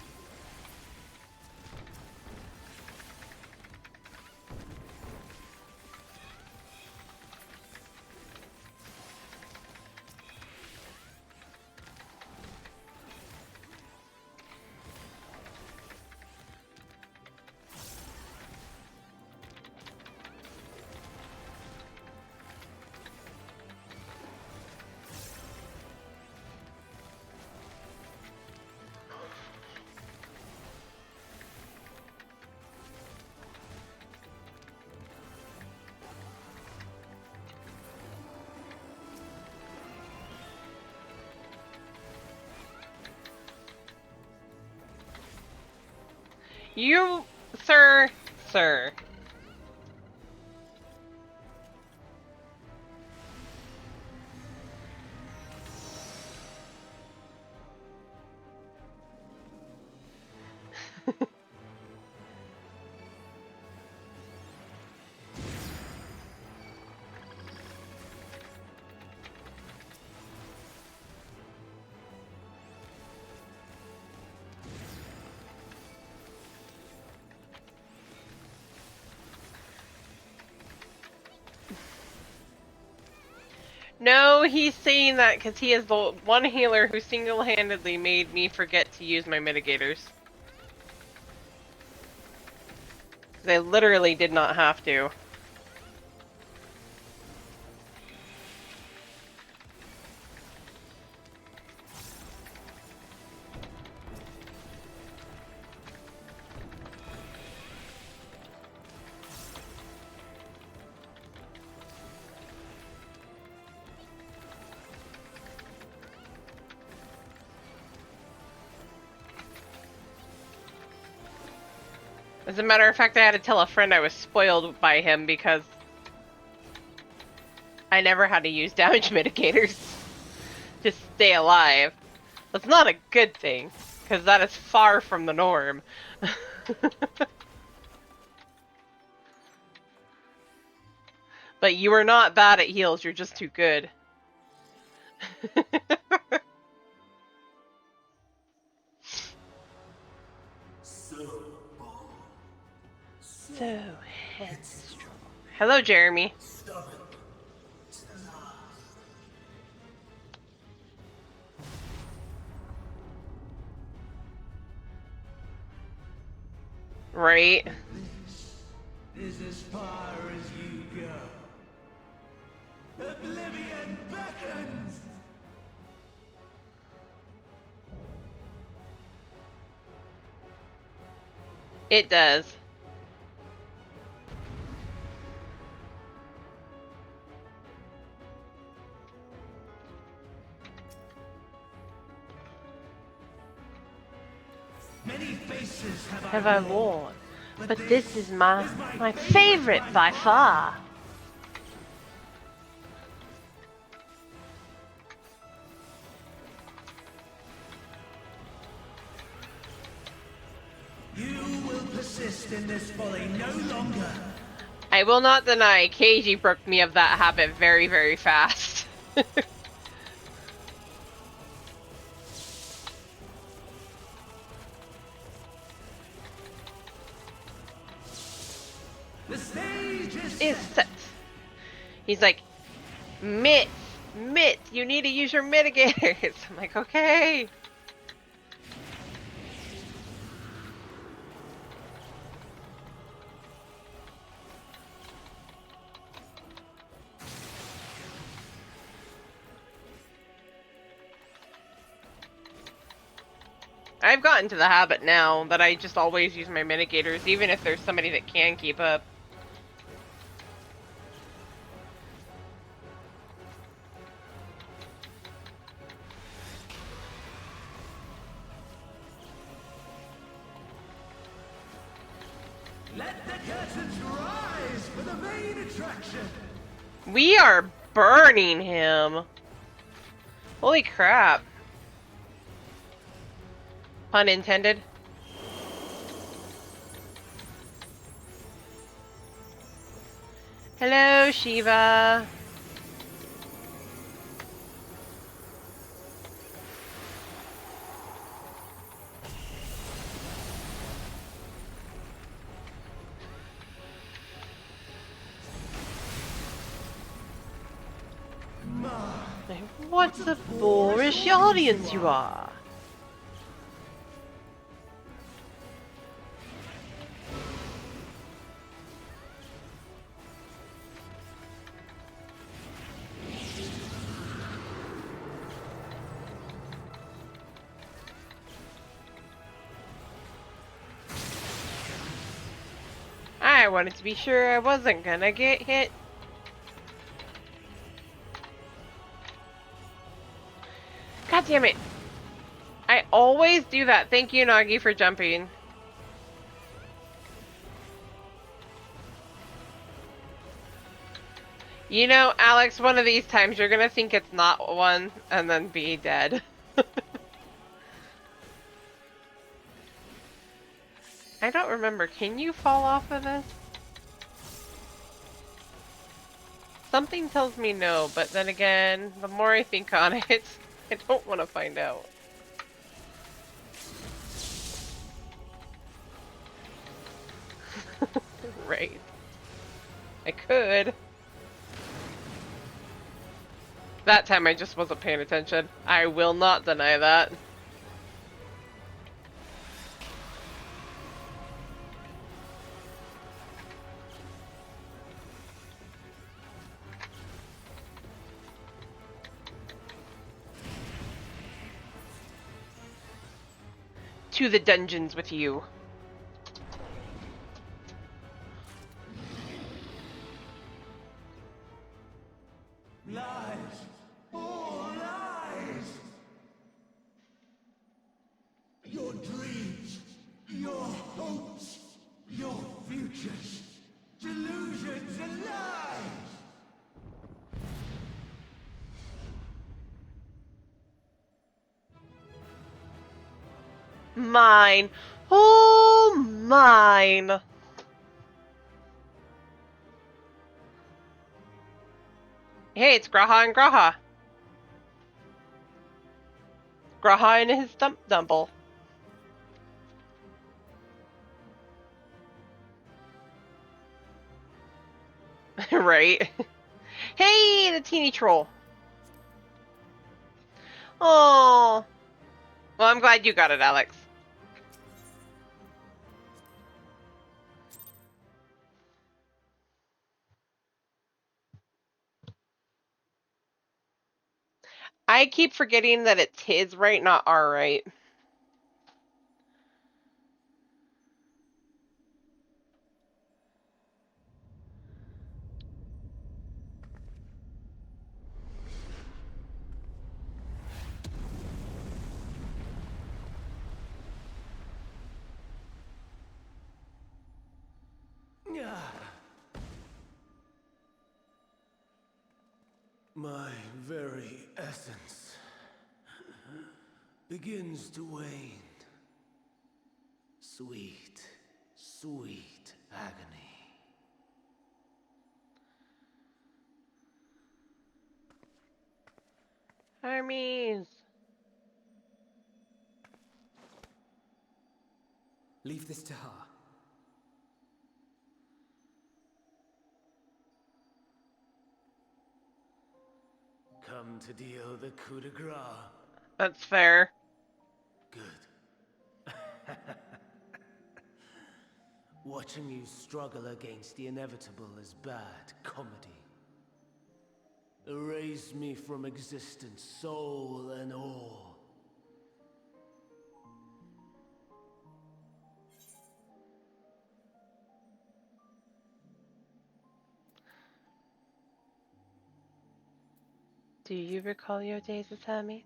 You, sir. No, he's saying that because he is the one healer who single-handedly made me forget to use my mitigators. I literally did not have to. As a matter of fact, I had to tell a friend I was spoiled by him because I never had to use damage mitigators to stay alive. That's not a good thing, because that is far from the norm. But you are not bad at heals, you're just too good. So headstrong. Hello, Jeremy. Right. This is as far as you go. Oblivion beckons! It does. Many faces Have I worn, but this is my favorite by far. You will persist in this folly no longer. I will not deny, KG broke me of that habit very, very fast. The stage is set. He's like, Mitt, you need to use your mitigators. I'm like, okay. I've gotten to the habit now that I just always use my mitigators, even if there's somebody that can keep up. Let the curtains rise for the main attraction. We are burning him. Holy crap. Pun intended. Hello, Shiva. What a boorish audience you are. I wanted to be sure I wasn't gonna get hit. God damn it. I always do that. Thank you, Nagi, for jumping. You know, Alex, one of these times you're gonna think it's not one and then be dead. I don't remember. Can you fall off of this? Something tells me no, but then again, the more I think on it, I don't want to find out. Right. I could. That time I just wasn't paying attention. I will not deny that. To the dungeons with you. Lies! All lies! Your dreams, your hopes, your futures, delusions and lies! Mine. Oh, mine. Hey, it's Graha and Graha. Graha and his stump dumble. Right. Hey, the teeny troll. Oh. Well, I'm glad you got it, Alex. I keep forgetting that it's his right, not our right. My very essence begins to wane. Sweet, sweet agony. Hermes. Leave this to her. Come to deal the coup de grace. That's fair. Good. Watching you struggle against the inevitable is bad comedy. Erase me from existence, soul and all. Do you recall your days as Hermes?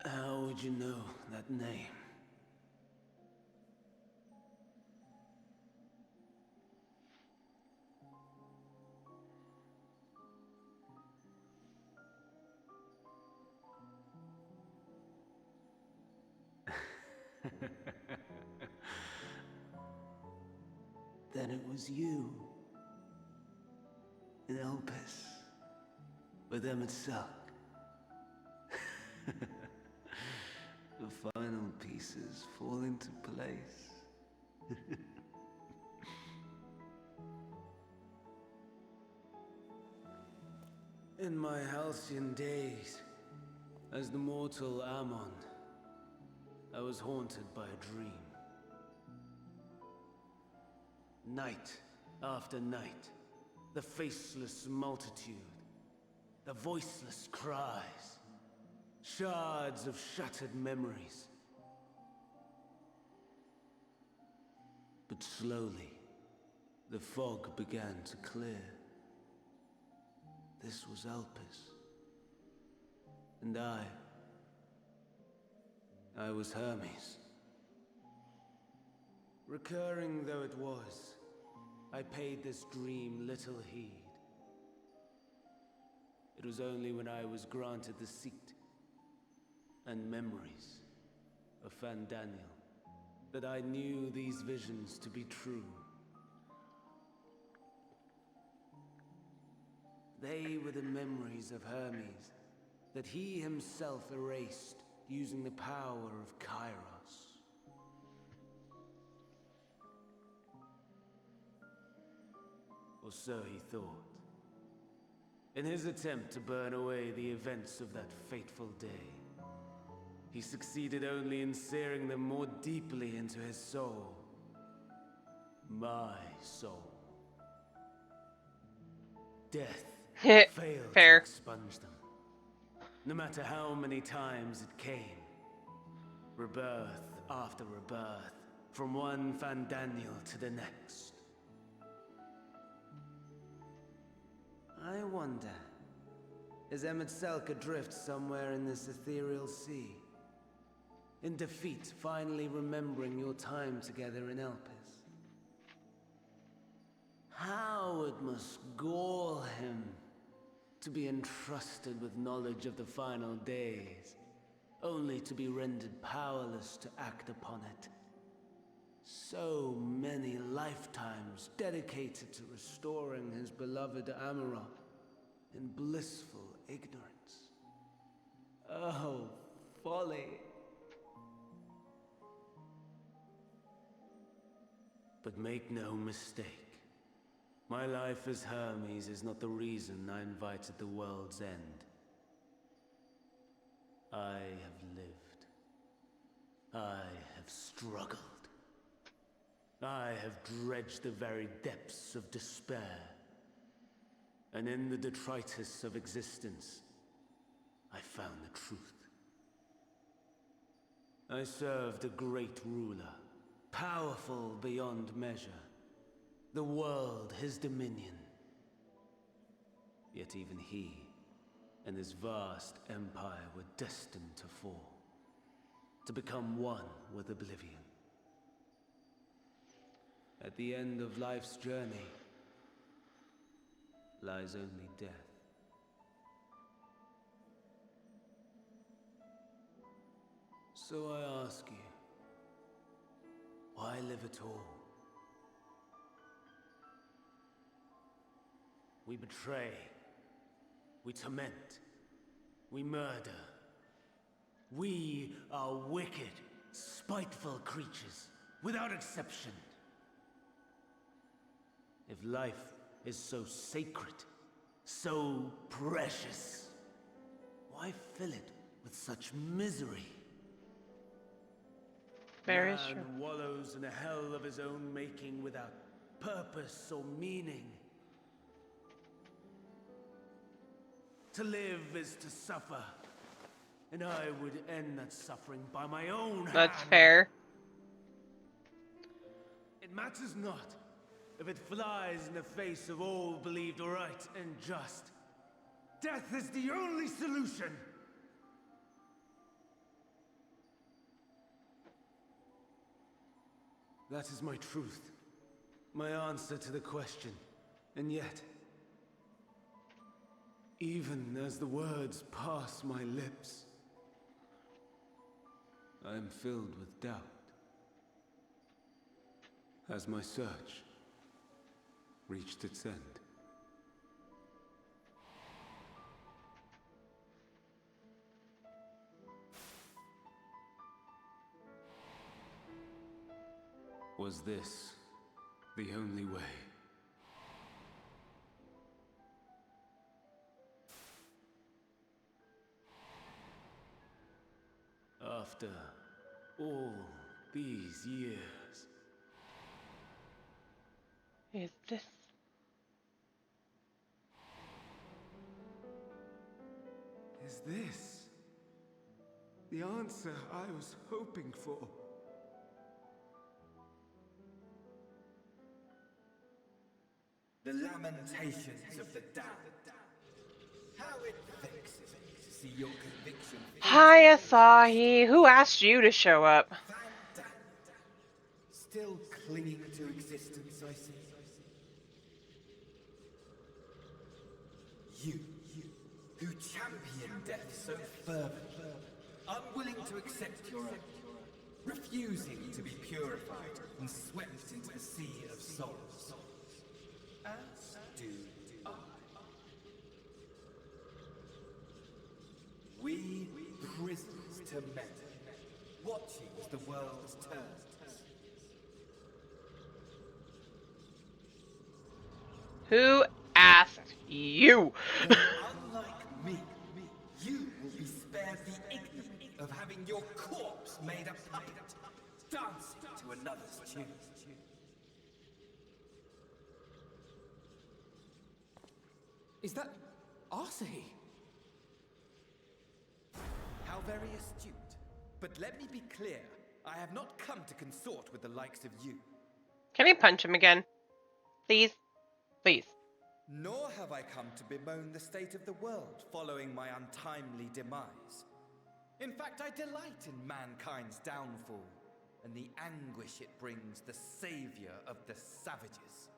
How would you know that name? And it was you. In Elpis. With Emet-Selch. The final pieces fall into place. In my halcyon days, as the mortal Ammon, I was haunted by a dream. Night after night, the faceless multitude, the voiceless cries, shards of shattered memories. But slowly, the fog began to clear. This was Elpis. And I was Hermes. Recurring though it was, I paid this dream little heed. It was only when I was granted the seat and memories of Fandaniel that I knew these visions to be true. They were the memories of Hermes that he himself erased using the power of Kairos. Or so he thought. In his attempt to burn away the events of that fateful day, he succeeded only in searing them more deeply into his soul. My soul. Death failed to expunge them. No matter how many times it came. Rebirth after rebirth, from one Fandaniel to the next. I wonder, is Emet-Selch adrift somewhere in this ethereal sea? In defeat, finally remembering your time together in Elpis? How it must gall him to be entrusted with knowledge of the final days, only to be rendered powerless to act upon it. So many lifetimes dedicated to restoring his beloved Amarok in blissful ignorance. Oh, folly! But make no mistake. My life as Hermes is not the reason I invited the world's end. I have lived. I have struggled. I have dredged the very depths of despair. And in the detritus of existence, I found the truth. I served a great ruler, powerful beyond measure. The world his dominion. Yet even he and his vast empire were destined to fall, to become one with oblivion. At the end of life's journey lies only death. So I ask you, why live at all? We betray, we torment, we murder. We are wicked, spiteful creatures, without exception. If life is so sacred, so precious, why fill it with such misery? Very Man true. wallows in a hell of his own making without purpose or meaning. To live is to suffer, and I would end that suffering by my own hand. That's fair. It matters not if it flies in the face of all believed right and just. Death is the only solution. That is my truth, my answer to the question, and yet, even as the words pass my lips, I am filled with doubt. Has my search reached its end. Was this the only way? After all these years. Is this? Is this the answer I was hoping for? The lamentations of the damned. How it vexes me to see your conviction. Hi, Asahi. Who asked you to show up? Still clinging to existence, I see. You, who champion death so fervently, unwilling to accept your own, refusing to be purified and swept into the sea of souls. As do I. We prisoners to men, watching as the world turns. Who asked you? Unlike me, you will be spared the ignominy of having your corpse made a puppet, dancing to another's tune. Is that Asahi? How very astute. But let me be clear, I have not come to consort with the likes of you. Can I punch him again? Please? Please. Nor have I come to bemoan the state of the world following my untimely demise. In fact, I delight in mankind's downfall and the anguish it brings the savior of the savages.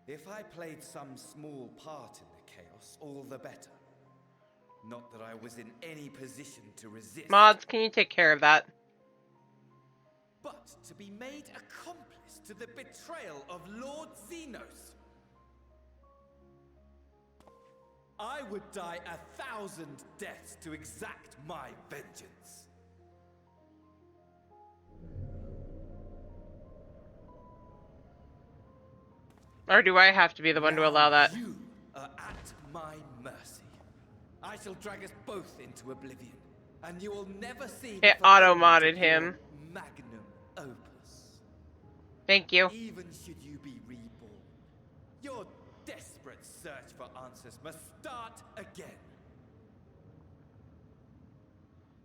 If I played some small part in the chaos, all the better. Not that I was in any position to resist. Mods, can you take care of that? But to be made accomplice to the betrayal of Lord Xenos. I would die 1,000 deaths to exact my vengeance. Or do I have to be the one to allow that? You are at my mercy. I shall drag us both into oblivion, and you will never see It auto-modded him. magnum opus. Thank you. Even should you be reborn, your desperate search for answers must start again.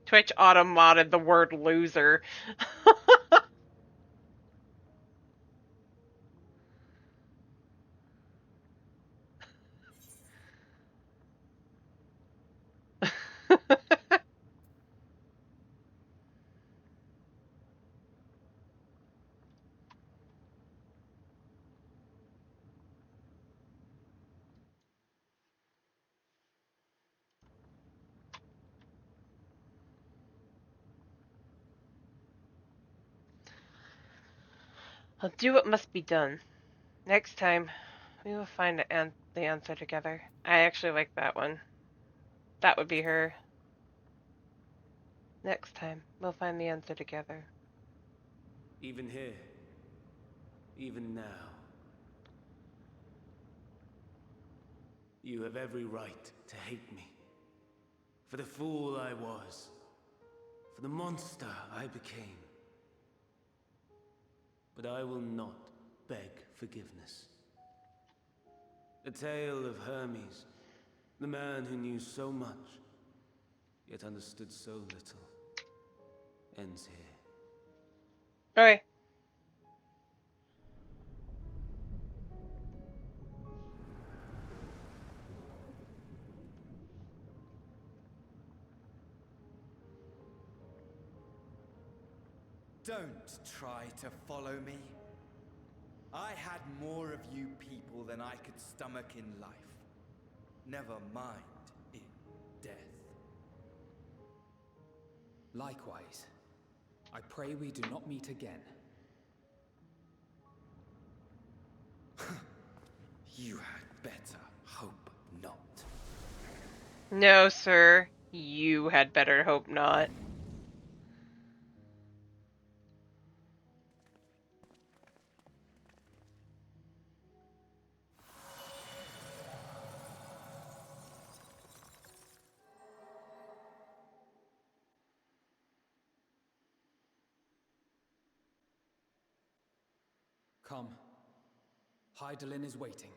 Twitch auto-modded the word loser. I'll do what must be done. Next time, we will find the answer together. I actually like that one. That would be her. Next time, we'll find the answer together. Even here, even now, you have every right to hate me. For the fool I was, for the monster I became. But I will not beg forgiveness. The tale of Hermes, the man who knew so much, yet understood so little, ends here. Okay. Don't try to follow me. I had more of you people than I could stomach in life. Never mind in death. Likewise, I pray we do not meet again. You had better hope not. No, sir. You had better hope not. Come. Hydaelyn is waiting.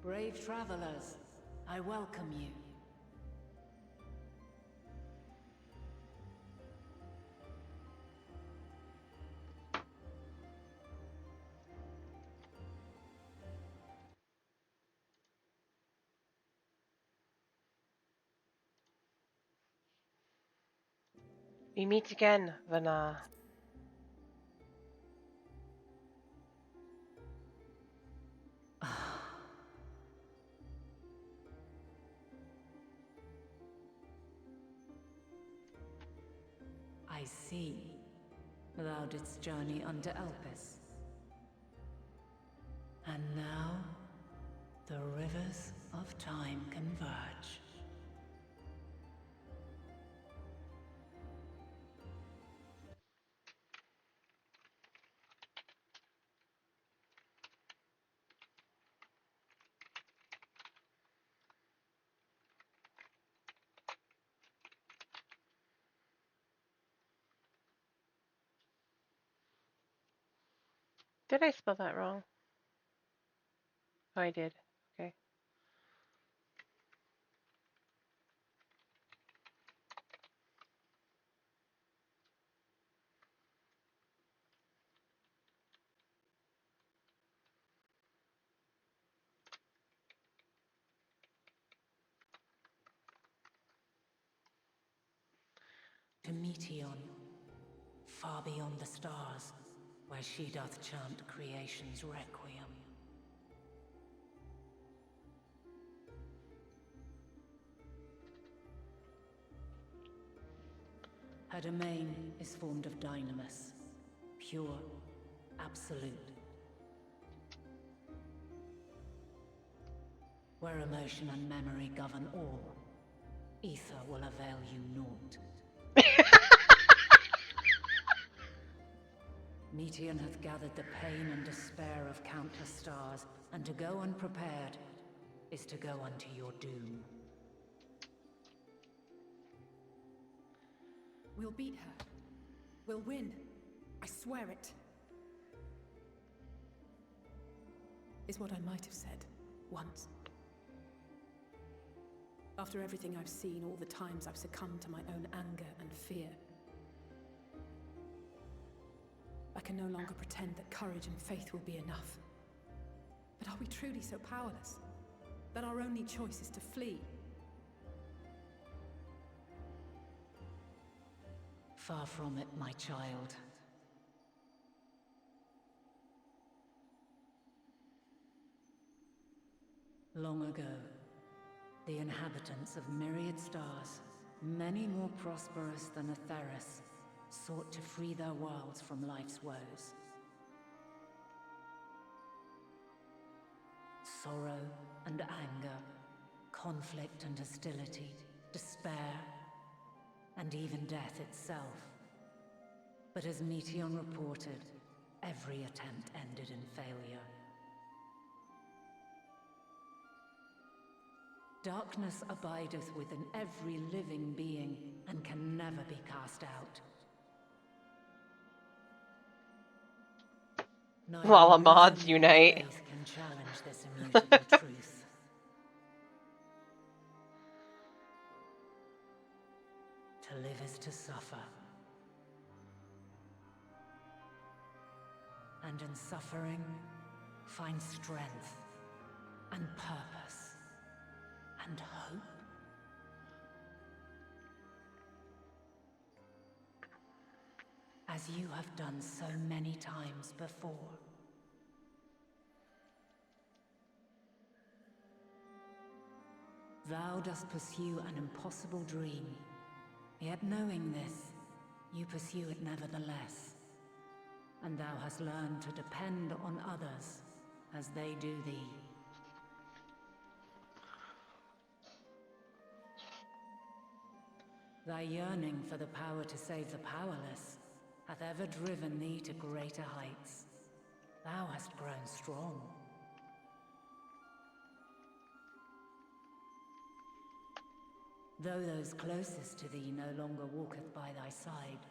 Brave travelers, I welcome you. We meet again, Vana. I see. Thou didst journey unto Elpis. And now, the rivers of time converge. Did I spell that wrong? Oh, I did. Okay. To Meteon, far beyond the stars, where she doth chant creation's requiem. Her domain is formed of dynamis, pure, absolute. Where emotion and memory govern all, ether will avail you naught. Meteon hath gathered the pain and despair of countless stars, and to go unprepared is to go unto your doom. We'll beat her. We'll win. I swear it. Is what I might have said once. After everything I've seen, all the times I've succumbed to my own anger and fear. I can no longer pretend that courage and faith will be enough. But are we truly so powerless? That our only choice is to flee? Far from it, my child. Long ago, the inhabitants of myriad stars, many more prosperous than Atheris, sought to free their worlds from life's woes. Sorrow and anger, conflict and hostility, despair, and even death itself. But as Meteon reported, every attempt ended in failure. Darkness abideth within every living being and can never be cast out. While mods unite. Faith can challenge this immutable truth. To live is to suffer. And in suffering, find strength and purpose and hope. As you have done so many times before. Thou dost pursue an impossible dream, yet knowing this, you pursue it nevertheless. And thou hast learned to depend on others as they do thee. Thy yearning for the power to save the powerless hath ever driven thee to greater heights. Thou hast grown strong. Though those closest to thee no longer walketh by thy side,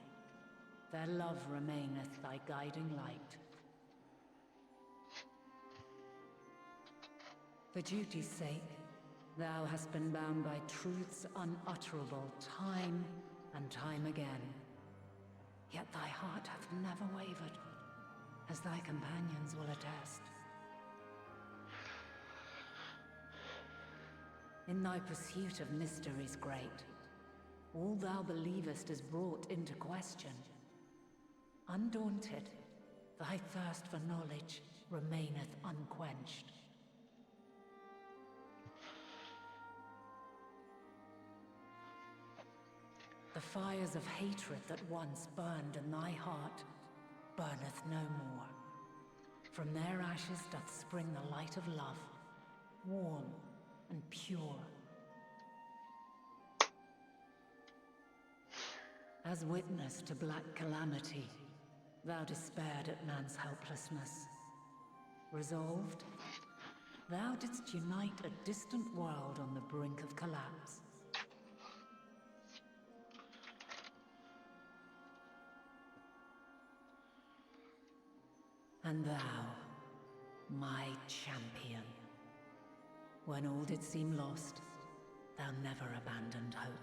their love remaineth thy guiding light. For duty's sake, thou hast been bound by truths unutterable time and time again. Yet thy heart hath never wavered, as thy companions will attest. In thy pursuit of mysteries great, all thou believest is brought into question. Undaunted, thy thirst for knowledge remaineth unquenched. The fires of hatred that once burned in thy heart burneth no more. From their ashes doth spring the light of love, warm and pure. As witness to black calamity, thou despaired at man's helplessness. Resolved, thou didst unite a distant world on the brink of collapse. And thou, my champion, when all did seem lost, thou never abandoned hope.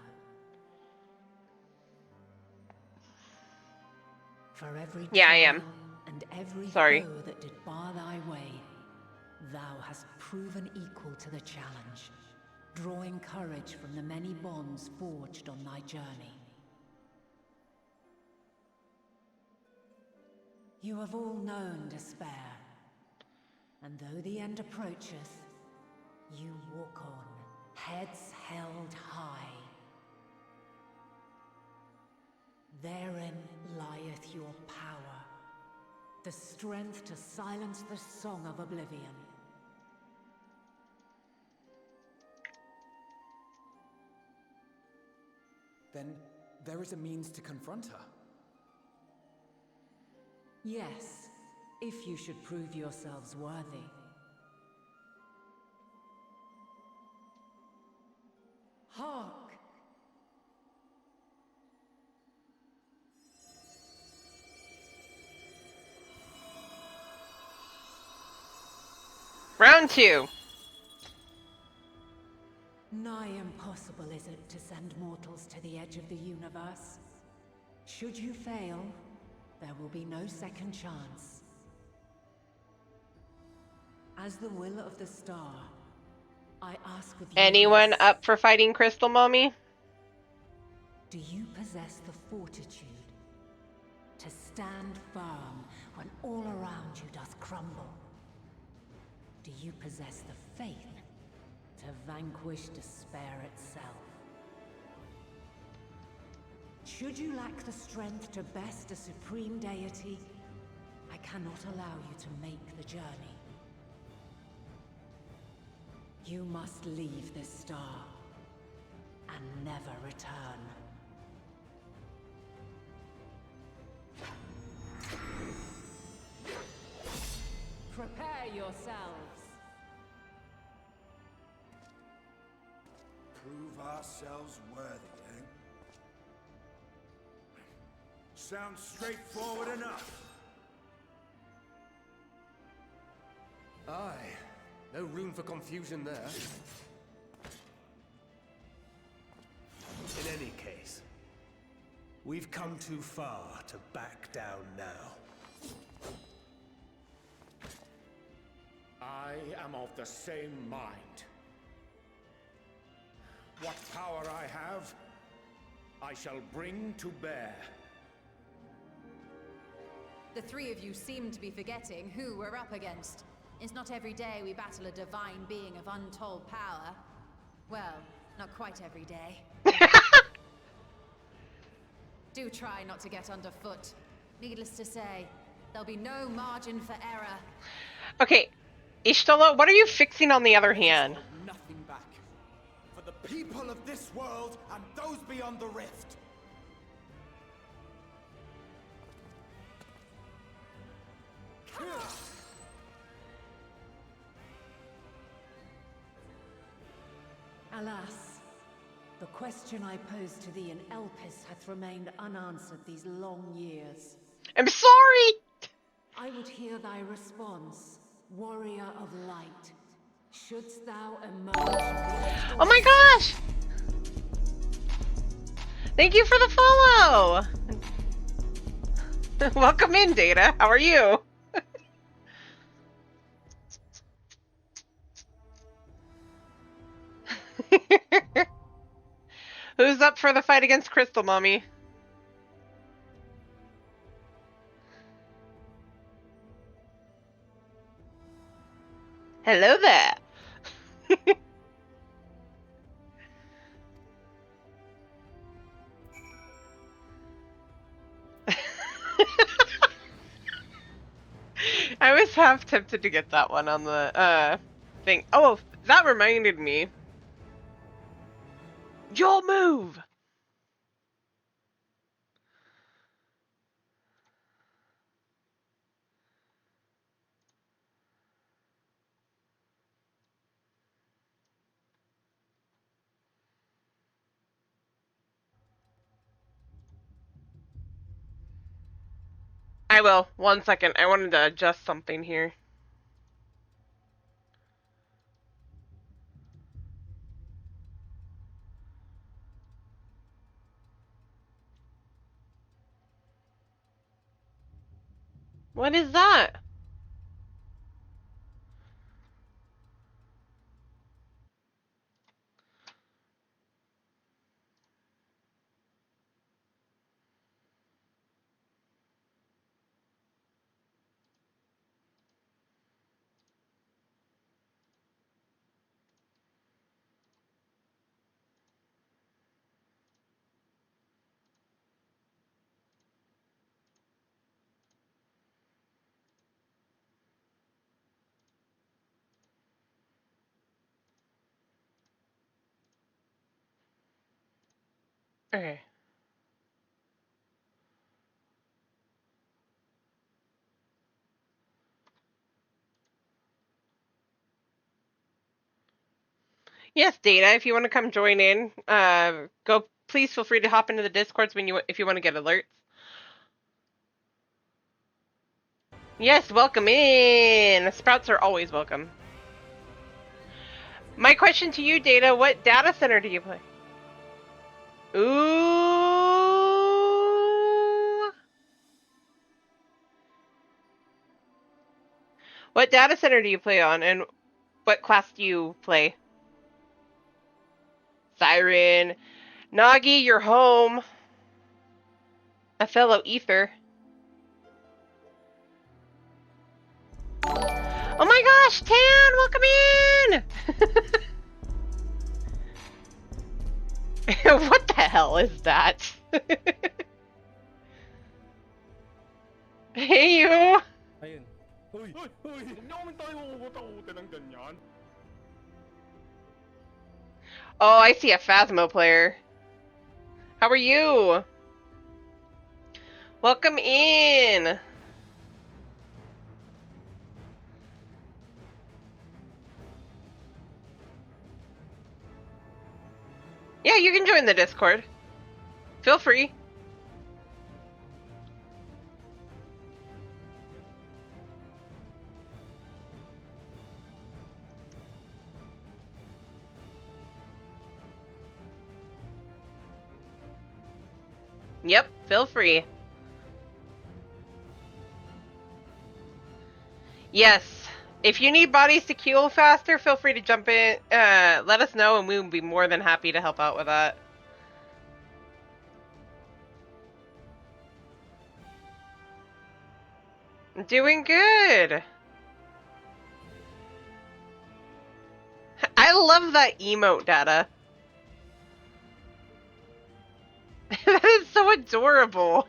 For every I am. and every Sorry. foe that did bar thy way, thou hast proven equal to the challenge, drawing courage from the many bonds forged on thy journey. You have all known despair, and though the end approacheth, you walk on, heads held high. Therein lieth your power, the strength to silence the song of oblivion. Then there is a means to confront her. Yes, if you should prove yourselves worthy. Hark! Round 2. Nigh impossible is it to send mortals to the edge of the universe. Should you fail, there will be no second chance. As the will of the star, I ask of you Anyone this. up for fighting Crystal Mommy? Do you possess the fortitude to stand firm when all around you doth crumble? Do you possess the faith to vanquish despair itself? Should you lack the strength to best a supreme deity, I cannot allow you to make the journey. You must leave this star and never return. Prepare yourselves. Prove ourselves worthy, eh? Sounds straightforward enough. Aye. No room for confusion there. In any case, We've come too far to back down now. I am of the same mind. What power I have, I shall bring to bear. The three of you seem to be forgetting who we're up against. It's not every day we battle a divine being of untold power. Well, not quite every day. Do try not to get underfoot. Needless to say, there'll be no margin for error. Okay, Ishtala, what are you fixing on the other hand? Nothing back. For the people of this world and those beyond the rift. Alas, the question I posed to thee in Elpis hath remained unanswered these long years. I'm sorry! I would hear thy response, warrior of light. Shouldst thou emerge... Oh my gosh! Thank you for the follow! Welcome in, Data. How are you? Who's up for the fight against Crystal, Mommy? Hello there! I was half tempted to get that one on the thing. Oh, that reminded me. Your move! I will. 1 second. I wanted to adjust something here. What is that? Okay. Yes, Data, if you want to come join in, please feel free to hop into the Discords if you want to get alerts. Yes, welcome in! Sprouts are always welcome. My question to you, Data, what data center do you play? Ooh! What data center do you play on, and what class do you play? Siren. Nagi, you're home. A fellow ether. Oh my gosh, Tan, welcome in! What the hell is that? Hey, you! Ayun. Uy! Uy! Huwag niyo kami tayo utak-utak ng ganyan. Oh, I see a Phasmo player. How are you? Welcome in! Yeah, you can join the Discord. Feel free. Yep, Feel free. Yes. If you need bodies to heal faster, feel free to jump in. Let us know, and we will be more than happy to help out with that. Doing good. I love that emote, Data. That is so adorable.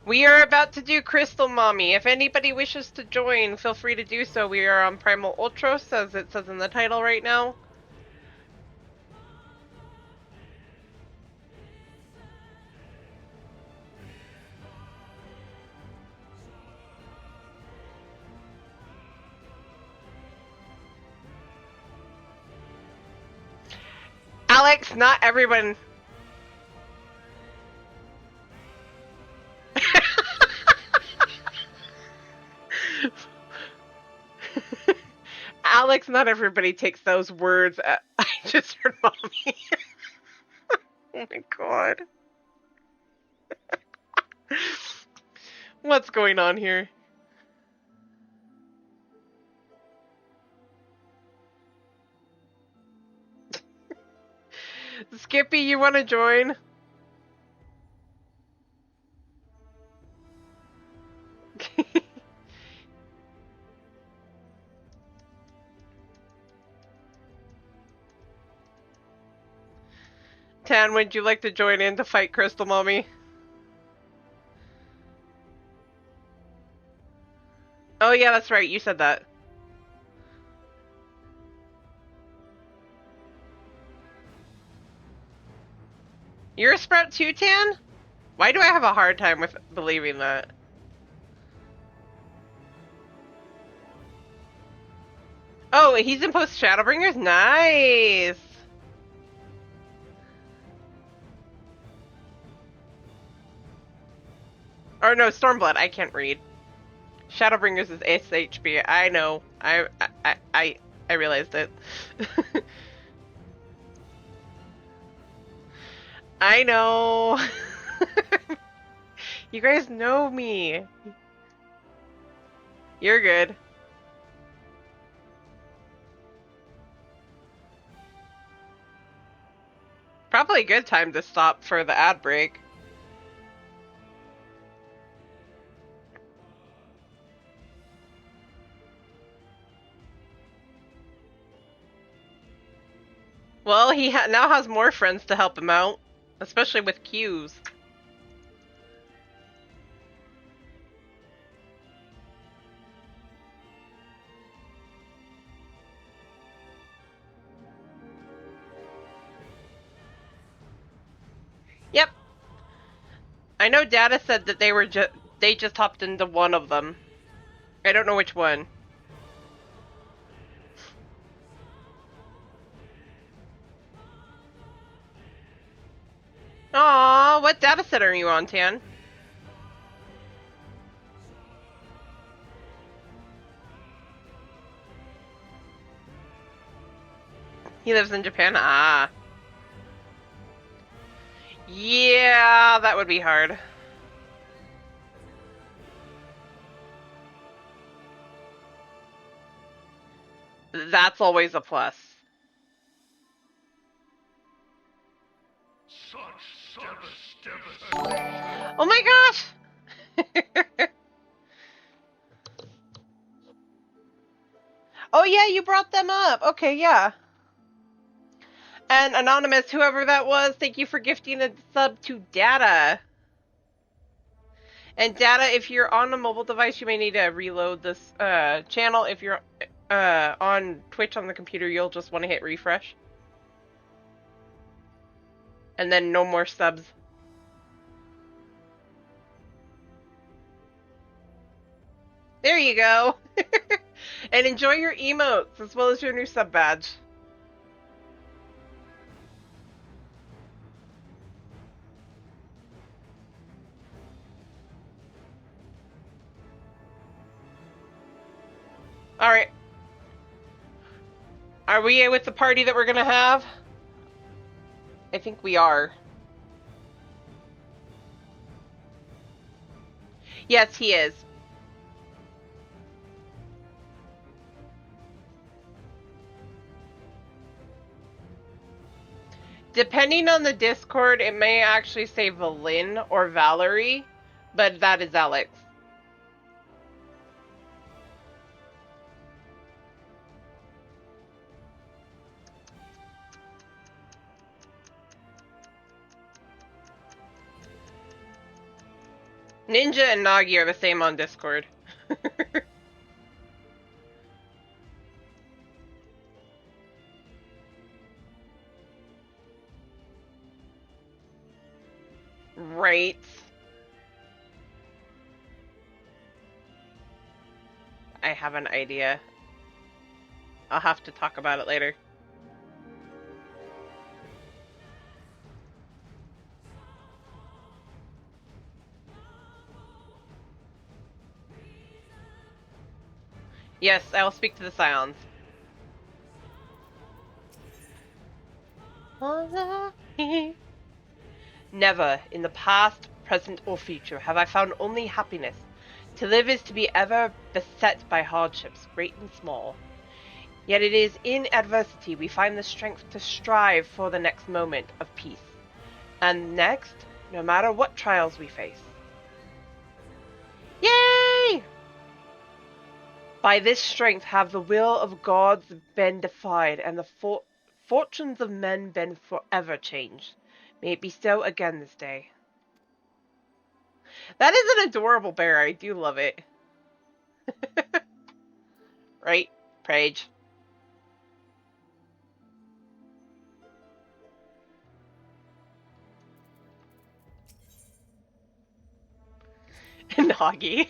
We are about to do Crystal Mommy. If anybody wishes to join, feel free to do so. We are on Primal Ultros, as it says in the title right now. Alex, not everyone... Alex, not everybody takes those words. I just heard Mommy. Oh my god. What's going on here? Skippy, you want to join? Tan, would you like to join in to fight Crystal Mommy? Oh yeah, that's right, you said that. You're a Sprout too, Tan? Why do I have a hard time with believing that? Oh, he's in post Shadowbringers? Nice! Or no, Stormblood, I can't read. Shadowbringers is SHB, I know. I realized it. I know. You guys know me. You're good. Probably a good time to stop for the ad break. Well, he now has more friends to help him out, especially with cues. Yep. I know Data said that they just hopped into one of them. I don't know which one. Aww, what data set are you on, Tan? He lives in Japan? Ah. Yeah, that would be hard. That's always a plus. Oh my gosh! Oh yeah, you brought them up. Okay, yeah. And Anonymous, whoever that was, thank you for gifting a sub to Data. And Data, if you're on a mobile device, you may need to reload this channel. If you're on Twitch on the computer, you'll just want to hit refresh. And then no more subs. There you go. And enjoy your emotes as well as your new sub badge. Alright. Are we with the party that we're gonna have? I think we are. Yes, he is. Depending on the Discord, it may actually say Valyn or Valerie, but that is Alex. Ninja and Nagi are the same on Discord. Right. I have an idea. I'll have to talk about it later. Yes, I'll speak to the Scions. Never, in the past, present, or future, have I found only happiness. To live is to be ever beset by hardships, great and small. Yet it is in adversity we find the strength to strive for the next moment of peace. And next, no matter what trials we face. Yay! By this strength have the will of gods been defied, and the fortunes of men been forever changed. May it be so again this day. That is an adorable bear. I do love it. Right, Prage? Nagi.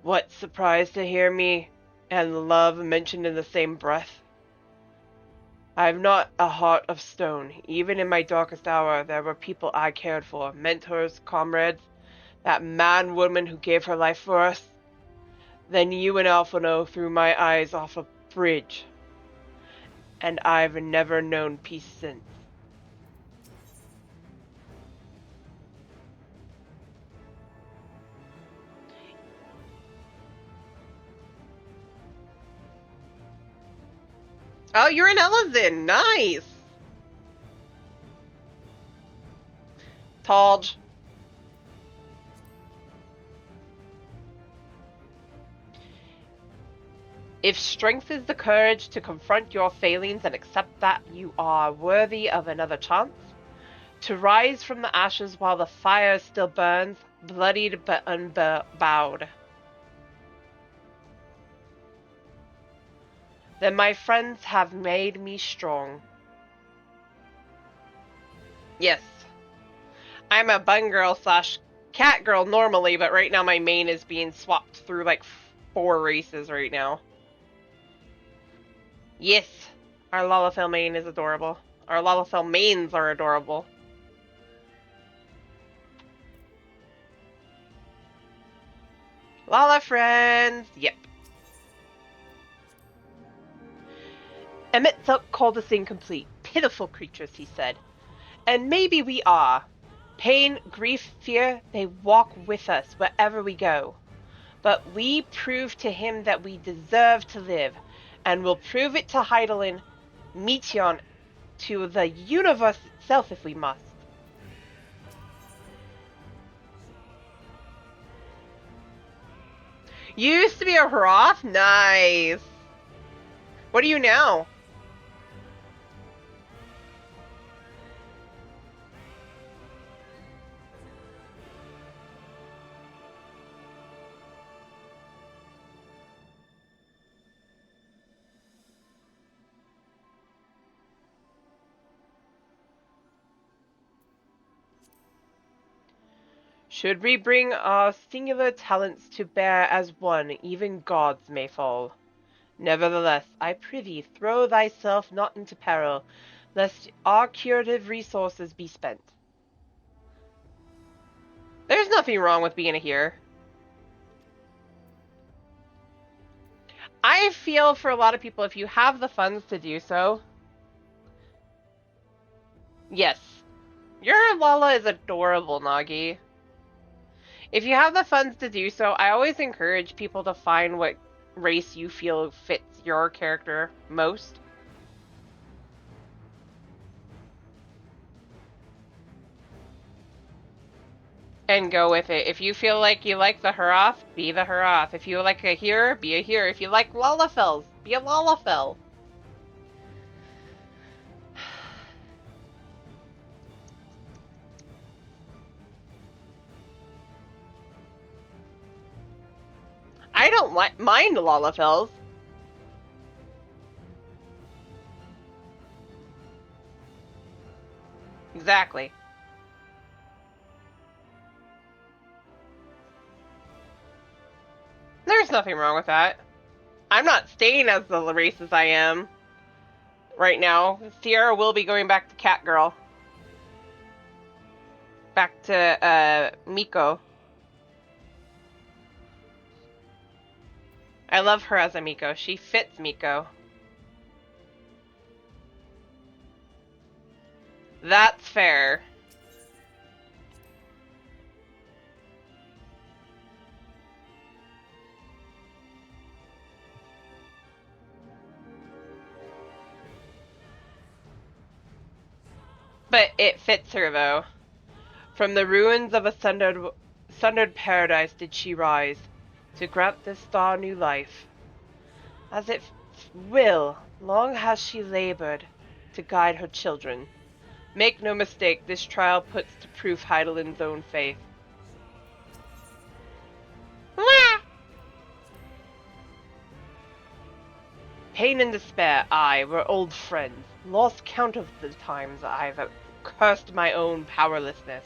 What surprise to hear me and love mentioned in the same breath. I have not a heart of stone. Even in my darkest hour, there were people I cared for, mentors, comrades, that man woman who gave her life for us. Then you and Alphino threw my eyes off a bridge, and I've never known peace since. Oh, you're in Ellison. Nice. Talge. If strength is the courage to confront your failings and accept that you are worthy of another chance, to rise from the ashes while the fire still burns, bloodied but unbowed, then my friends have made me strong. Yes. I'm a bun girl / cat girl normally, but right now my main is being swapped through like 4 races right now. Yes, our Lalafell main is adorable. Our Lalafell mains are adorable. Lala friends! Yep. Emmett called us incomplete. Pitiful creatures, he said. And maybe we are. Pain, grief, fear, they walk with us wherever we go. But we prove to him that we deserve to live, and will prove it to Heidelin, Meteon, to the universe itself if we must. You used to be a Hroth? Nice. What are you now? Should we bring our singular talents to bear as one, even gods may fall. Nevertheless, I prithee, throw thyself not into peril, lest our curative resources be spent. There's nothing wrong with being a healer. I feel for a lot of people, if you have the funds to do so, yes. Your Lala is adorable, Nagi. If you have the funds to do so, I always encourage people to find what race you feel fits your character most. And go with it. If you feel like you like the Hurath, be the Hurath. If you like a healer, be a healer. If you like Lalafels, be a Lalafel. I don't mind Lalafels. Exactly. There's nothing wrong with that. I'm not staying as the race as I am right now. Sierra will be going back to Catgirl. Back to, Miko. I love her as a Miko. She fits Miko. That's fair. But it fits her, though. From the ruins of a sundered paradise did she rise, to grant this star new life. As it will, long has she labored to guide her children. Make no mistake, this trial puts to proof Heidelin's own faith. Pain and despair, I, were old friends. Lost count of the times I've cursed my own powerlessness.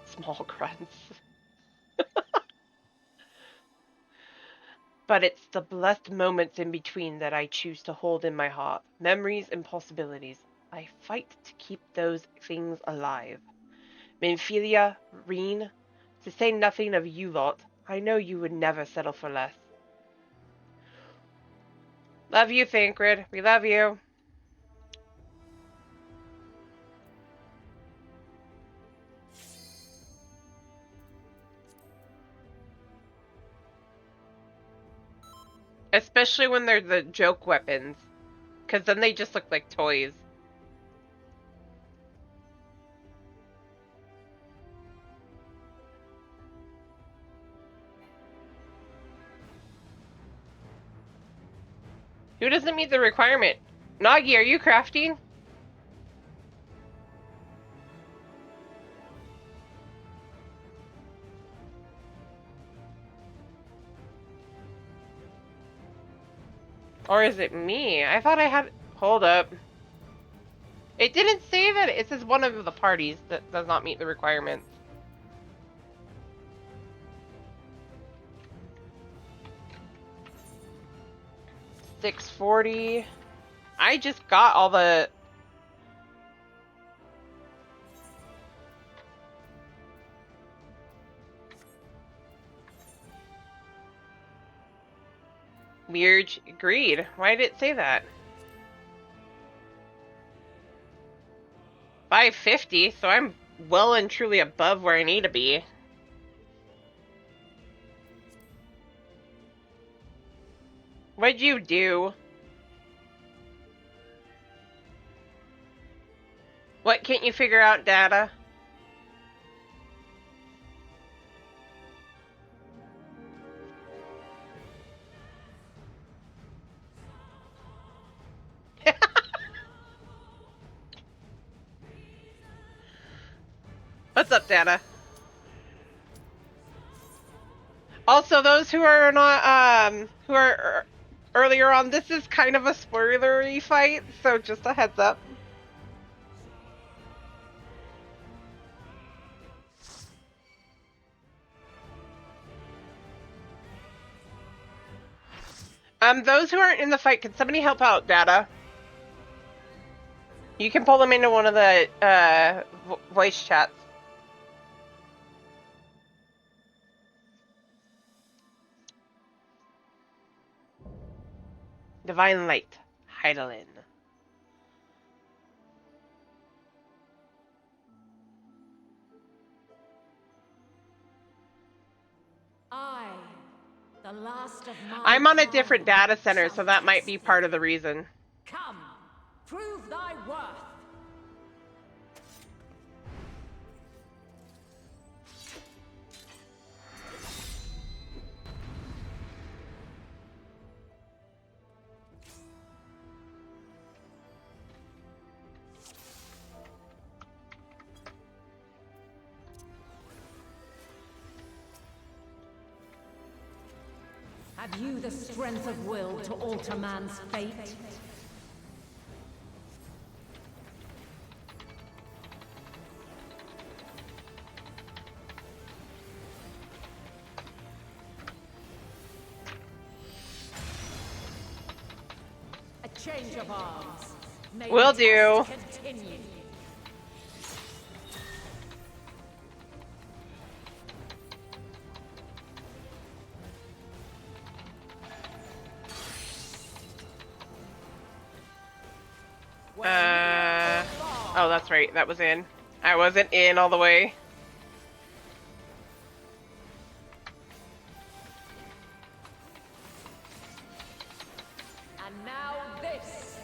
Small grunts. But it's the blessed moments in between that I choose to hold in my heart. Memories and possibilities. I fight to keep those things alive. Minfilia, Reen, to say nothing of you lot, I know you would never settle for less. Love you, Thancred. We love you. Especially when they're the joke weapons. Because then they just look like toys. Who doesn't meet the requirement? Nagi, are you crafting? Or is it me? I thought I had... Hold up. It didn't say that. It says one of the parties that does not meet the requirements. $640. I just got all the... Weird. Agreed. Why did it say that? 550, so I'm well and truly above where I need to be. What'd you do? What can't you figure out, data? What's up, Data? Also, those who are not, who are earlier on, this is kind of a spoilery fight, so just a heads up. Those who aren't in the fight, can somebody help out, Data? You can pull them into one of the voice chats. Divine Light, Heidelin. The last of my I'm on a different data center, so that might be part of the reason. Come, prove thy worth. Have you the strength of will to alter man's fate? A change of arms. May Will the do. test continue. Oh, that's right. That was in. I wasn't in all the way. And now this.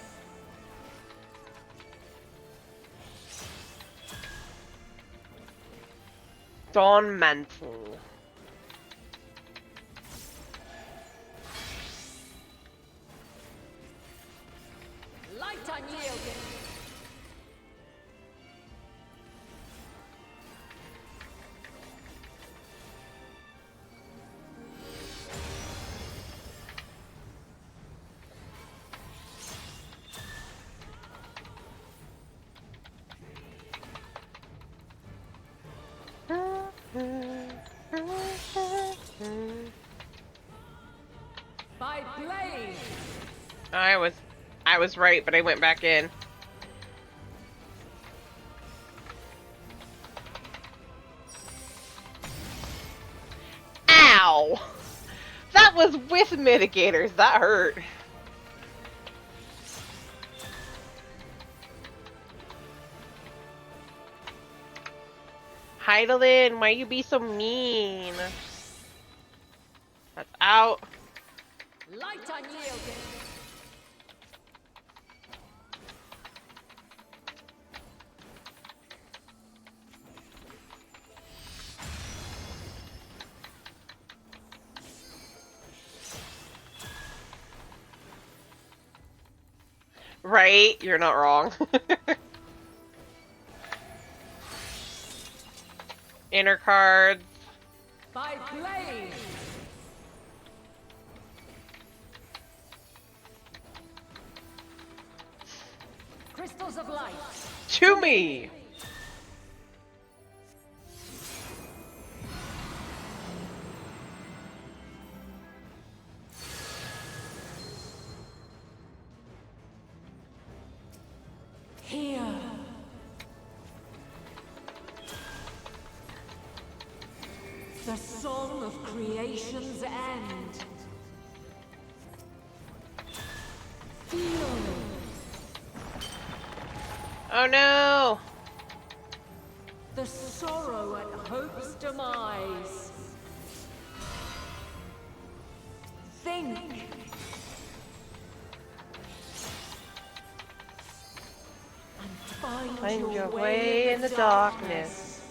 Dawn Mantle. Light unyielding. By blade. I was right, but I went back in. Ow! That was with mitigators. That hurt. Heidelin, why you be so mean? That's out. Light unyielding. Right? You're not wrong. Inner cards. By blade. Crystals of light. To me. Here. The song of creation's end. Feel. Oh no! The sorrow at hope's demise. Think. And Find your way in the darkness.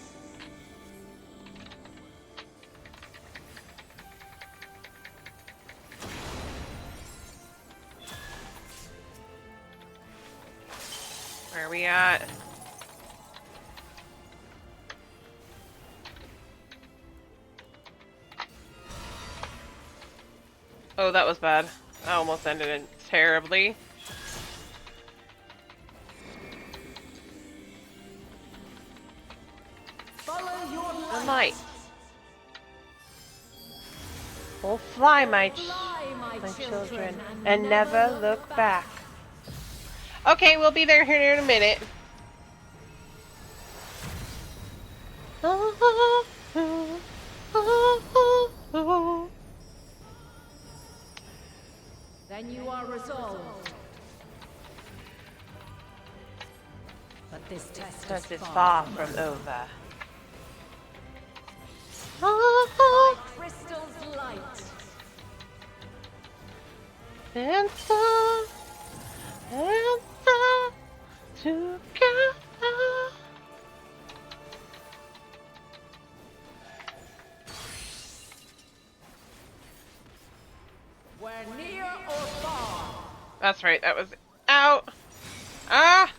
Where are we at? Oh, that was bad. I almost ended it terribly. Follow your The light. Oh, fly, my Fly, my my children, and never look back. Okay, we'll be there here in a minute. Then you are resolved. But this test is far from over. By crystal's light. Answer together. We're near or far. That's right, that was out. Ah!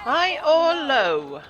High or low?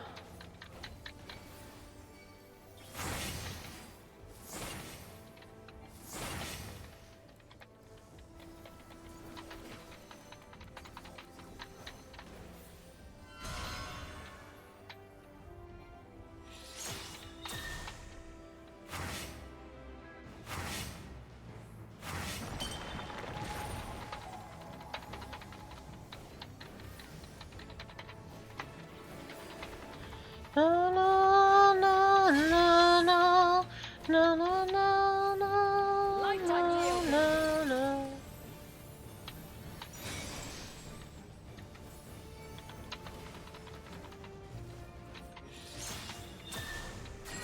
No, no, no, no, no, no, no, no, no, Light on you. no, no.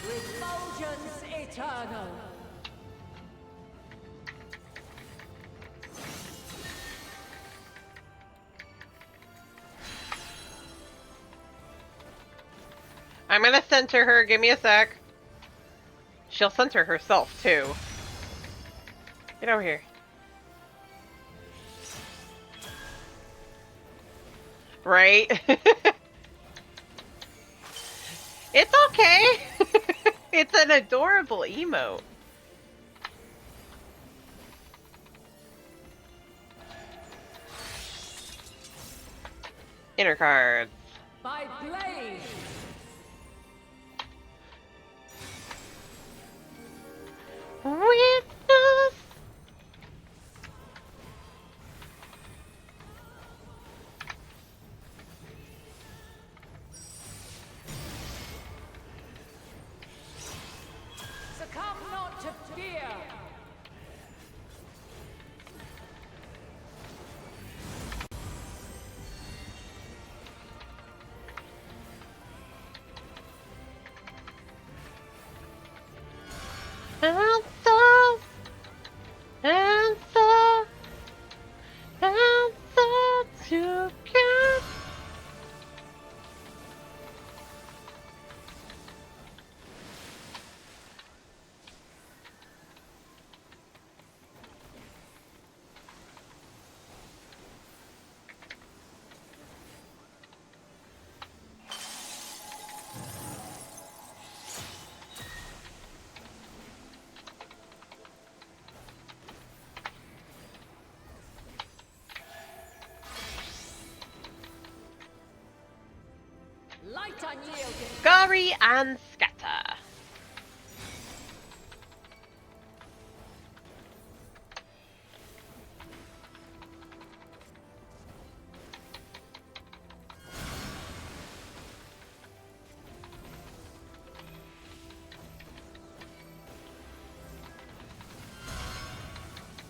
Refulgence eternal. I'm gonna center her, give me a sec. She'll center herself, too. Get over here. Right? It's okay! It's an adorable emote. Inner cards. By blade. Witness. Succumb not to fear. Answer. Answer. Answer to God. Light unyielding. Scurry and scatter.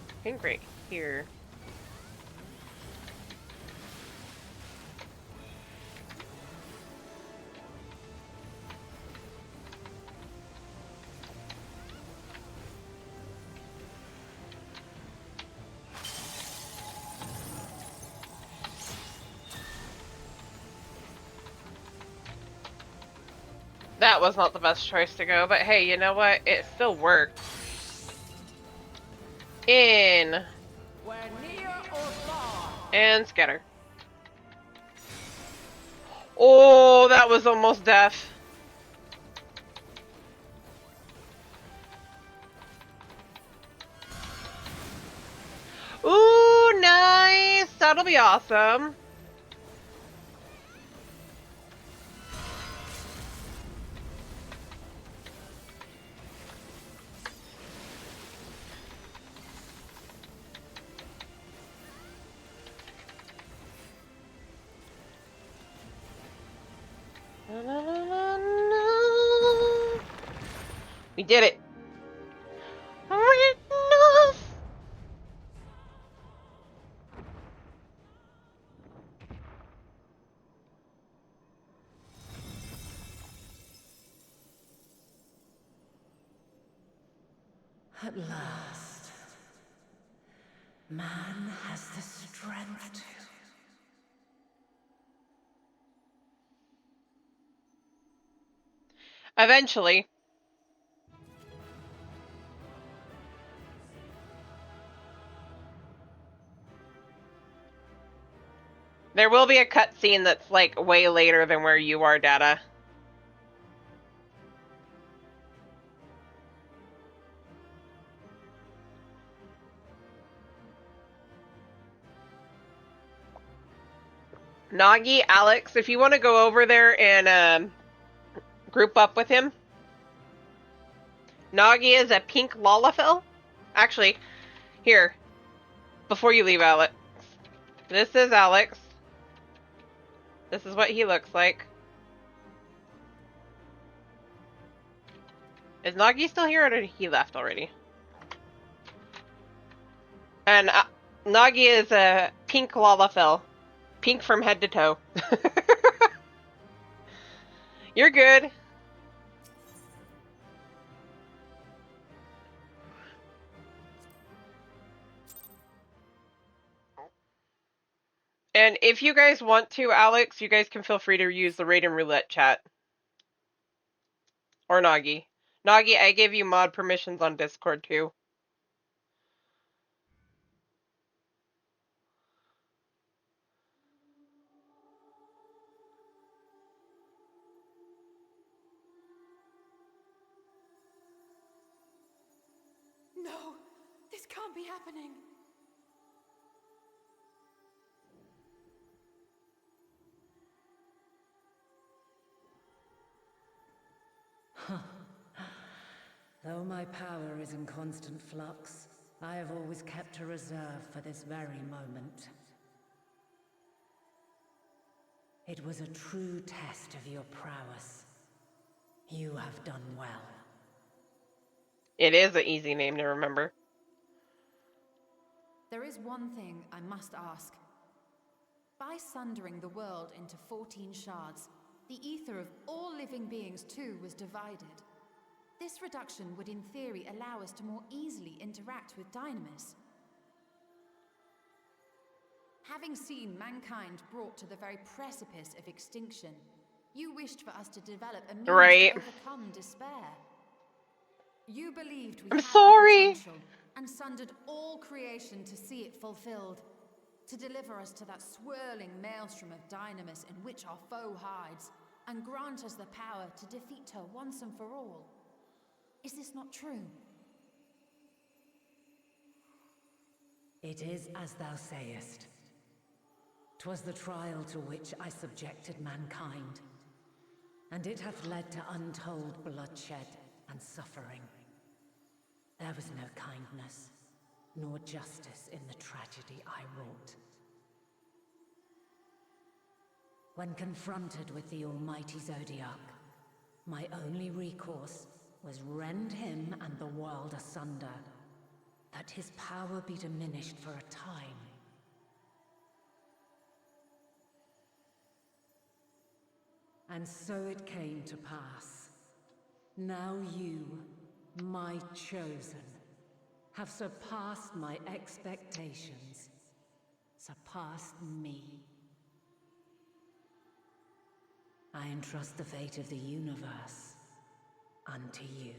I think right here. That was not the best choice to go, but hey, you know what? It still worked. In. We're near or far. And scatter. Oh, that was almost death. that'll be awesome. We did it. At last, man has the strength to. Eventually. There will be a cutscene that's like way later than where you are, Data. Nagi, Alex, if you want to go over there and group up with him. Nagi is a pink Lalafell. Actually, here, before you leave, Alex. This is Alex. This is what he looks like. Is Nagi still here or did he left already? And Nagi is a pink Lalafell. Pink from head to toe. You're good. And if you guys want to, Alex, you guys can feel free to use the Raiden Roulette chat. Or Nagi. Nagi, I gave you mod permissions on Discord too. No, this can't be happening. Though my power is in constant flux, I have always kept a reserve for this very moment. It was a true test of your prowess. You have done well. It is an easy name to remember. There is one thing I must ask. By sundering the world into 14 shards, the ether of all living beings too was divided. This reduction would in theory allow us to more easily interact with Dynamis. Having seen mankind brought to the very precipice of extinction, you wished for us to develop a means to overcome despair. You believed we had the potential and sundered all creation to see it fulfilled, to deliver us to that swirling maelstrom of Dynamis in which our foe hides, and grant us the power to defeat her once and for all. Is this not true? It is as thou sayest. 'Twas the trial to which I subjected mankind, and it hath led to untold bloodshed and suffering. There was no kindness, nor justice in the tragedy I wrought. When confronted with the almighty Zodiac, my only recourse was rend him and the world asunder, that his power be diminished for a time. And so it came to pass. Now you, my chosen, have surpassed my expectations, surpassed me. I entrust the fate of the universe unto you.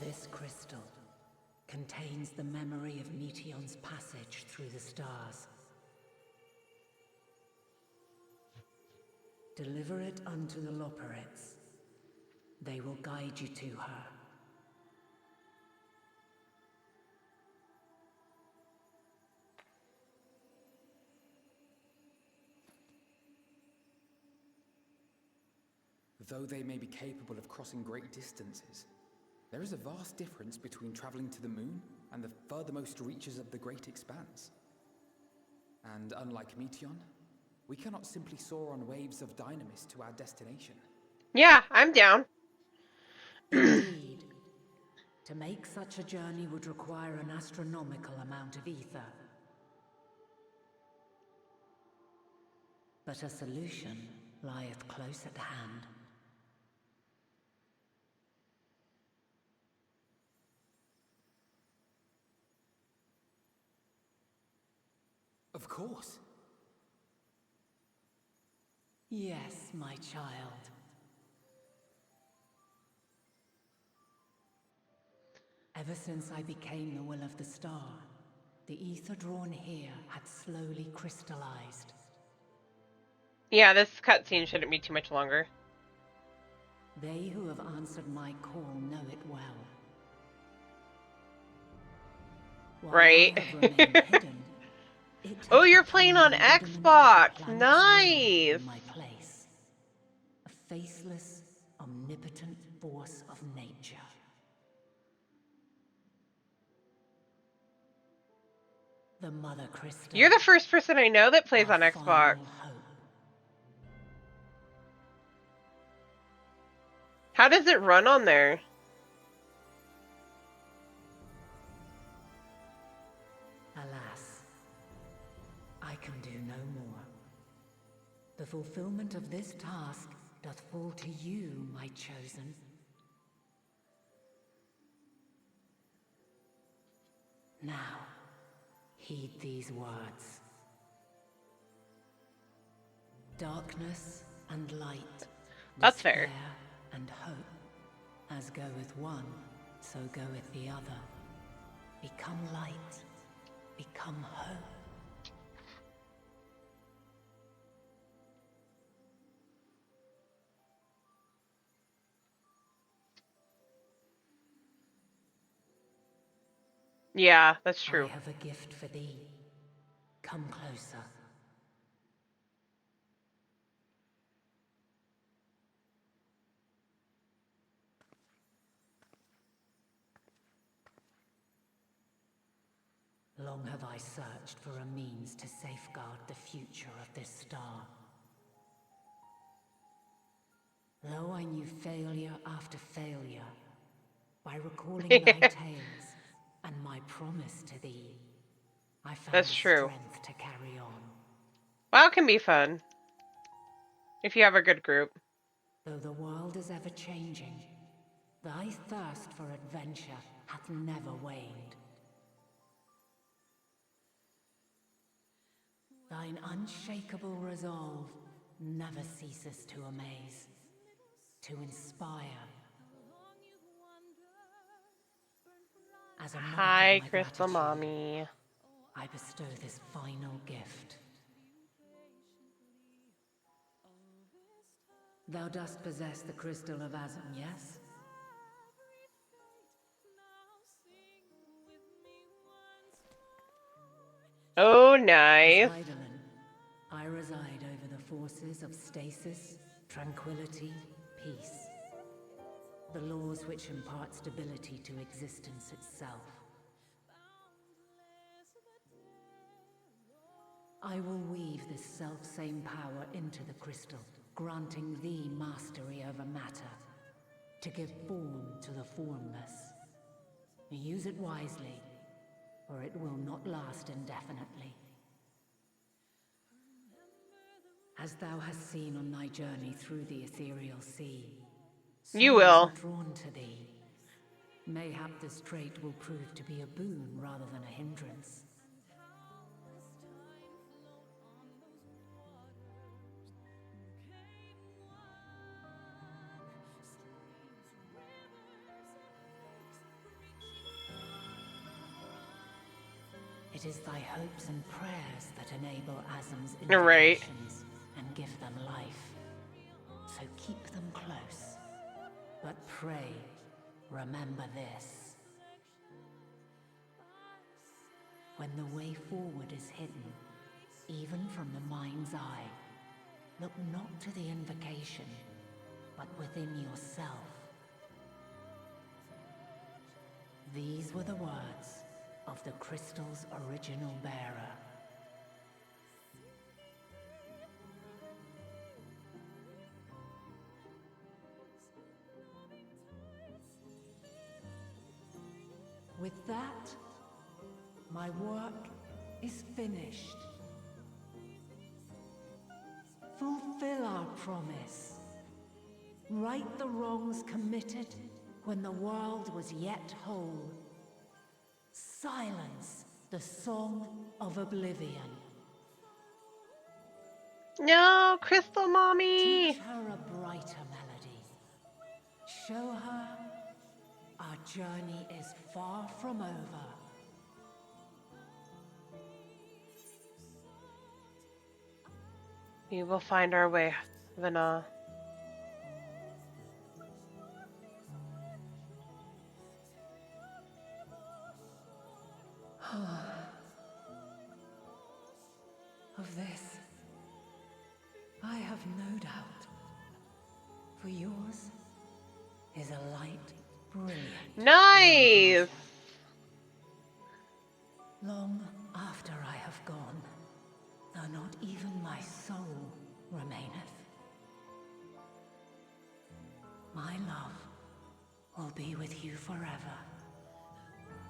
This crystal contains the memory of Meteion's passage through the stars. Deliver it unto the Loporrits, They will guide you to her. Though they may be capable of crossing great distances, there is a vast difference between traveling to the moon and the furthermost reaches of the great expanse. And unlike Meteion, we cannot simply soar on waves of dynamis to our destination. Yeah, I'm down. Indeed. To make such a journey would require an astronomical amount of ether. But a solution lieth close at hand. Of course. Yes, my child. Ever since I became the will of the star, the ether drawn here had slowly crystallized. Yeah, this cutscene shouldn't be too much longer. They who have answered my call know it well. While right. hidden, oh, you're playing on Xbox. Nice. My place. A faceless, omnipotent force of nature. The Mother Crystal. You're the first person I know that plays on Xbox. How does it run on there? Alas, I can do no more. The fulfillment of this task doth fall to you, my chosen. Now, heed these words. Darkness and light. That's fair. And hope. As goeth one, so goeth the other. Become light. Become hope. Yeah, that's true. I have a gift for thee. Come closer. Long have I searched for a means to safeguard the future of this star. Though I knew failure after failure, by recalling thy tales and my promise to thee, I found that's true. Strength to carry on. WoW can be fun if you have a good group. Though the world is ever changing, thy thirst for adventure hath never waned. Thine unshakable resolve never ceases to amaze, to inspire. As a Hi, Crystal Mommy. I bestow this final gift. Thou dost possess the crystal of Azum, yes? Oh, nice. I reside over the forces of stasis, tranquility, peace. The laws which impart stability to existence itself. I will weave this self-same power into the crystal, granting thee mastery over matter, to give form to the formless. Use it wisely, or it will not last indefinitely. As thou hast seen on thy journey through the ethereal sea, you will. Drawn to thee. Mayhap this trait will prove to be a boon rather than a hindrance. It is thy hopes and prayers that enable Azum's invocations and give them life. So keep them close, But pray, remember this. When the way forward is hidden, even from the mind's eye, look not to the invocation, but within yourself. These were the words of the crystal's original bearer. With that, my work is finished. Fulfill our promise. Right the wrongs committed when the world was yet whole. Silence the song of oblivion. No, Crystal Mommy! Teach her a brighter melody. Show her our journey is far from over. We will find our way, Vana. Of this, I have no doubt. For yours is a light brilliant. Nice! Long after I have gone, though not even my soul remaineth, my love will be with you forever,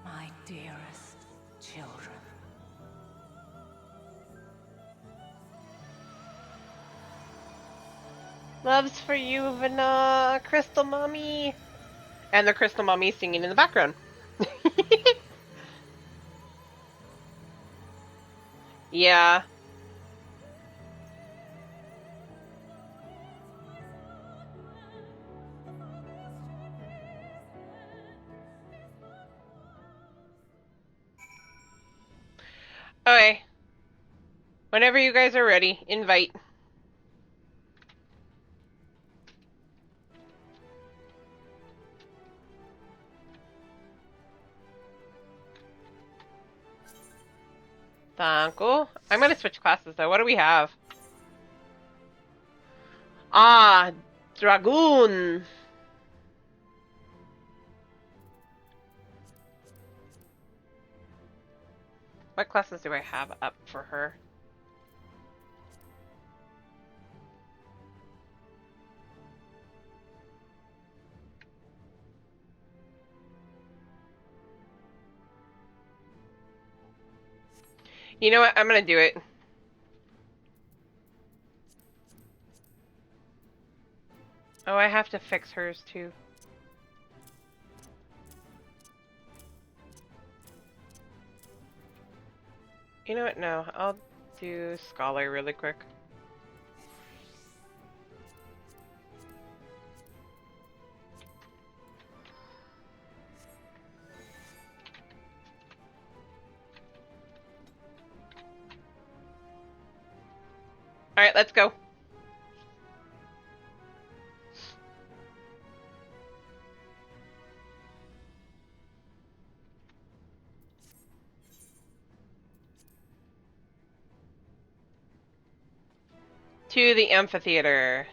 my dearest children. Loves for you, Vana, Crystal Mommy. And the Crystal Mommy singing in the background. Yeah. Okay. Whenever you guys are ready, invite. Thank you. I'm gonna switch classes though. What do we have? Ah, Dragoon. What classes do I have up for her? You know what? I'm gonna do it. Oh, I have to fix hers too. You know what? No, I'll do Scholar really quick. Alright, let's go. To the amphitheater.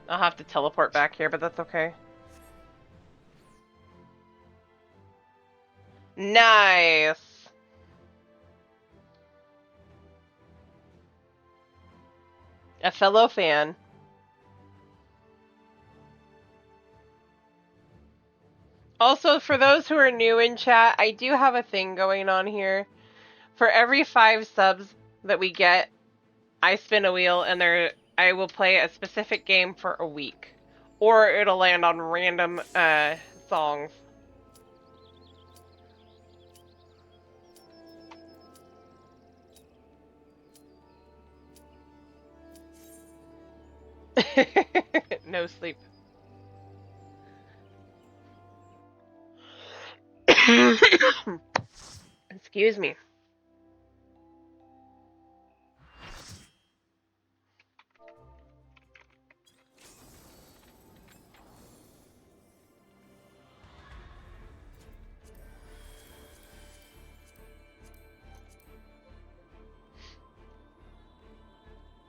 I'll have to teleport back here, but that's okay. Nice! A fellow fan. Also, for those who are new in chat, I do have a thing going on here. For every 5 subs that we get, I spin a wheel and I will play a specific game for a week. Or it'll land on random songs. No sleep. Excuse me.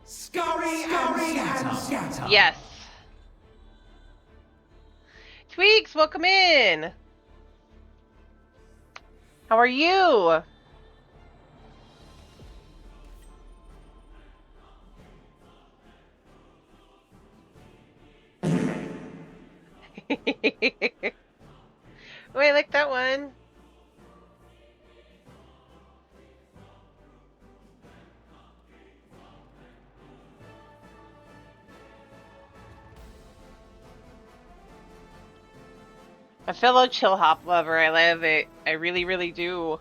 Scurry and scatter. Yes. Tweaks, welcome in. How are you? Wait, like that one. A fellow chill hop lover, I love it. I really, really do.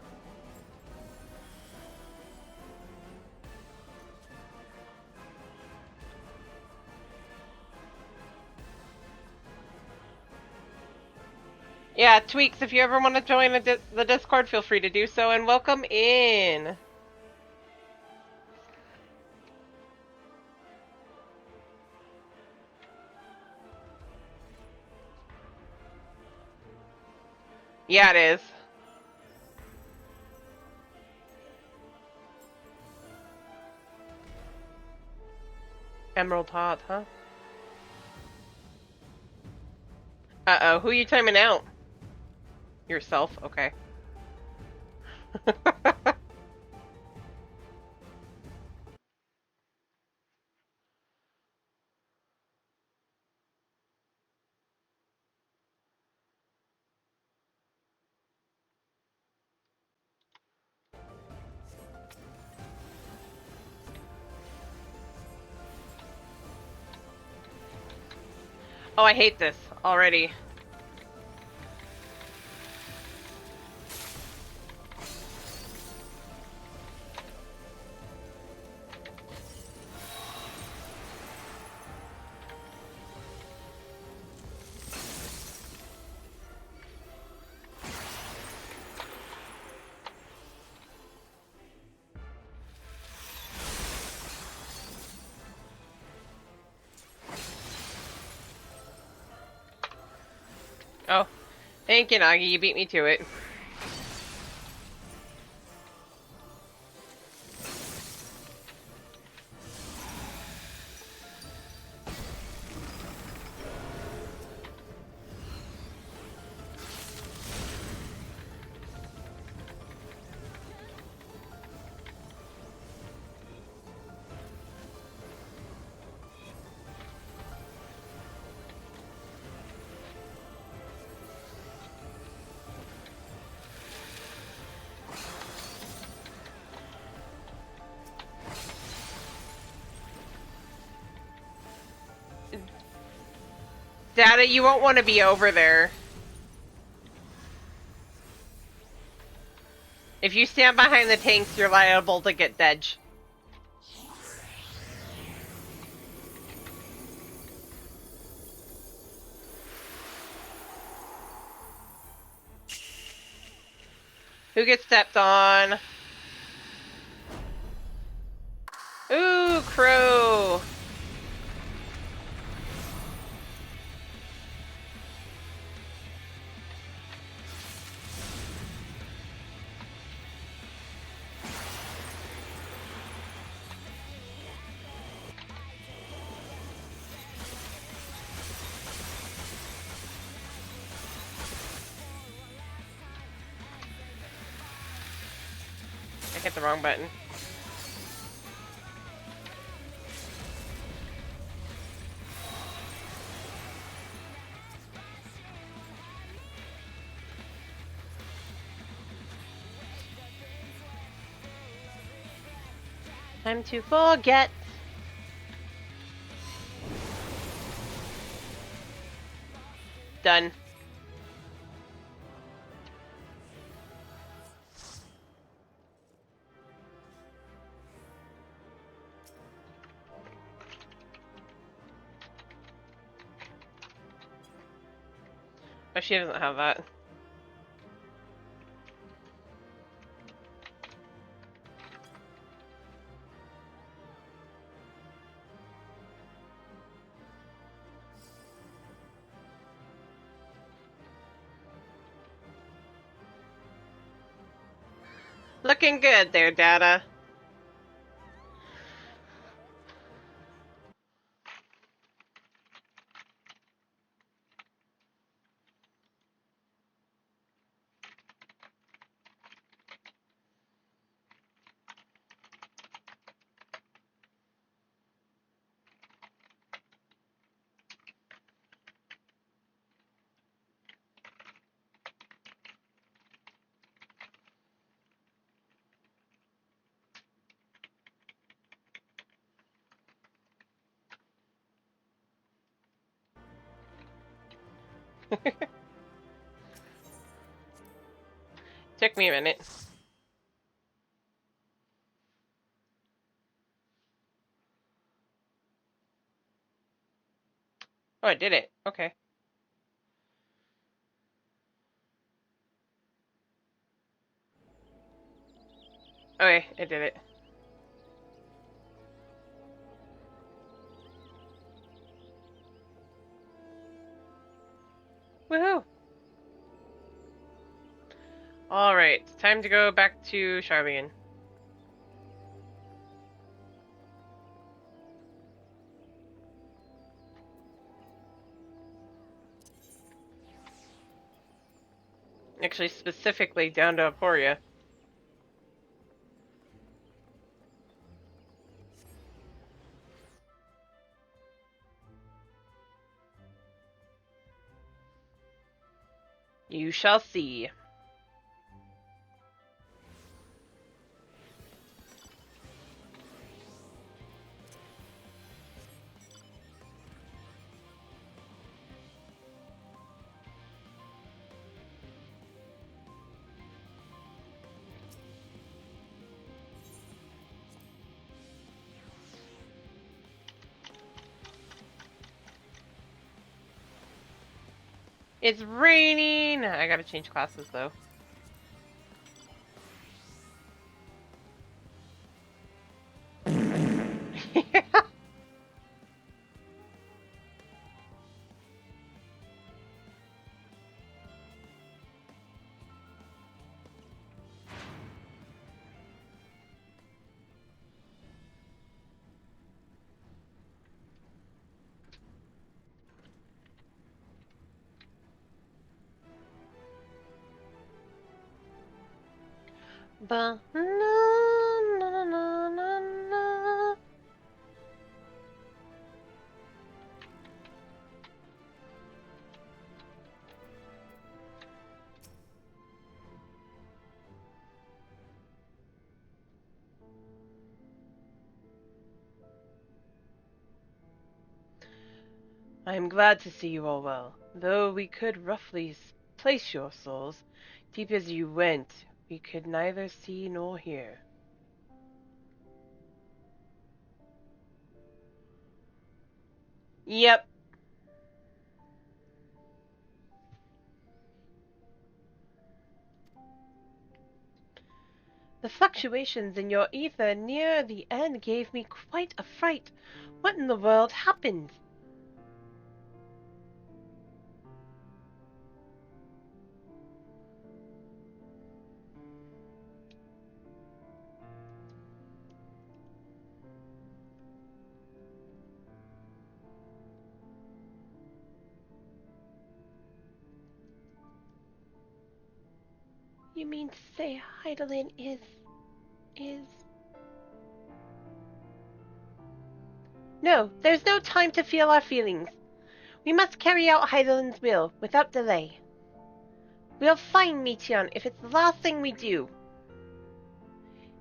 Yeah, Tweaks, if you ever want to join the Discord, feel free to do so, and welcome in. Yeah, it is. Emerald Heart, huh? Uh-oh, who are you timing out? Yourself? Okay. Oh, I hate this already. Oh, thank you, Nagi. You beat me to it. Data, you won't want to be over there. If you stand behind the tanks, you're liable to get dead. Who gets stepped on? Ooh, Crow. I hit the wrong button. Time to forget. Done. Oh, she doesn't have that. Looking good there, Data. Took me a minute. Oh, I did it. Okay. Okay, I did it. Woohoo! Alright, time to go back to Charlene. Actually, specifically down to Aporia. You shall see. It's raining! I gotta change classes, though. Ba na na na na na. I am glad to see you all well. Though we could roughly place your souls, deep as you went, we could neither see nor hear. Yep. The fluctuations in your ether near the end gave me quite a fright. What in the world happened? You mean to say Heidelin is... No, there's no time to feel our feelings. We must carry out Heidelin's will, without delay. We'll find Meteon if it's the last thing we do.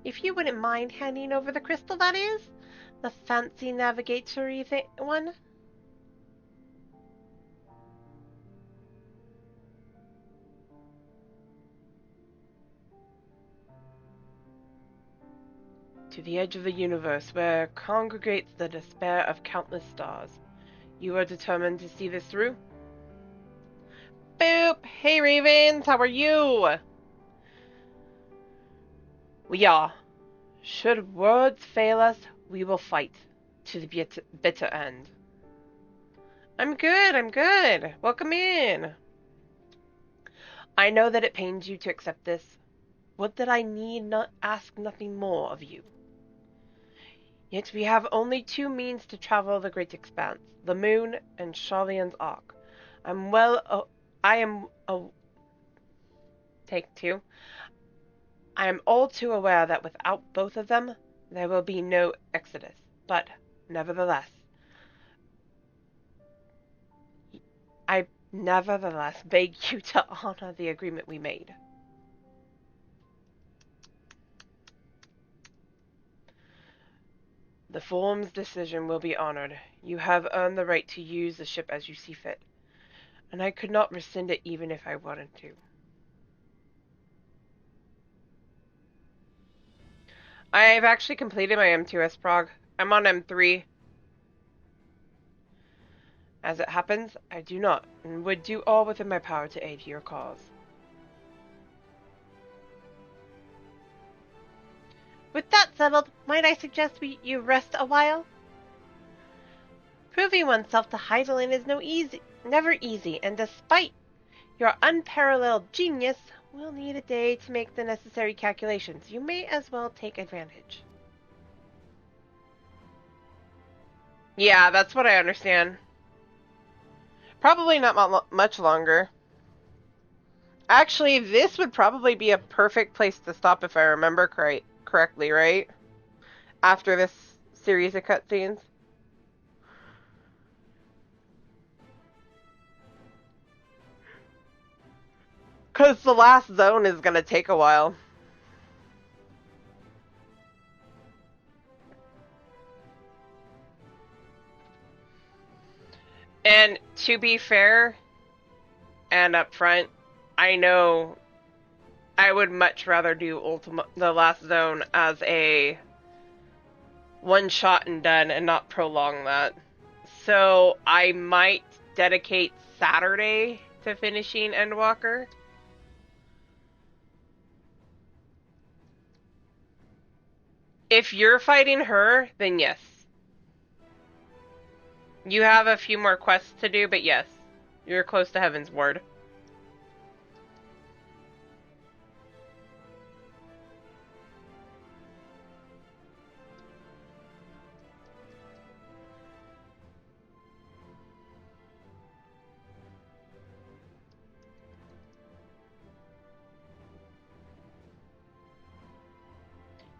If you wouldn't mind handing over the crystal, that is? The fancy navigatory one? To the edge of the universe, where congregates the despair of countless stars. You are determined to see this through? Boop! Hey Ravens, how are you? We are. Should words fail us, we will fight to the bitter end. I'm good. Welcome in. I know that it pains you to accept this. Would that I need not ask nothing more of you. Yet we have only two means to travel the great expanse, the moon and Charlian's Ark. Take two. I am all too aware that without both of them, there will be no exodus. But, nevertheless, I nevertheless beg you to honor the agreement we made. The Forum's decision will be honored. You have earned the right to use the ship as you see fit, and I could not rescind it even if I wanted to. I've actually completed my M2S prog. I'm on M3. As it happens, I do not, and would do all within my power to aid your cause. With that settled, might I suggest you rest a while? Proving oneself to Heidelin is never easy, and despite your unparalleled genius, we'll need a day to make the necessary calculations. You may as well take advantage. Yeah, that's what I understand. Probably not much longer. Actually, this would probably be a perfect place to stop if I remember correctly, right? After this series of cutscenes. Because the last zone is going to take a while. And to be fair and upfront, I know I would much rather do the last zone as a one shot and done and not prolong that. So I might dedicate Saturday to finishing Endwalker. If you're fighting her, then yes. You have a few more quests to do, but yes, you're close to Heaven's Ward.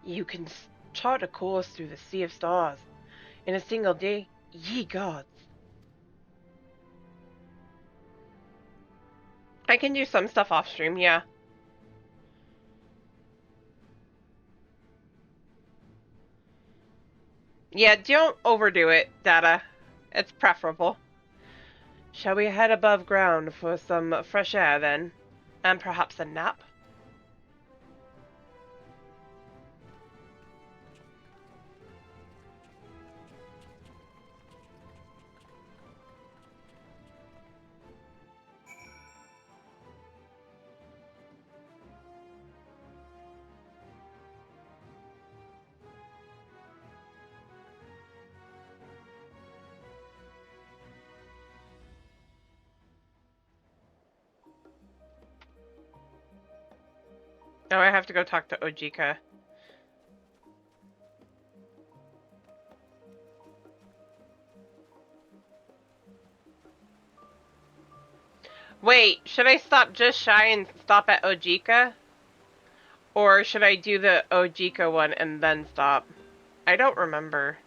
You can chart a course through the Sea of Stars in a single day, ye gods. I can do some stuff off stream, yeah. Yeah, don't overdo it, Data. It's preferable. Shall we head above ground for some fresh air then? And perhaps a nap? Oh, I have to go talk to Ojika. Wait, should I stop just shy and stop at Ojika? Or should I do the Ojika one and then stop? I don't remember.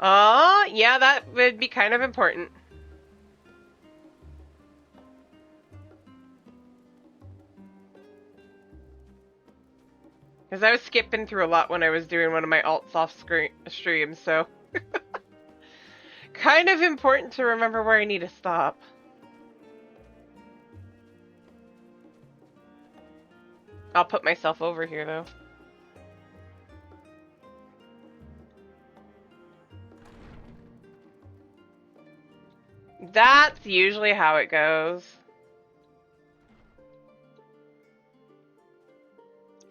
Yeah, that would be kind of important. Because I was skipping through a lot when I was doing one of my alts off streams, so... kind of important to remember where I need to stop. I'll put myself over here, though. That's usually how it goes.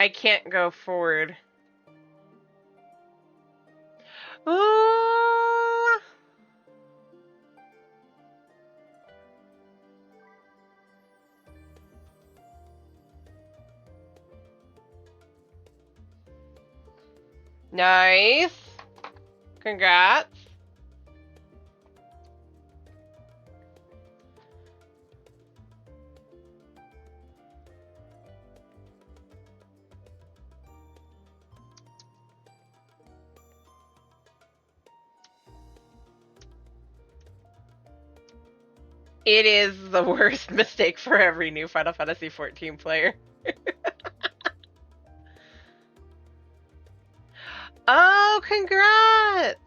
I can't go forward. Nice. Congrats. It is the worst mistake for every new Final Fantasy XIV player. Oh, congrats!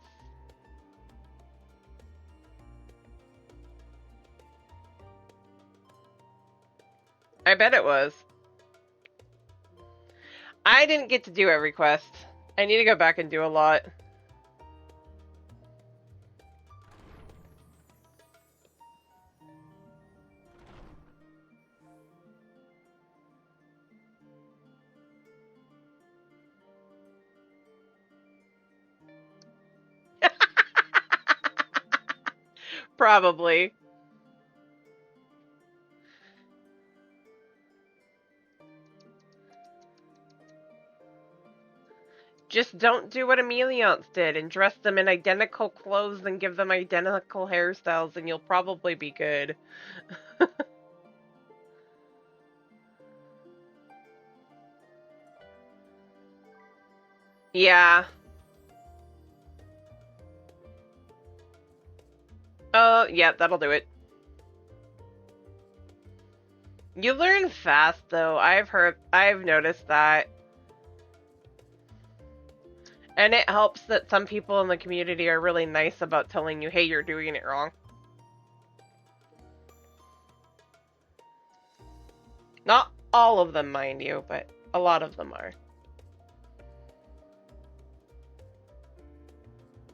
I bet it was. I didn't get to do every quest. I need to go back and do a lot. Probably. Just don't do what Emeliance did and dress them in identical clothes and give them identical hairstyles and you'll probably be good. Yeah. Oh, yeah, that'll do it. You learn fast, though. I've noticed that. And it helps that some people in the community are really nice about telling you, hey, you're doing it wrong. Not all of them, mind you, but a lot of them are.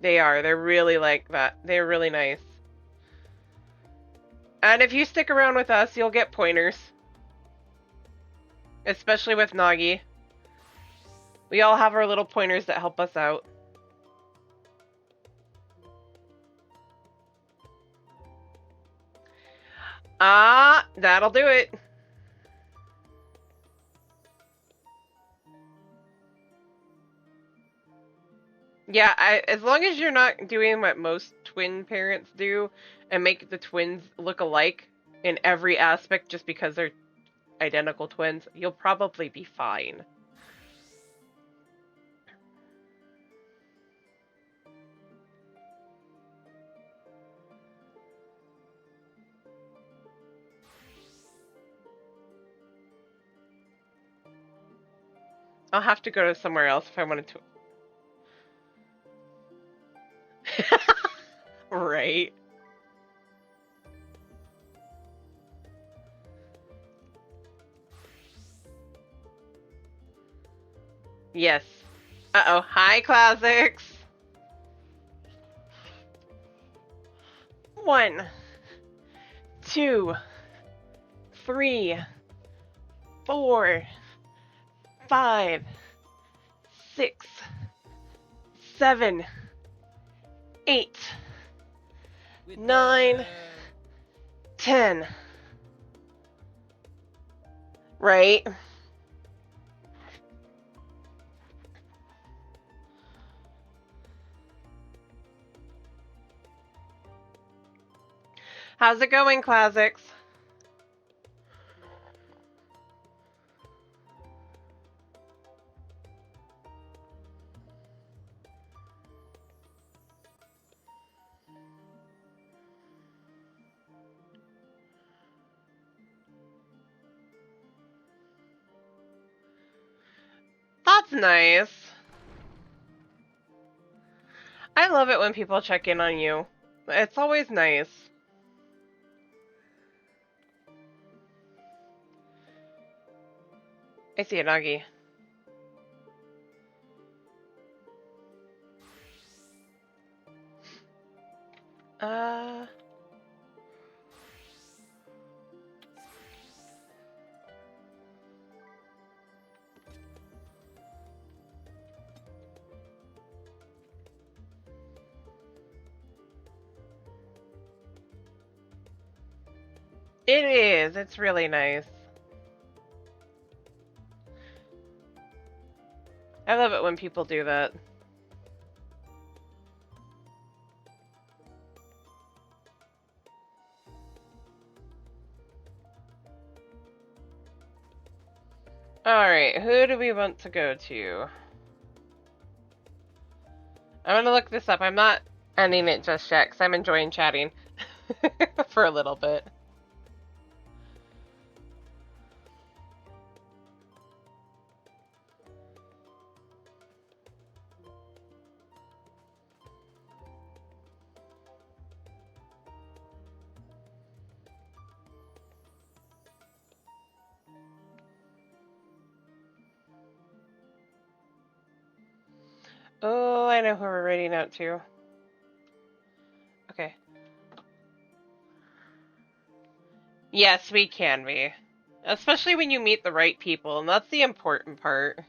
They are. They're really like that. They're really nice. And if you stick around with us, you'll get pointers. Especially with Nagi. We all have our little pointers that help us out. Ah, that'll do it. Yeah, as long as you're not doing what most twin parents do and make the twins look alike in every aspect just because they're identical twins, you'll probably be fine. I'll have to go to somewhere else if I wanted to. Right. Yes. Uh-oh. Hi, Classics. 1, 2, 3, 4, 5, 6, 7, 8, 9, 10. Right? How's it going, Classics? That's nice. I love it when people check in on you. It's always nice. I see a Nagi. It is. It's really nice. I love it when people do that. Alright, who do we want to go to? I'm gonna look this up. I'm not ending it just yet because I'm enjoying chatting for a little bit. Oh, I know who we're raiding out to. Okay. Yes, we can be. Especially when you meet the right people, and that's the important part.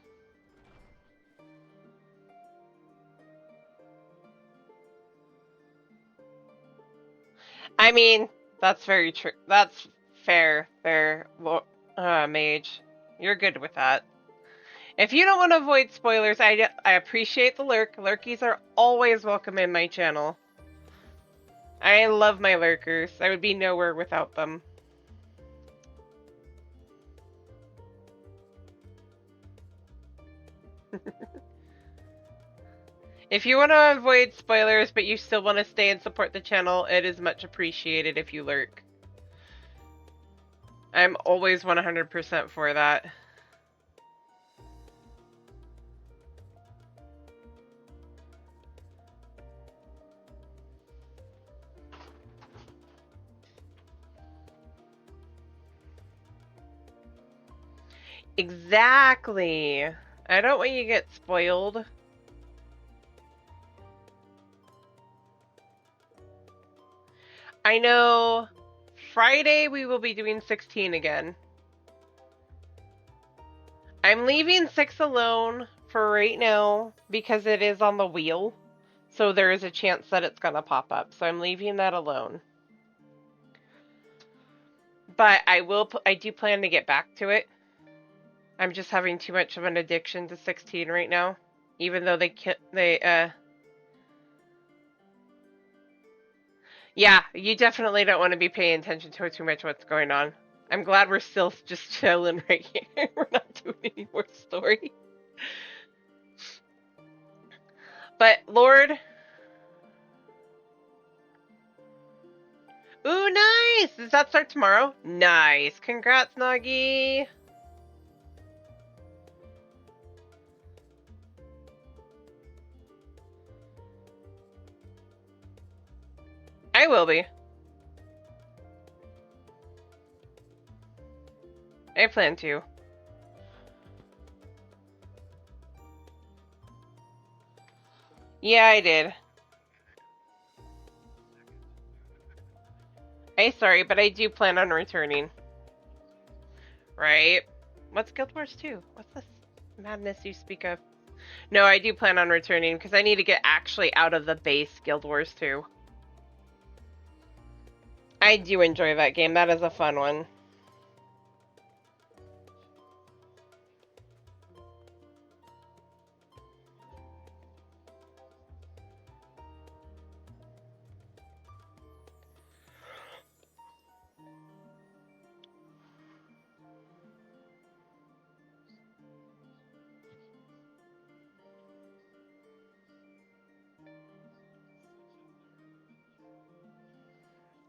I mean, that's very true. That's fair, Mage. You're good with that. If you don't want to avoid spoilers, I appreciate the lurk. Lurkies are always welcome in my channel. I love my lurkers. I would be nowhere without them. If you want to avoid spoilers, but you still want to stay and support the channel, it is much appreciated if you lurk. I'm always 100% for that. Exactly. I don't want you to get spoiled. I know Friday we will be doing 16 again. I'm leaving 6 alone for right now because it is on the wheel. So there is a chance that it's going to pop up. So I'm leaving that alone. But I do plan to get back to it. I'm just having too much of an addiction to 16 right now. Even though yeah, you definitely don't want to be paying attention to too much what's going on. I'm glad we're still just chilling right here. We're not doing any more story. But, Lord... Ooh, nice! Does that start tomorrow? Nice. Congrats, Nagi! I will be. I plan to. Yeah, I did. Sorry, but I do plan on returning. Right? What's Guild Wars 2? What's this madness you speak of? No, I do plan on returning because I need to get actually out of the base Guild Wars 2. I do enjoy that game. That is a fun one.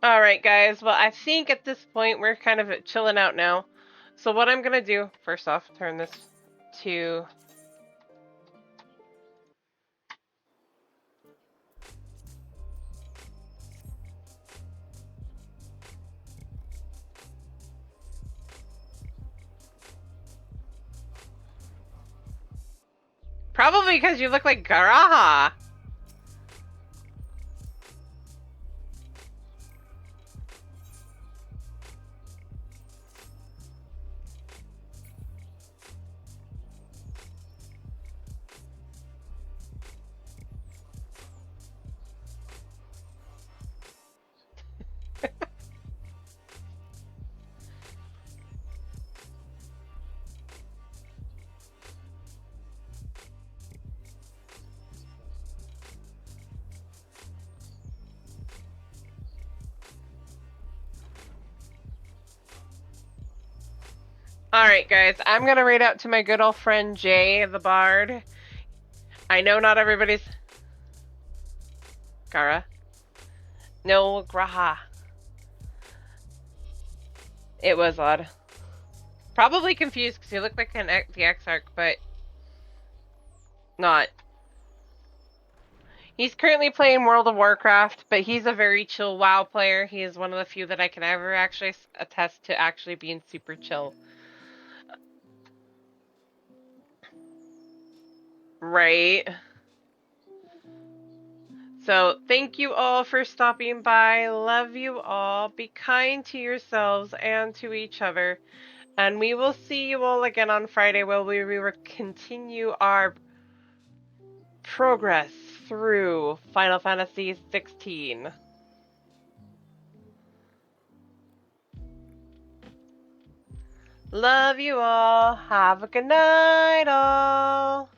Alright guys, well I think at this point we're kind of chilling out now. So what I'm gonna do, first off, turn this to... Probably because you look like Garaha! Alright, guys, I'm gonna read out to my good old friend Jay, the Bard. I know not everybody's... Gara? No, Graha. It was odd. Probably confused because he looked like the Exarch, but not. He's currently playing World of Warcraft, but he's a very chill WoW player. He is one of the few that I can ever actually attest to actually being super chill. Right. So, thank you all for stopping by. Love you all. Be kind to yourselves and to each other. And we will see you all again on Friday where we will continue our progress through Final Fantasy 16. Love you all. Have a good night, all.